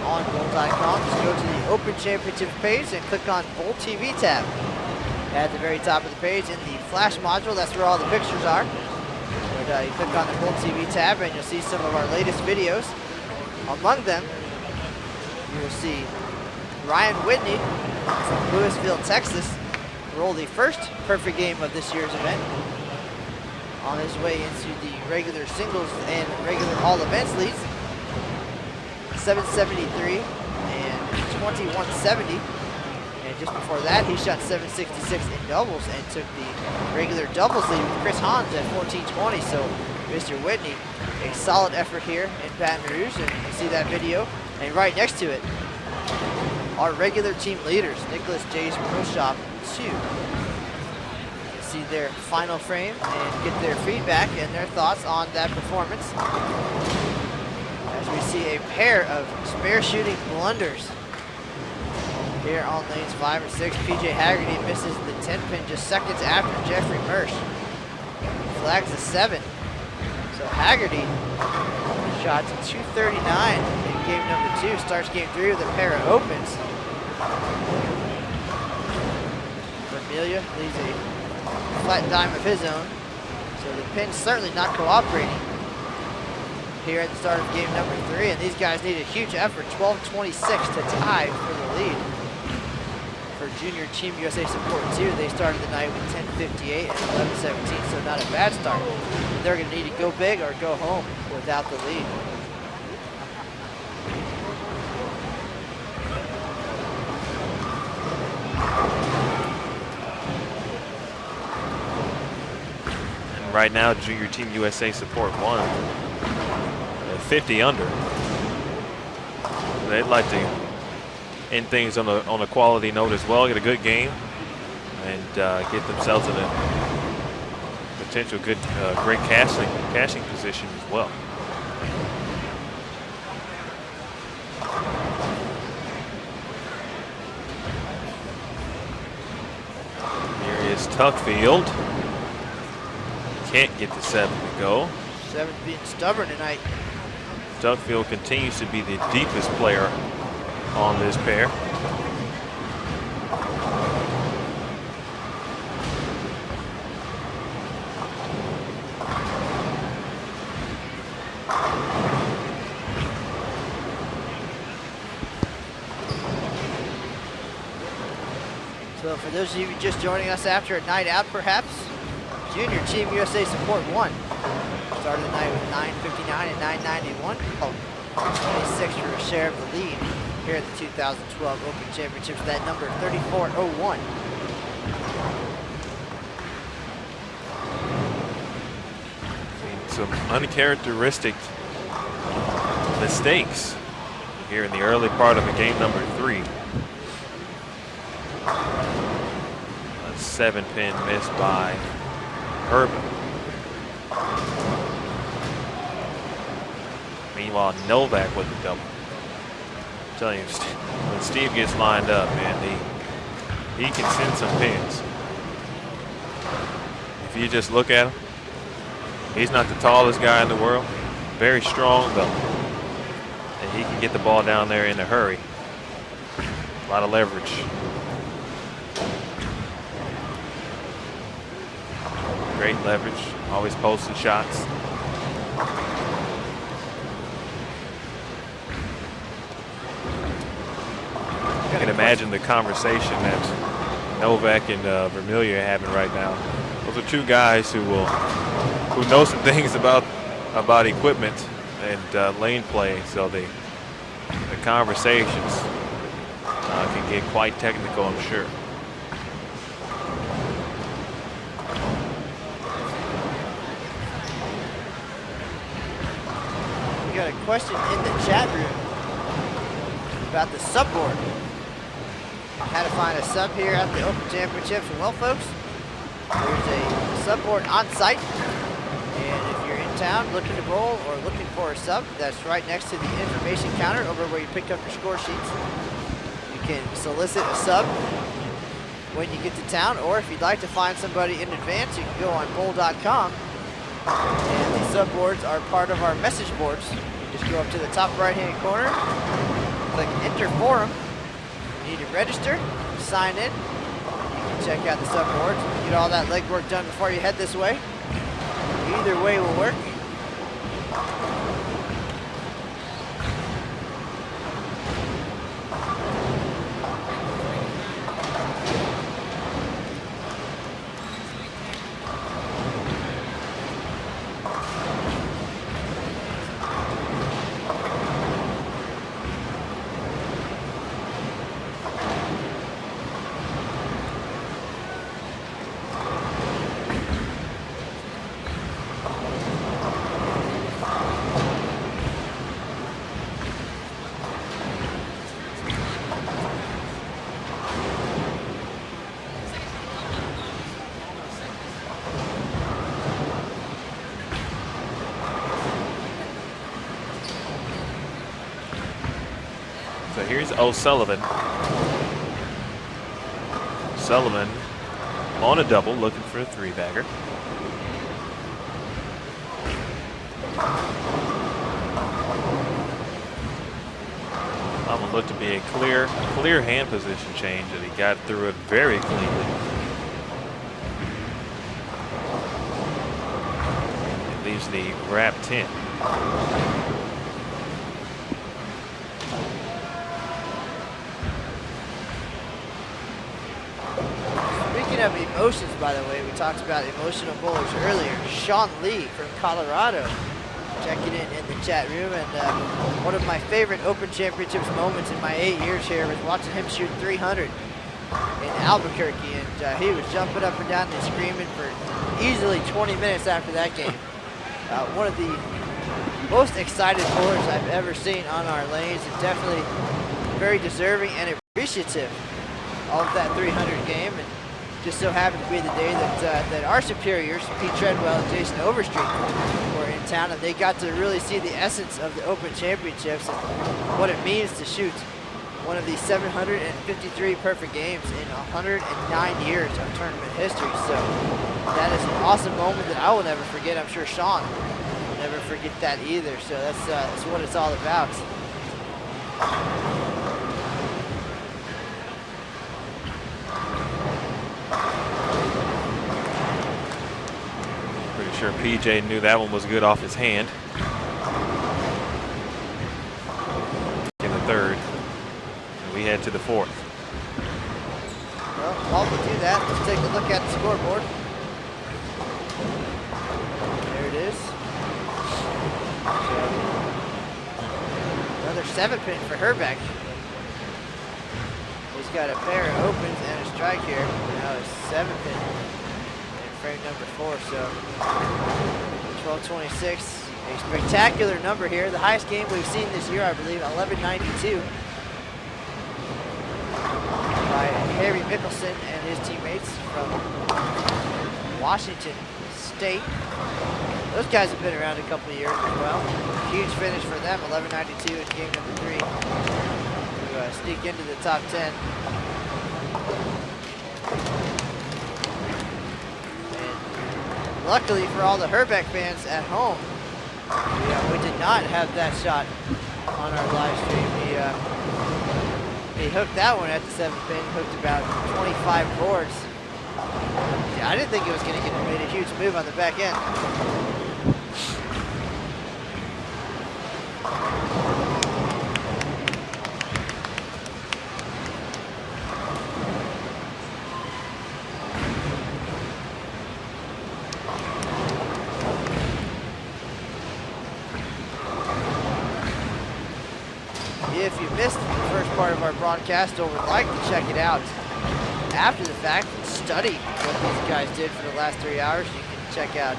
on bowl.com. Just go to the Open Championship page and click on Bowl TV tab. At the very top of the page in the flash module, that's where all the pictures are. But you click on the Bowl TV tab and you'll see some of our latest videos. Among them, you will see Ryan Whitney from Louisville, Texas, roll the first perfect game of this year's event on his way into the regular singles and regular all events leads. 773 and 2170. And just before that, he shot 766 in doubles and took the regular doubles lead with Chris Hans at 1420. So Mr. Whitney, a solid effort here in Baton Rouge, and you can see that video. And right next to it, our regular team leaders, Nicholas J. Roshop, 2. You can see their final frame and get their feedback and their thoughts on that performance. As we see a pair of spare shooting blunders here on lanes 5 and 6. PJ Haggerty misses the 10 pin just seconds after Jeffrey Mersch. Flags a 7. So Haggerty shot to 239 in game number 2. Starts game 3 with a pair of opens. Vermilyea leaves a flat dime of his own. So the pin's certainly not cooperating here at the start of game number 3. And these guys need a huge effort, 12-26 to tie for the lead. For Junior Team USA Support 2, they started the night with 10:58 and 11:17, so not a bad start. But they're going to need to go big or go home without the lead. And right now, Junior Team USA Support 1, 50 under. They'd like to end things on a quality note as well, get a good game, and get themselves in a potential good, great cashing position as well. Here is Tuckfield. Can't get the 7 to go. 7's being stubborn tonight. Tuckfield continues to be the deepest player on this pair. So So for those of you just joining us after a night out perhaps, Junior Team USA Support 1 started the night with 9:59 and 9:91. 26 for a share of the lead here at the 2012 Open Championships, that number 34:01. Some uncharacteristic mistakes here in the early part of the game number 3. A 7-pin miss by Herrbach. Meanwhile, Novak with the double. I'm telling you, when Steve gets lined up, man, he can send some pins. If you just look at him, he's not the tallest guy in the world. Very strong, though. And he can get the ball down there in a hurry. A lot of leverage. Great leverage. Always posting shots. I can imagine the conversation that Novak and Vermilyea are having right now. Those are two guys who know some things about equipment and lane play, so the conversations can get quite technical, I'm sure. We got a question in the chat room about the sub board. How to find a sub here at the Open Championships. Well, folks, there's a sub board on site, and if you're in town looking to roll or looking for a sub, that's right next to the information counter over where you pick up your score sheets. You can solicit a sub when you get to town, or if you'd like to find somebody in advance, you can go on bowl.com, and the sub boards are part of our message boards. You just go up to the top right-hand corner, click Enter Forum. You need to register, sign in. You can check out the sub boards, get all that legwork done before you head this way. Either way will work. Here's O'Sullivan. Sullivan on a double, looking for a 3-bagger. Sullivan looked to be a clear hand position change, and he got through it very cleanly. It leaves the wrap 10. Of emotions, by the way, we talked about emotional bowlers earlier. Shawn Lee from Colorado checking in the chat room, and one of my favorite Open Championships moments in my 8 years here was watching him shoot 300 in Albuquerque, and he was jumping up and down and screaming for easily 20 minutes after that game. One of the most excited bowlers I've ever seen on our lanes, and definitely very deserving and appreciative of that 300 game. And just so happened to be the day that our superiors, Pete Treadwell and Jason Overstreet, were in town, and they got to really see the essence of the Open Championships and what it means to shoot one of these 753 perfect games in 109 years of tournament history. So that is an awesome moment that I will never forget. I'm sure Shawn will never forget that either. So that's what it's all about. Pretty sure PJ knew that one was good off his hand. In the third, and we head to the fourth. Well, While we do that, let's take a look at the scoreboard. There it is. So, another 7-pin for Herrbach. He's got a pair of opens and a strike here. Now a 7-pin in frame number 4. So 12:26. A spectacular number here. The highest game we've seen this year, I believe, 11:92. By Harry Mickelson and his teammates from Washington State. Those guys have been around a couple of years as well. Huge finish for them, 11:92 in game number 3 to sneak into the top 10. And luckily for all the Herrbach fans at home, we did not have that shot on our live stream. He hooked that one at the 7-pin, hooked about 25 boards. Yeah, I didn't think he was going to get made a huge move on the back end. If you missed the first part of our broadcast or would like to check it out after the fact and study what these guys did for the last 3 hours, you can check out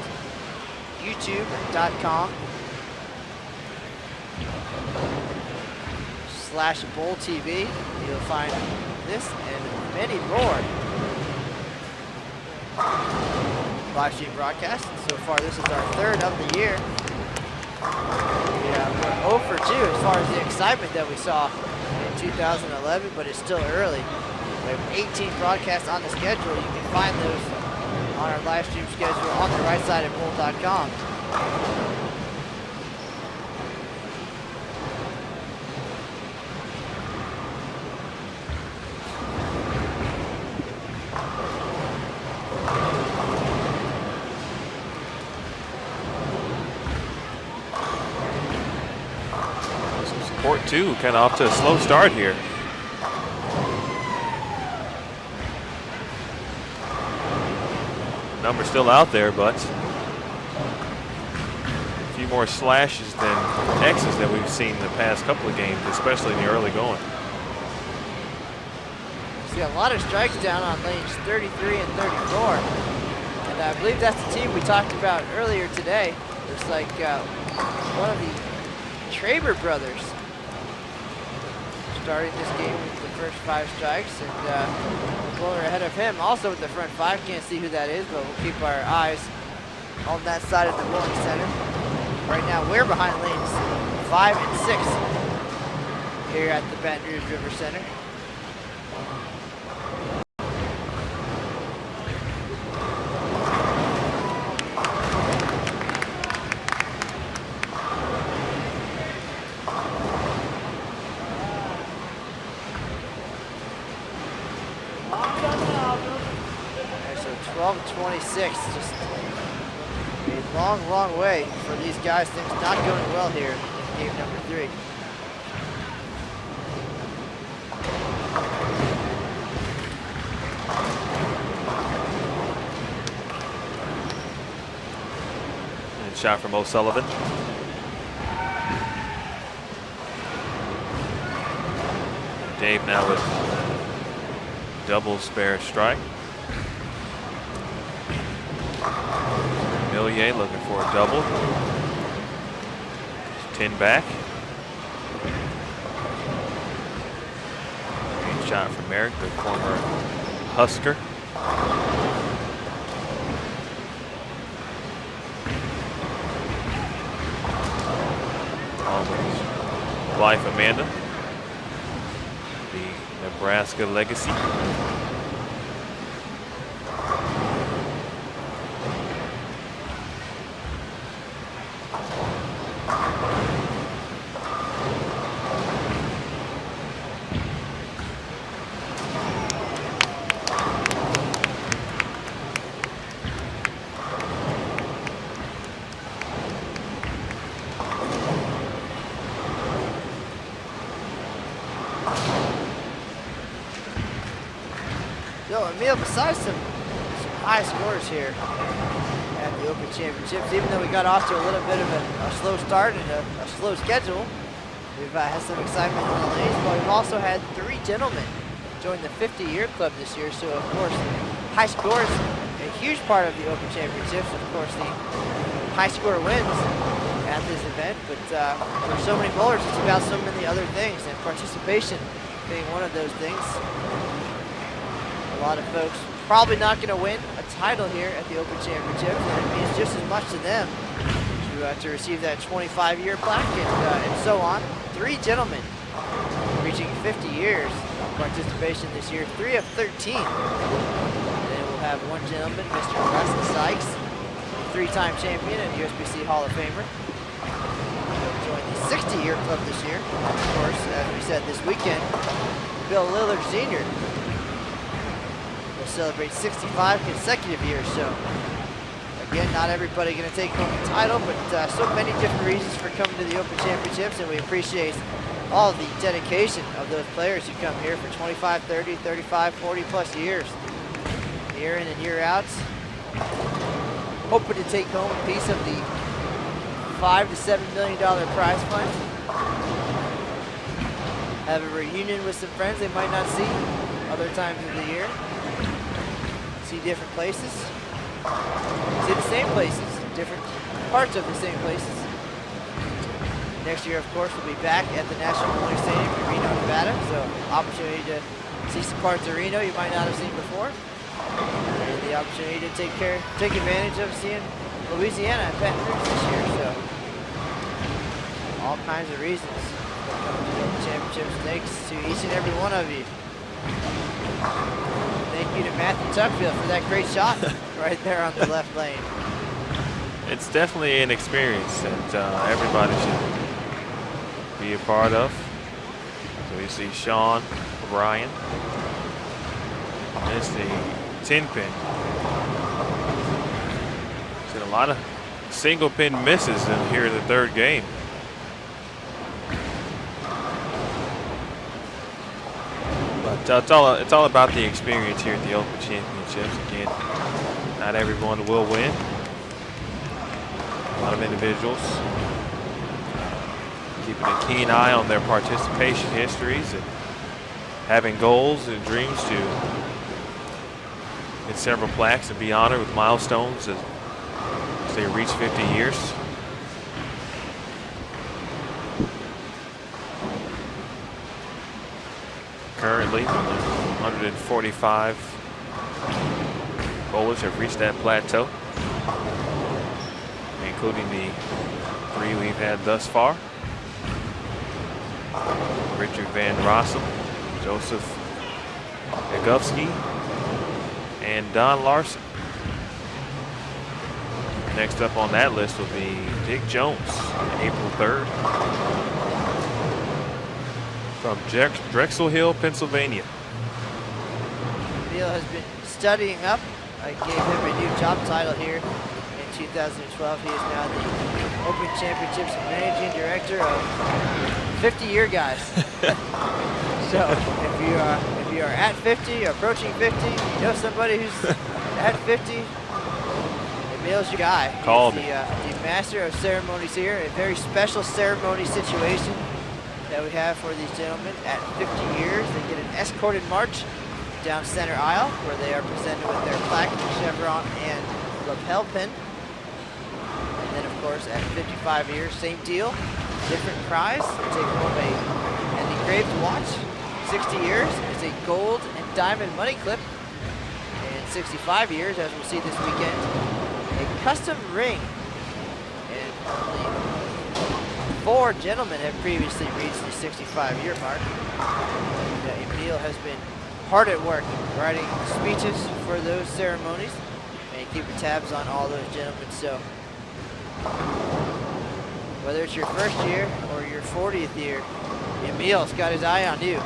youtube.com/BowlTV. You'll find this and many more live stream broadcasts. So far, this is our 3rd of the year. Yeah, we're 0 for 2 as far as the excitement that we saw in 2011, but it's still early. We have 18 broadcasts on the schedule. You can find those on our live stream schedule on the right side of bowl.com. Court 2 kind of off to a slow start here. Number still out there, but a few more slashes than X's that we've seen in the past couple of games, especially in the early going. See a lot of strikes down on lanes 33 and 34. And I believe that's the team we talked about earlier today. It's like one of the Traber brothers starting this game with the first 5 strikes, and Bowler ahead of him also with the front 5. Can't see who that is, but we'll keep our eyes on that side of the bowling center. Right now we're behind lanes 5 and 6 here at the Baton Rouge River Center. So 12:26, just a long way for these guys. Things not going well here in game number 3. And shot from O'Sullivan. Dave now with double spare strike. Vermilyea looking for a double. 10 back. Great shot from Erik, the former Husker. Along with his wife Amanda, the Nebraska legacy. So, Emil, besides some high scores here at the Open Championships, even though we got off to a little bit of a slow start and a slow schedule, we've had some excitement on the lanes, but we've also had 3 gentlemen join the 50-year club this year. So, of course, high scores, a huge part of the Open Championships. Of course, the high score wins at this event, but for so many bowlers, it's about so many other things, and participation being one of those things. A lot of folks probably not going to win a title here at the Open Championships, and it means just as much to them to receive that 25-year plaque and so on. 3 gentlemen reaching 50 years of participation this year, 3 of 13. And then we'll have 1 gentleman, Mr. Leslie Sykes, 3-time champion and USBC Hall of Famer. He'll join the 60-year club this year. Of course, as we said this weekend, Bill Lillard Sr. will celebrate 65 consecutive years. So, again, not everybody going to take home the title, but so many different reasons for coming to the Open Championships, and we appreciate all the dedication of those players who come here for 25, 30, 35, 40 plus years, year in and year out, hoping to take home a piece of the $5 to $7 million prize fund. Have a reunion with some friends they might not see other times of the year. See different places. See the same places, different parts of the same places. Next year, of course, we'll be back at the National Bowling Stadium in Reno, Nevada. So, opportunity to see some parts of Reno you might not have seen before. And the opportunity to take advantage of seeing Louisiana and Baton Rouge this year. So, all kinds of reasons for coming to the Open Championships. Thanks to each and every one of you. Thank you to Matthew Tuckfield for that great shot right there on the left lane. It's definitely an experience that everybody should be a part of. So you see Shawn Ryan. It's the 10-pin. Seen a lot of single pin misses in here in the 3rd game. But it's all about the experience here at the Open Championships. Again, not everyone will win. A lot of individuals keeping a keen eye on their participation histories and having goals and dreams to get several plaques and be honored with milestones as they reach 50 years. Currently, 145 bowlers have reached that plateau, including the 3 we've had thus far. Richard Van Rossum, Joseph Agufsky, and Don Larson. Next up on that list will be Dick Jones, April 3rd. From Drexel Hill, Pennsylvania. Emil has been studying up. I gave him a new job title here in 2012. He is now the Open Championships Managing Director of 50-year guys. So if you are at 50, or approaching 50, you know somebody who's at 50, Emil's your guy. Call He's me. The master of ceremonies here. A very special ceremony situation that we have for these gentlemen at 50 years. They get an escorted march down center aisle where they are presented with their plaque, chevron, and lapel pin. And then, of course, at 55 years, same deal, different prize. They take home an engraved watch. 60 years is a gold and diamond money clip. And 65 years, as we'll see this weekend, a custom ring. And only 4 gentlemen have previously reached the 65-year mark. Emil has been hard at work writing speeches for those ceremonies and keeping tabs on all those gentlemen. So whether it's your first year or your 40th year, Emil's got his eye on you.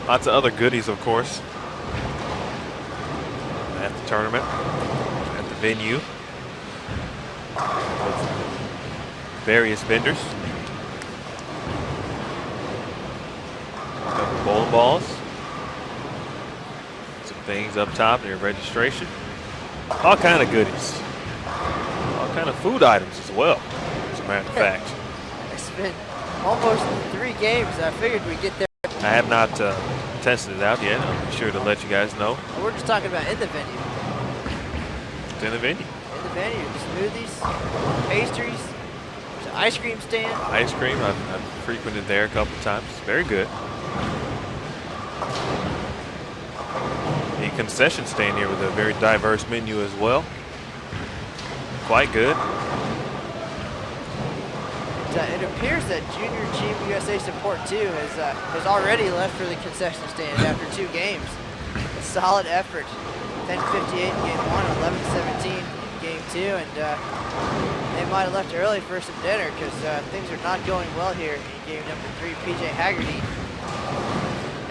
Lots of other goodies, of course. tournament at the venue with various vendors. A couple bowling balls. Some things up top, their registration. All kind of goodies. All kind of food items as well, as a matter of fact. It's been almost 3 games. I figured we'd get there. I have not tested it out yet. I'll be sure to let you guys know. We're just talking about in the venue. It's in the venue. In the venue, smoothies, pastries, there's an ice cream stand. Ice cream, I've frequented there a couple of times. Very good. The concession stand here with a very diverse menu as well. Quite good. It appears that Junior Team USA Support 2 has already left for the concession stand after 2 games. A solid effort. 10:58 in game 1, 11:17 in game 2, and they might have left early for some dinner because things are not going well here in game number 3. PJ Haggerty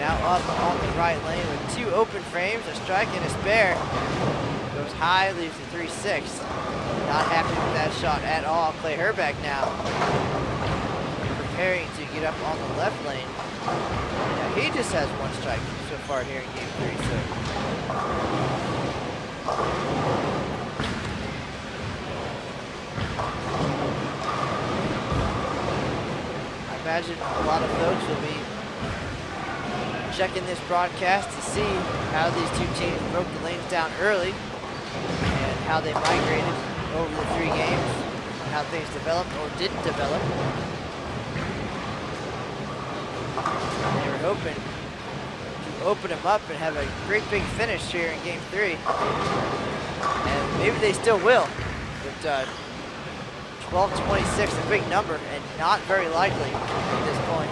now up on the right lane with 2 open frames, a strike and a spare. Goes high, leaves the 3-6. Not happy with that shot at all. Clay Herrbach now preparing to get up on the left lane. Now he just has 1 strike so far here in game 3. So I imagine a lot of folks will be checking this broadcast to see how these 2 teams broke the lanes down early and how they migrated over the 3 games, how things developed or didn't develop. They were hoping to open them up and have a great big finish here in game 3. And maybe they still will. But 12-26, a big number, and not very likely at this point.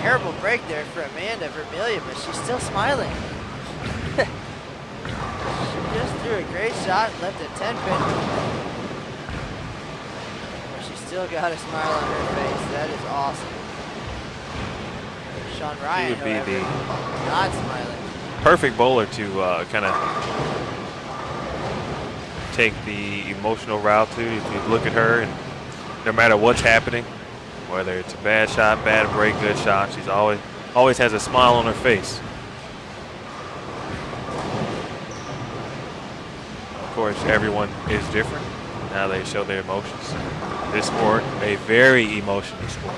Terrible break there for Amanda Vermilyea, but she's still smiling. She just threw a great shot, left a 10-pin. But she still got a smile on her face. That is awesome. Shawn Ryan, He would be the not smiling. perfect bowler to kind of take the emotional route to. If you look at her, and no matter what's happening, whether it's a bad shot, bad break, good shot, she's always has a smile on her face. Of course, everyone is different. Now they show their emotions. This sport, a very emotional sport.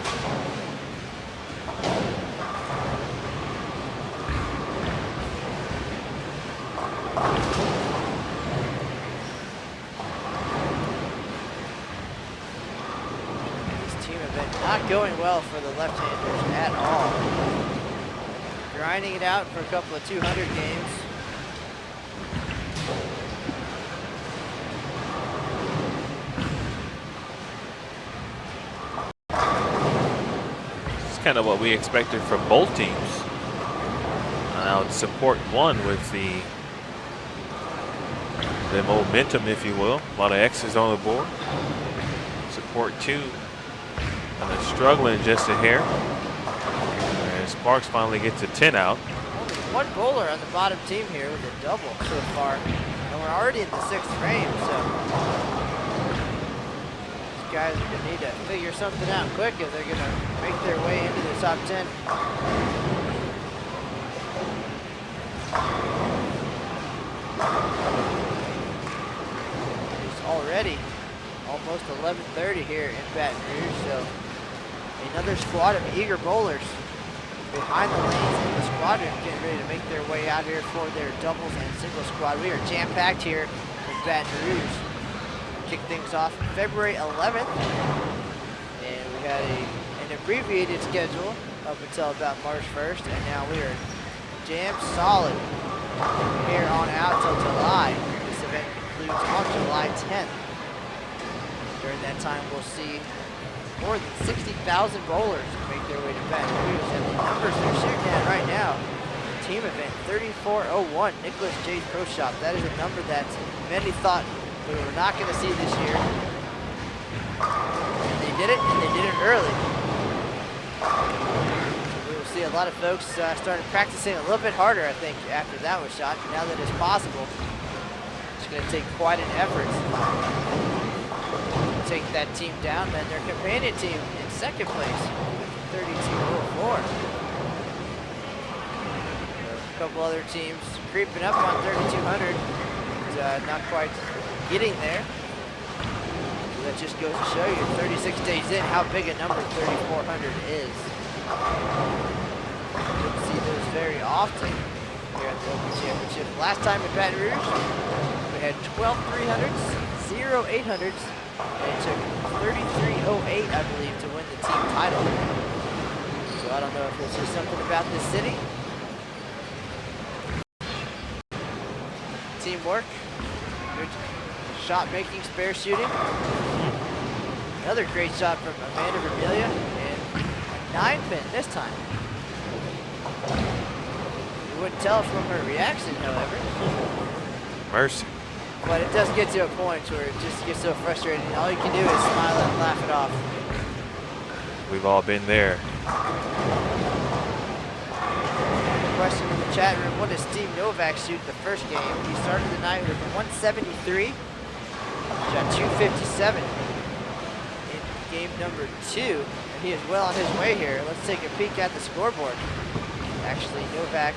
Not going well for the left-handers at all. Grinding it out for a couple of 200 games. This is kind of what we expected from both teams. Now it's support 1 with the momentum, if you will. A lot of X's on the board. Support 2. And they're struggling just a hair. And Sparks finally gets a 10 out. Only 1 bowler on the bottom team here with a double so far. And we're already in the 6th frame, so these guys are going to need to figure something out quick if they're going to make their way into the top 10. It's already almost 11:30 here in Baton Rouge, so another squad of eager bowlers behind the lanes in the squadron getting ready to make their way out here for their doubles and singles squad. We are jam-packed here in Baton Rouge. Kick things off February 11th, and we had an abbreviated schedule up until about March 1st, and now we are jam solid here on out till July. This event concludes on July 10th. During that time, we'll see more than 60,000 bowlers make their way to Baton Rouge. And the numbers they're shooting at right now, team event 34.01, Nicholas J's Pro Shop. That is a number that many thought we were not going to see this year. And they did it, and they did it early. So we will see a lot of folks started practicing a little bit harder, I think, after that was shot. Now that it's possible, it's going to take quite an effort to take that team down. Then their companion team in second place, 32.04. A couple other teams creeping up on 3,200, not quite getting there. So that just goes to show you 36 days in how big a number 3,400 is. You don't see those very often here at the Open Championship. Last time at Baton Rouge, we had 12 300s, 0 800s, and it took 33.08, I believe, to win the team title. So I don't know if it's just something about this city. Teamwork, good shot making, spare shooting. Another great shot from Amanda Vermilyea, and a 9-pin this time. You wouldn't tell from her reaction, however. Mercy. But it does get to a point where it just gets so frustrating. All you can do is smile and laugh it off. We've all been there. Question in the chat room, what does Steve Novak shoot the first game? He started the night with 173, shot 257 in game number 2, and he is well on his way here. Let's take a peek at the scoreboard. Actually, Novak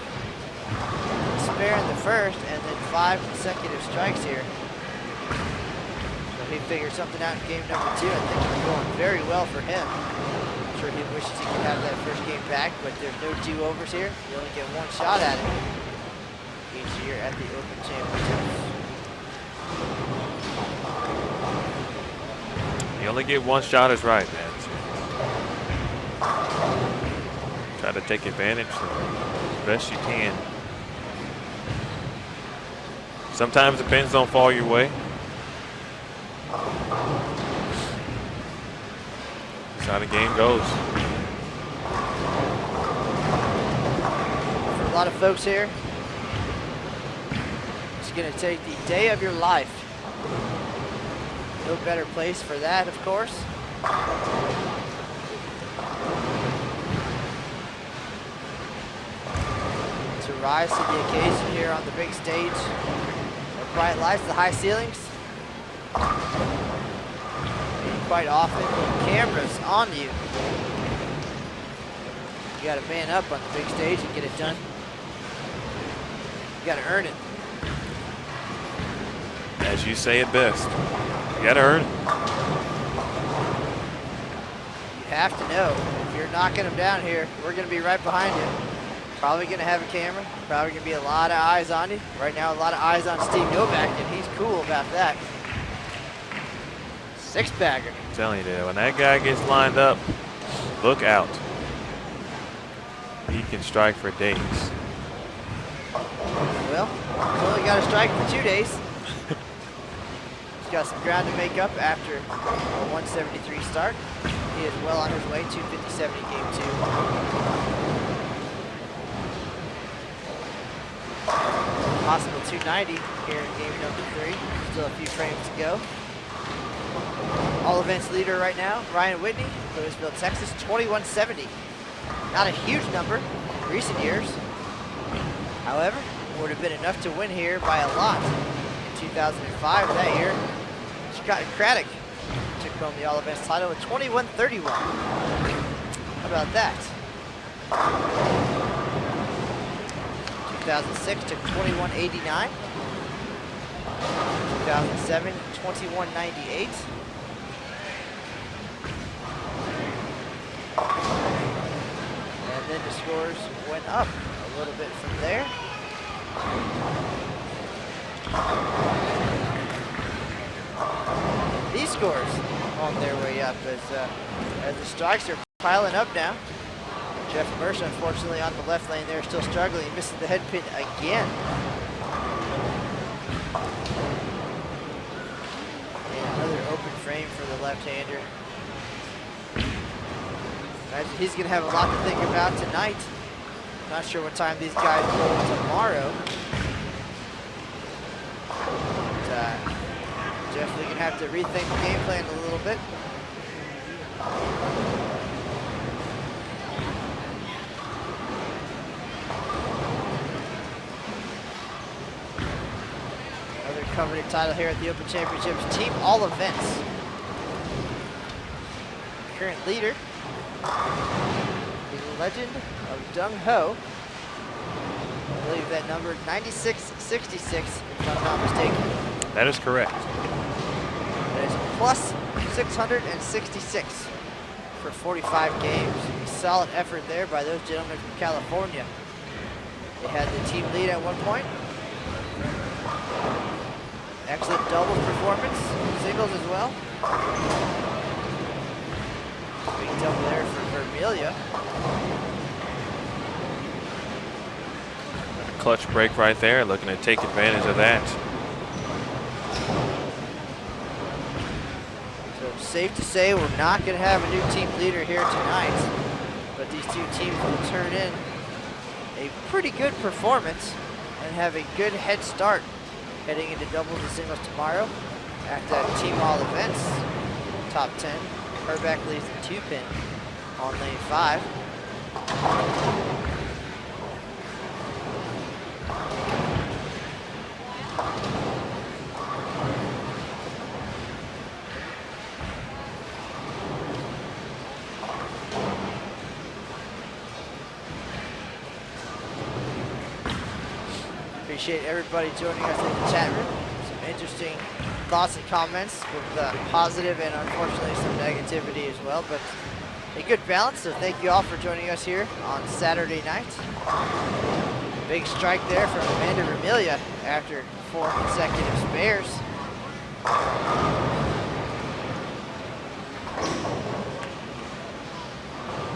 spare in the first, and then 5 consecutive strikes here. So he figured something out in game number 2. I think it's going very well for him. He wishes he could have that first game back, but there's no do-overs here. You only get one shot at it each year at the Open Championships. You only get one shot is right, man. Try to take advantage as best you can. Sometimes the pins don't fall your way. That's how the game goes. For a lot of folks here, it's going to take the day of your life. No better place for that, of course. To rise to the occasion here on the big stage. The bright lights, the high ceilings. Quite often, the cameras on you. You got to man up on the big stage and get it done. You got to earn it. As you say it best, you got to earn it. You have to know, if you're knocking them down here, we're going to be right behind you. Probably going to have a camera. Probably going to be a lot of eyes on you. Right now, a lot of eyes on Steve Novak, and he's cool about that. Six-bagger. I'm telling you, dude, when that guy gets lined up, look out. He can strike for days. Well, he's only got to strike for 2 days. He's got some ground to make up after a 173 start. He is well on his way, 257 in game 2. Possible 290 here in game number 3. Still a few frames to go. All events leader right now, Ryan Whitney, Louisville, Texas, 2170. Not a huge number in recent years. However, would have been enough to win here by a lot. In 2005, that year, Scott Craddock took home the all events title with 2131. How about that? 2006 took 2189. 2007, 2198. And then the scores went up a little bit from there. These scores on their way up as the strikes are piling up now. Jeff Mersch, unfortunately, on the left lane there, still struggling. He misses the head pin again. And another open frame for the left-hander. Imagine he's going to have a lot to think about tonight. Not sure what time these guys bowl tomorrow. But, definitely going to have to rethink the game plan a little bit. Another coveted title here at the Open Championships, team all events. Current leader, the legend of Dung Ho. I believe that number 9666, if I'm not mistaken. That is correct. That is plus 666 for 45 games. A solid effort there by those gentlemen from California. They had the team lead at one point. Excellent doubles performance, singles as well. Big double there for Vermilyea. Clutch break right there, looking to take advantage of that. So safe to say we're not going to have a new team leader here tonight, but these two teams will turn in a pretty good performance and have a good head start heading into doubles and singles tomorrow at that team all events top 10. Herrbach leads the 2-pin on lane 5. Appreciate everybody joining us in the chat room. Some interesting thoughts and comments with positive and unfortunately some negativity as well, but a good balance. So thank you all for joining us here on Saturday night. Big strike there from Amanda and Vermilyea after 4 consecutive spares.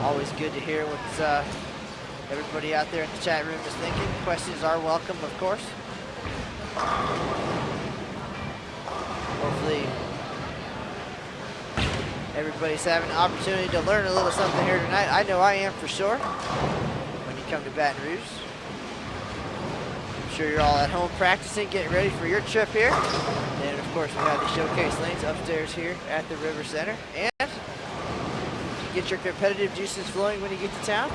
Always good to hear what's everybody out there in the chat room is thinking. Questions are welcome, of course. Hopefully everybody's having an opportunity to learn a little something here tonight. I know I am for sure when you come to Baton Rouge. I'm sure you're all at home practicing, getting ready for your trip here. And of course we have the showcase lanes upstairs here at the River Center. And get your competitive juices flowing when you get to town.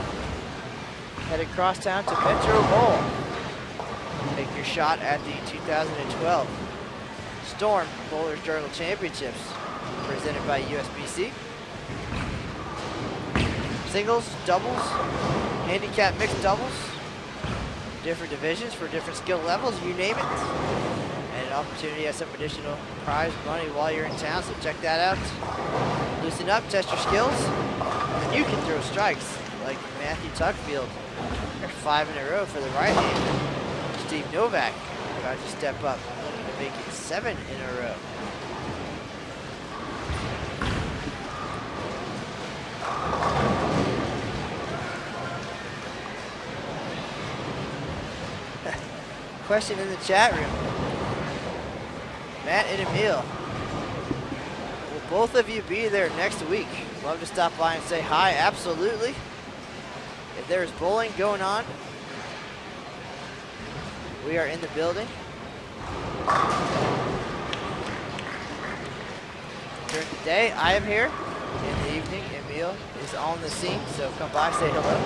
Head across town to Metro Bowl. Take your shot at the 2012 Storm Bowlers Journal Championships, presented by USBC. Singles, doubles, handicap mixed doubles, different divisions for different skill levels, you name it. And an opportunity at some additional prize money while you're in town, so check that out. Loosen up, test your skills, and you can throw strikes like Matthew Tuckfield. There's 5 in a row for the right hand. Steve Novak about to step up, looking to make it 7 in a row. Question in the chat room. Matt and Emil, will both of you be there next week? Love to stop by and say hi. Absolutely. If there's bowling going on, we are in the building. During the day, I am here. In the evening, Emil is on the scene, so come by, say hello.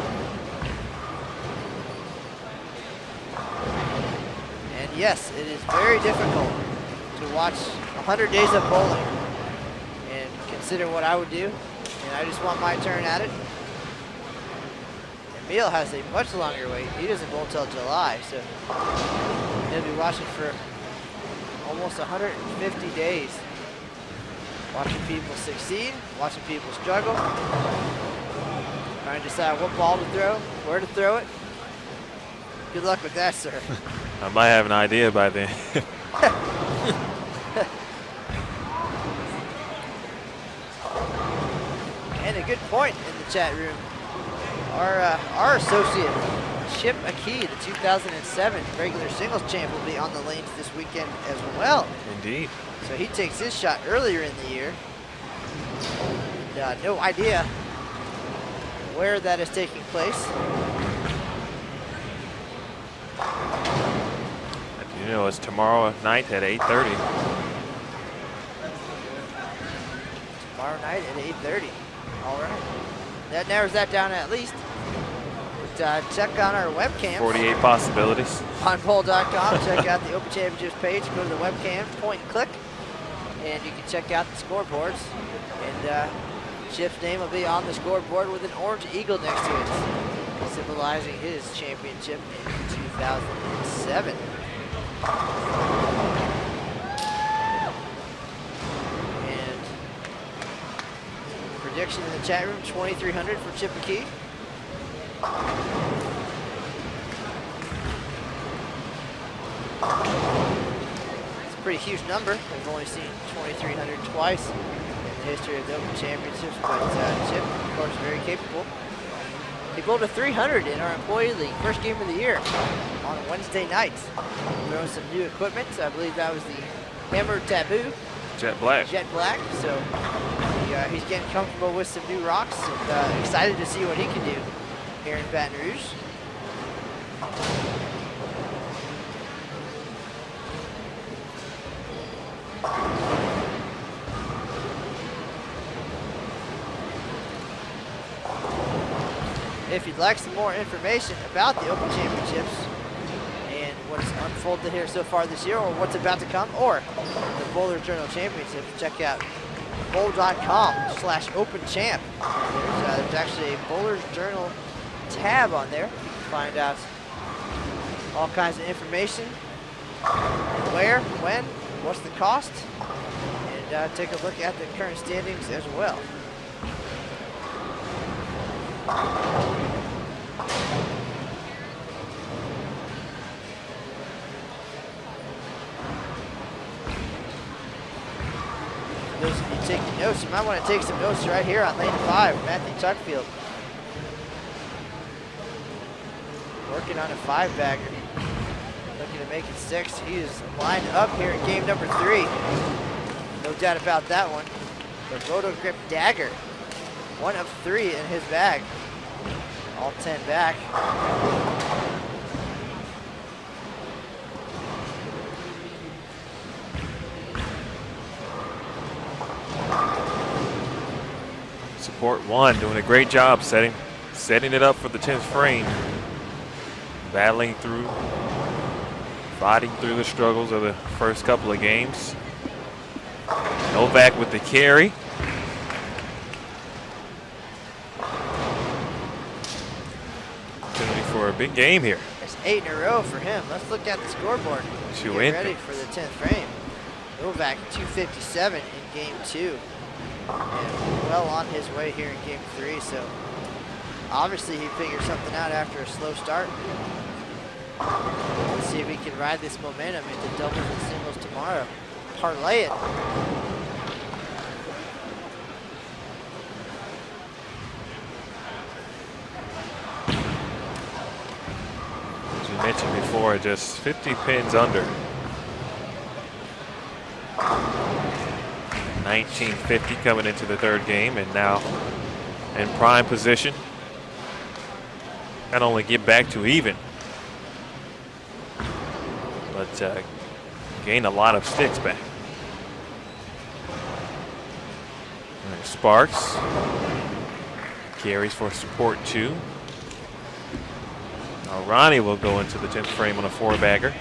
And yes, it is very difficult to watch 100 days of bowling and consider what I would do, and I just want my turn at it. Emil has a much longer wait. He doesn't bowl till July, so he'll be watching for almost 150 days. Watching people succeed, watching people struggle, trying to decide what ball to throw, where to throw it. Good luck with that, sir. I might have an idea by then. And a good point in the chat room. Our associate, Chip Akey, the 2007 regular singles champ, will be on the lanes this weekend as well. Indeed. So he takes his shot earlier in the year. And, no idea where that is taking place. You know, it's tomorrow night at 8:30. Tomorrow night at 8:30. All right. That narrows that down at least. But, check on our webcams. 48 possibilities. On bowl.com, check out the Open Championships page. Go to the webcam, point and click, and you can check out the scoreboards. And Chip's name will be on the scoreboard with an orange eagle next to it, symbolizing his championship in 2007. And prediction in the chat room, 2,300 for Chip McKee. It's a pretty huge number. We've only seen 2,300 twice in the history of the Open Championships, but Chip, of course, very capable. He bowled a 300 in our Employee League, first game of the year, on Wednesday night. Throwing some new equipment. I believe that was the Hammer Taboo. Jet Black. Jet Black. So he's getting comfortable with some new rocks, and excited to see what he can do here in Baton Rouge. If you'd like some more information about the Open Championships and what's unfolded here so far this year, or what's about to come, or the Bowler Journal Championships, check out bowl.com/openchamp. There's actually a Bowler's Journal tab on there. You can find out all kinds of information, where, when, what's the cost, and take a look at the current standings as well. For those of you taking notes, you might want to take some notes right here on lane 5, Matthew Tuckfield. Working on a 5-bagger. Looking to make it 6. He is lined up here in game number 3. No doubt about that one. The Roto Grip Dagger. 1 of 3 in his bag. All 10 back. Support 1 doing a great job setting it up for the 10th frame. Battling through, fighting through the struggles of the first couple of games. Novak with the carry. Opportunity for a big game here. That's 8 in a row for him. Let's look at the scoreboard. Get ready for the 10th frame. Novak 257 in game 2. And well on his way here in game 3. So obviously he figured something out after a slow start. Let's see if we can ride this momentum into doubles and singles tomorrow. Parlay it. As you mentioned before, just 50 pins under. 1950 coming into the 3rd game, and now in prime position. Not only get back to even, but gain a lot of sticks back. There's Sparks. Carries for support 2. Now Ronnie will go into the 10th frame on a 4-bagger.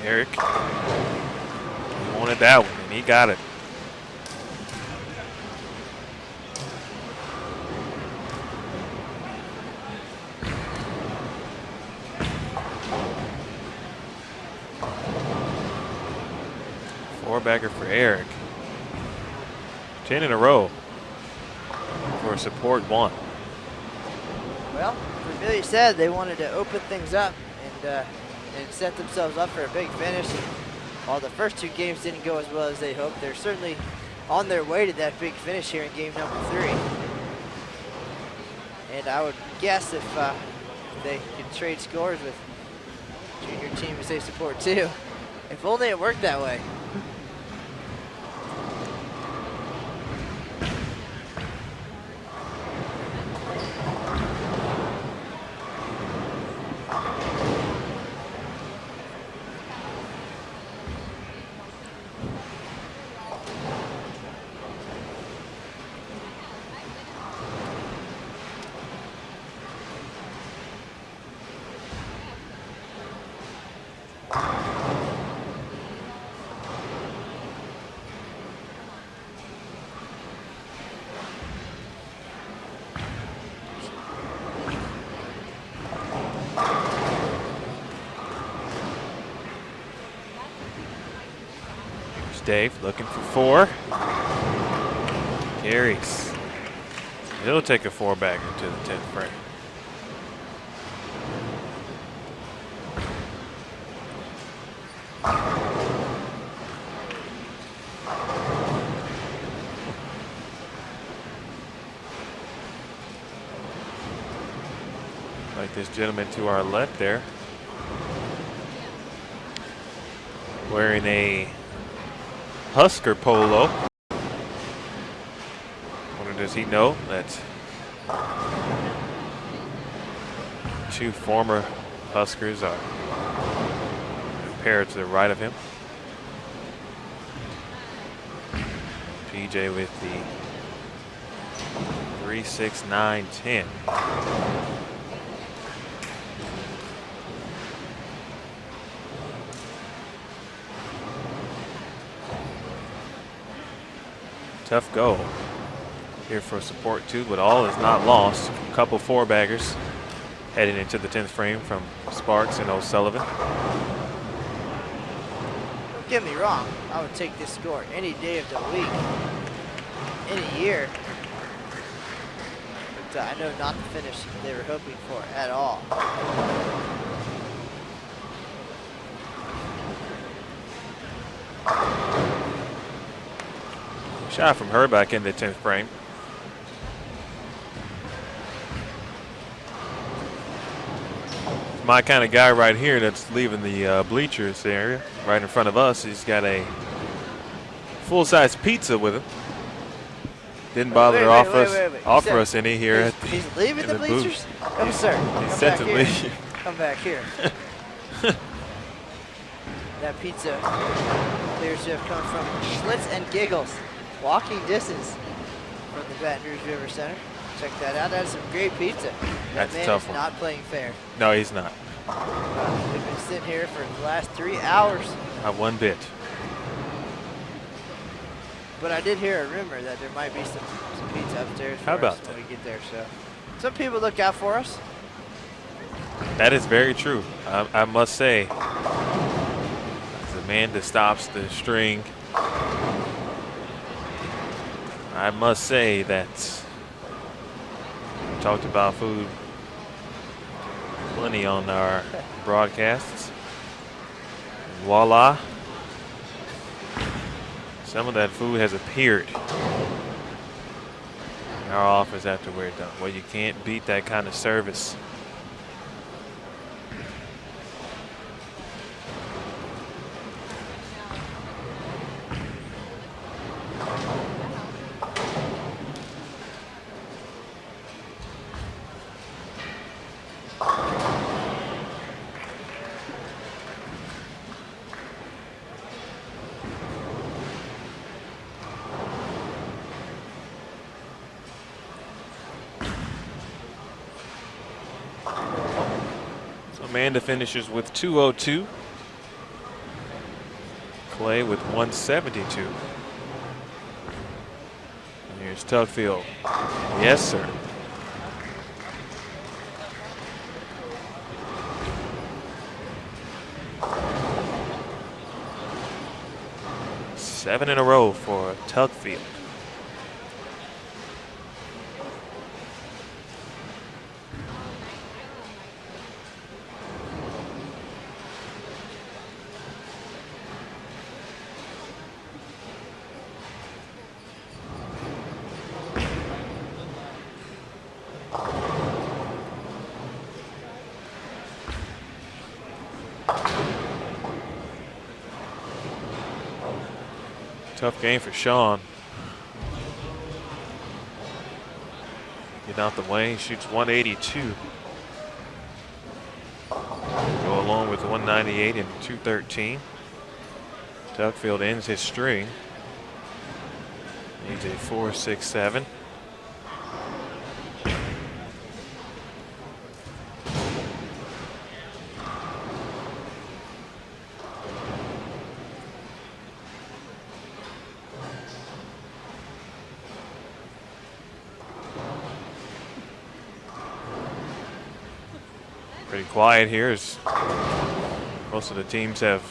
Erik, he wanted that one, and he got it. Four-bagger for Erik. 10 in a row for support 1. Well, Vermilyea said they wanted to open things up and set themselves up for a big finish. And while the first 2 games didn't go as well as they hoped, they're certainly on their way to that big finish here in game number 3. And I would guess if they could trade scores with junior team USA support too. If only it worked that way. Dave looking for 4. Carries. He'll take a 4-bagger to the 10th frame. Like this gentleman to our left there, wearing a Husker polo. Wonder does he know that 2 former Huskers are paired to the right of him. PJ with the 3.69.10. Tough go here for support 2, but all is not lost. A couple 4-baggers heading into the 10th frame from Sparks and O'Sullivan. Don't get me wrong, I would take this score any day of the week, any year. But I know not the finish they were hoping for at all. Shot from Herrbach in the 10th frame. My kind of guy right here that's leaving the bleachers area, right in front of us. He's got a full-size pizza with him. Didn't bother to offer us any here. He's leaving the bleachers? Oh, sir. He said to leave. Come back here. That pizza appears to have come from Schlitz and Giggles. Walking distance from the Baton Rouge River Center. Check that out. That's some great pizza. That's that man a tough is one. not playing fair. No, he's not. We've been sitting here for the last 3 hours. Not one bit. But I did hear a rumor that there might be some pizza upstairs for How about us that? when we get there. So some people look out for us. That is very true. I must say, as Amanda stops the string, I must say that we talked about food plenty on our broadcasts. And voila, some of that food has appeared in our office after we're done. Well, you can't beat that kind of service. Amanda finishes with 202. Clay with 172. And here's Tuckfield. Yes, sir. Seven in a row for Tuckfield. Tough game for Shawn. Getting out the way, shoots 182. Go along with 198 and 213. Tuckfield ends his string. Needs a 4.67. Pretty quiet here as most of the teams have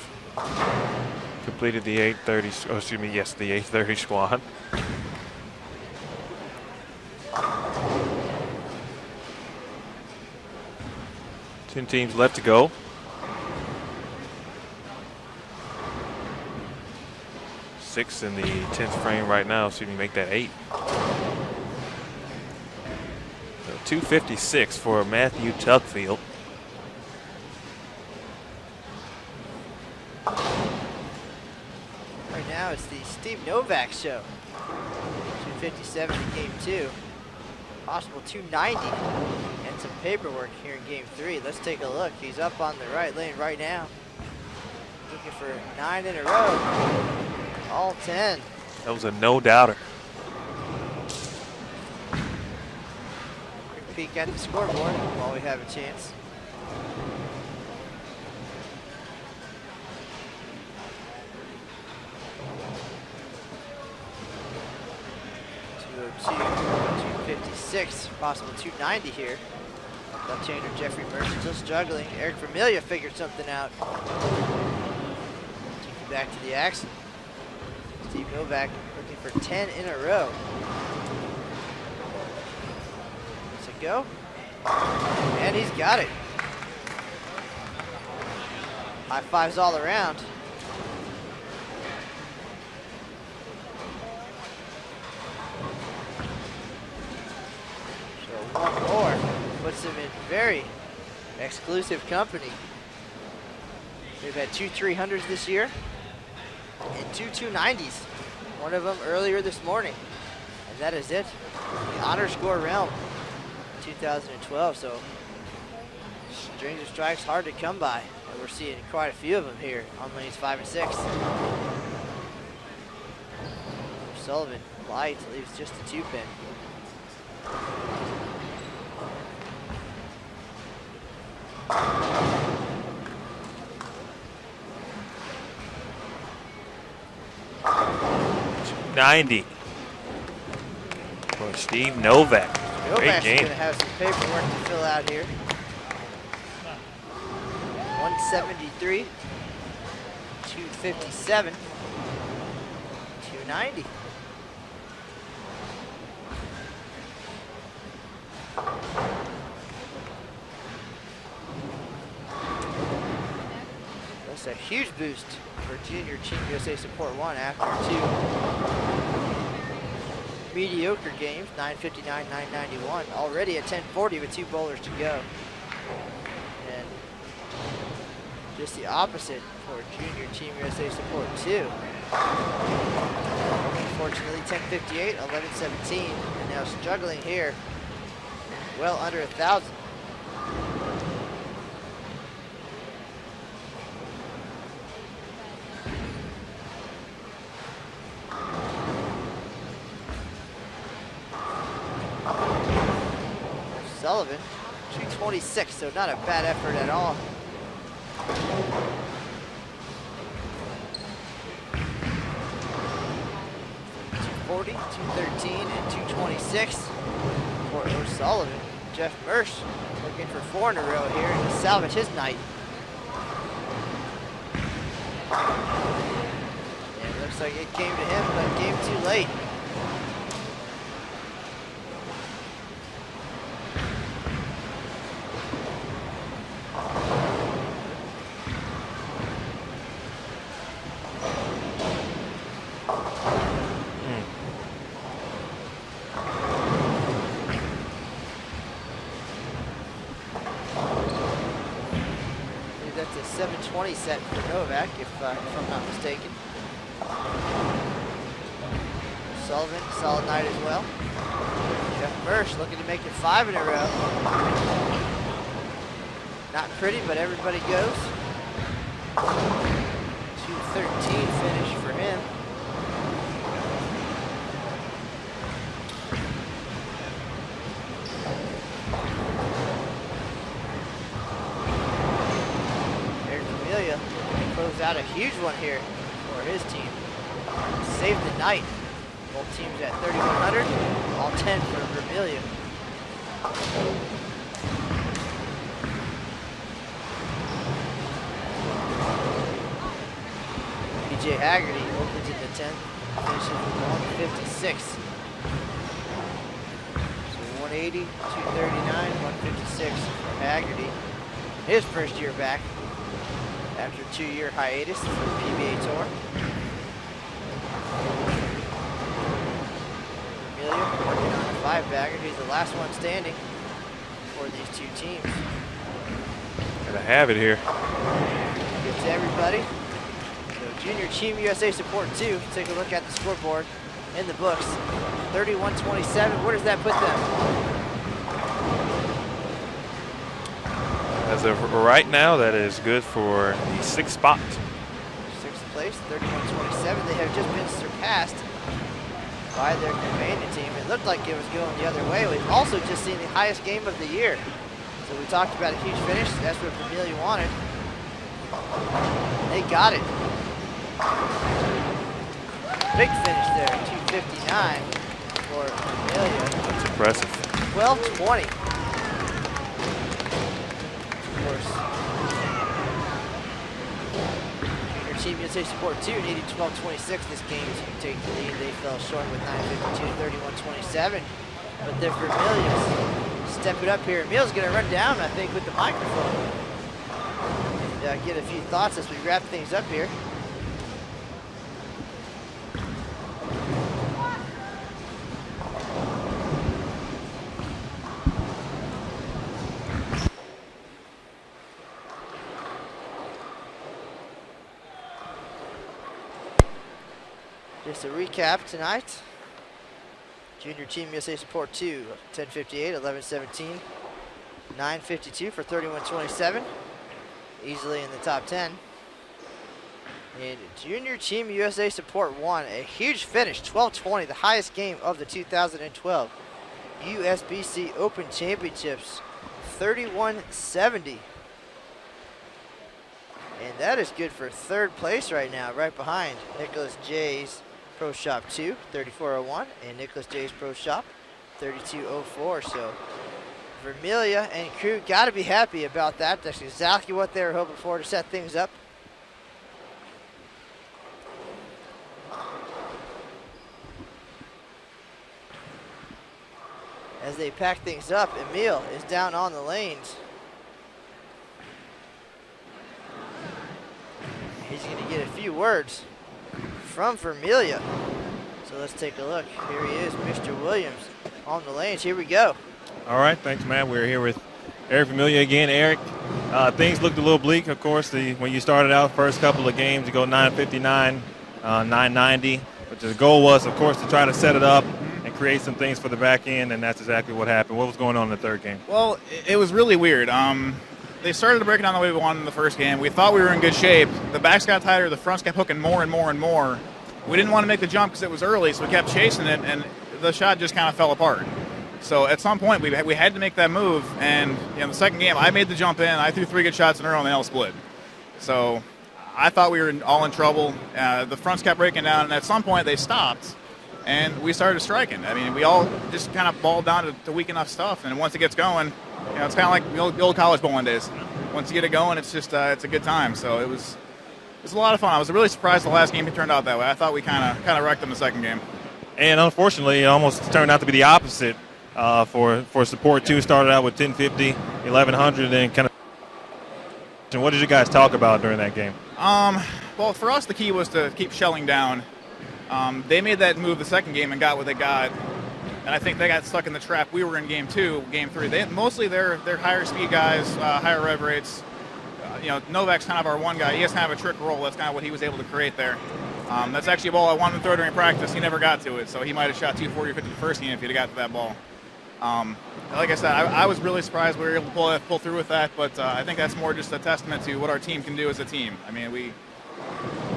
completed the 8:30. Oh, excuse me. Yes, the 8:30 squad. Ten teams left to go. Six in the 10th frame right now, so you can make that 8. So 256 for Matthew Tuckfield. Right now it's the Steve Novak show. 257 in game 2. Possible 290. And some paperwork here in game 3. Let's take a look. He's up on the right lane right now. Looking for 9 in a row. All 10. That was a no-doubter. Quick peek at the scoreboard while we have a chance. .256, possible 290 here. Left-hander Jeffrey Mersch still struggling. Erik Vermilyea figured something out. Taking back to the action. Steve Novak looking for 10 in a row. Does it go? And he's got it. High fives all around. So one more puts him in very exclusive company. They've had 2 300s this year and 2 290s. One of them earlier this morning. And that is it. The honor score realm 2012. So strings of strikes hard to come by. And we're seeing quite a few of them here on lanes 5 and 6. Sullivan light leaves just a 2-pin. .290 for Steve Novak. Great Novak's game. gonna have some paperwork to fill out here. 173, 257, 290. That's a huge boost for Junior Team USA Support 1 after 2 mediocre games, 959, 991. Already at 1040 with 2 bowlers to go. And just the opposite for Junior Team USA Support 2. Unfortunately, 1058, 1117, and now struggling here. Well under 1,000. Sullivan, 226, so not a bad effort at all. .240, 213, and 226 for O'Sullivan. Jeff Mersch looking for 4 in a row here to salvage his night. And it looks like it came to him, but it came too late. That's a 720 set for Novak, if I'm not mistaken. Sullivan, solid night as well. Jeff Mersch looking to make it 5 in a row. Not pretty, but everybody goes. 2:13 finish for him. Erik Vermilyea closed out a huge one here for his team. Saved the night. Both teams at 3,100, all 10 for Vermilyea. PJ Haggerty opens in the 10th, finishes with 156. So 180, 239, 156 for Haggerty. His first year back after a 2-year hiatus for the PBA Tour. Vermilyea working on a 5-bagger. He's the last one standing for these two teams. Gotta have it here. Good to everybody. So Junior Team USA Support 2. Take a look at the scoreboard in the books. 31-27. Where does that put them? As of right now, that is good for the 6th spot. 6th place, 31-27. They have just been surpassed by their companion team. It looked like it was going the other way. We've also just seen the highest game of the year. So we talked about a huge finish. That's what Vermilyea wanted. They got it. Big finish there, 2:59 for Vermilyea. That's impressive. 12:20. Of course. Junior Team USA Support 2 needed 12:26 this game to take the lead. They fell short with 9:52, 31-27. But then Vermilyea step it up here. Emil's going to run down, I think, with the microphone. And get a few thoughts as we wrap things up here. Just a recap tonight. Junior Team USA Support 2, 10:58, 11:17, 9:52 for 31-27. Easily in the top 10. And Junior Team USA Support 1, a huge finish, 12:20, the highest game of the 2012 USBC Open Championships, 31-70. And that is good for 3rd place right now, right behind Nicholas J's Pro Shop 2, 34.01, and Nicholas J's Pro Shop, 32.04. So Vermilyea and crew got to be happy about that. That's exactly what they were hoping for to set things up. As they pack things up, Emil is down on the lanes. He's going to get a few words from Vermilyea. So let's take a look. Here he is, Mr. Williams, on the lanes. Here we go. All right, thanks, Matt. We're here with Erik Vermilyea again. Erik, things looked a little bleak, of course. When you started out, first couple of games, you go 9:59, 9:90. But the goal was, of course, to try to set it up and create some things for the back end, and that's exactly what happened. What was going on in the 3rd game? Well, it was really weird. They started to break it down the way we wanted in the first game. We thought we were in good shape. The backs got tighter. The fronts kept hooking more and more and more. We didn't want to make the jump because it was early, so we kept chasing it, and the shot just kind of fell apart. So at some point, we had to make that move, and in the second game, I made the jump in. I threw 3 good shots in a row, and they all split. So I thought we were all in trouble. The fronts kept breaking down, and at some point, they stopped, and we started striking. I mean, we all just kind of balled down to weak enough stuff, and once it gets going, it's kind of like the old college bowling days. Once you get it going, it's just it's a good time. So it was a lot of fun. I was really surprised the last game turned out that way. I thought we kind of wrecked them the second game. And unfortunately, it almost turned out to be the opposite for Support 2. Started out with 10:50, 1100, and kind of. And what did you guys talk about during that game? Well, for us, the key was to keep shelling down. They made that move the second game and got what they got. And I think they got stuck in the trap. We were in game 2, game 3. Mostly they're higher speed guys, higher rev rates. Novak's kind of our one guy. He has kind of a trick roll. That's kind of what he was able to create there. That's actually a ball I wanted to throw during practice. He never got to it, so he might have shot 240 or 50 the first game if he'd have got to that ball. Like I said, I was really surprised we were able to pull through with that, but I think that's more just a testament to what our team can do as a team. I mean, we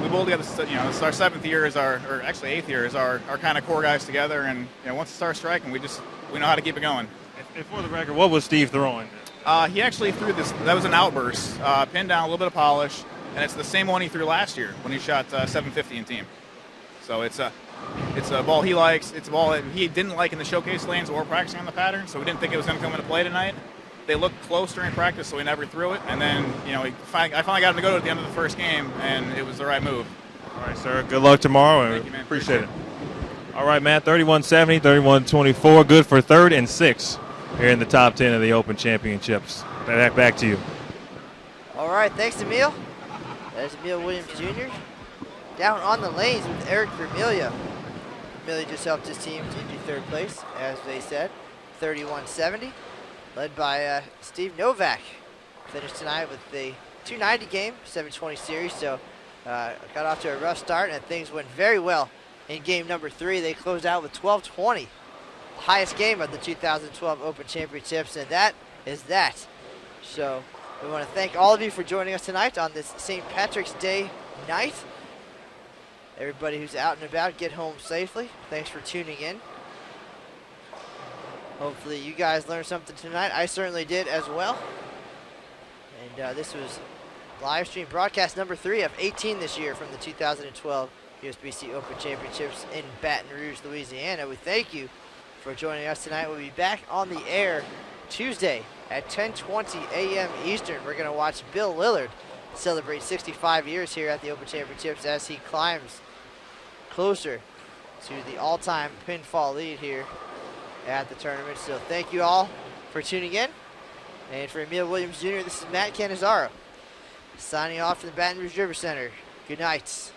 pulled together, it's our 7th year or actually 8th year is our kind of core guys together, and once it starts striking, we know how to keep it going. And for the record, what was Steve throwing? He actually threw this. That was an outburst, pinned down, a little bit of polish, and it's the same one he threw last year when he shot 750 in team. So it's a ball he likes. It's a ball that he didn't like in the showcase lanes or practicing on the pattern, so we didn't think it was going to come into play tonight. They looked close during practice, so we never threw it. And then, I finally got him to go to it at the end of the first game, and it was the right move. All right, sir. Good luck tomorrow. Thank you, man. Appreciate it. All right, Matt. 31-70, 31-24. Good for 3rd and 6 here in the top 10 of the Open Championships. Back to you. All right, thanks, Emil. There's Emil Williams Jr. Down on the lanes with Erik Vermilyea. Vermilyea just helped his team into 3rd place, as they said, 31-70. Led by Steve Novak. Finished tonight with the 290 game, 720 series, so got off to a rough start, and things went very well in game number 3. They closed out with 12-20, the highest game of the 2012 Open Championships, and that is that. So we want to thank all of you for joining us tonight on this St. Patrick's Day night. Everybody who's out and about, get home safely. Thanks for tuning in. Hopefully you guys learned something tonight. I certainly did as well. And this was live stream broadcast number 3 of 18 this year from the 2012 USBC Open Championships in Baton Rouge, Louisiana. We thank you for joining us tonight. We'll be back on the air Tuesday at 10:20 a.m. Eastern. We're going to watch Bill Lillard celebrate 65 years here at the Open Championships as he climbs closer to the all-time pinfall lead here at the tournament. So thank you all for tuning in. And for Emil Williams Jr., this is Matt Cannizzaro signing off from the Baton Rouge River Center. Good night.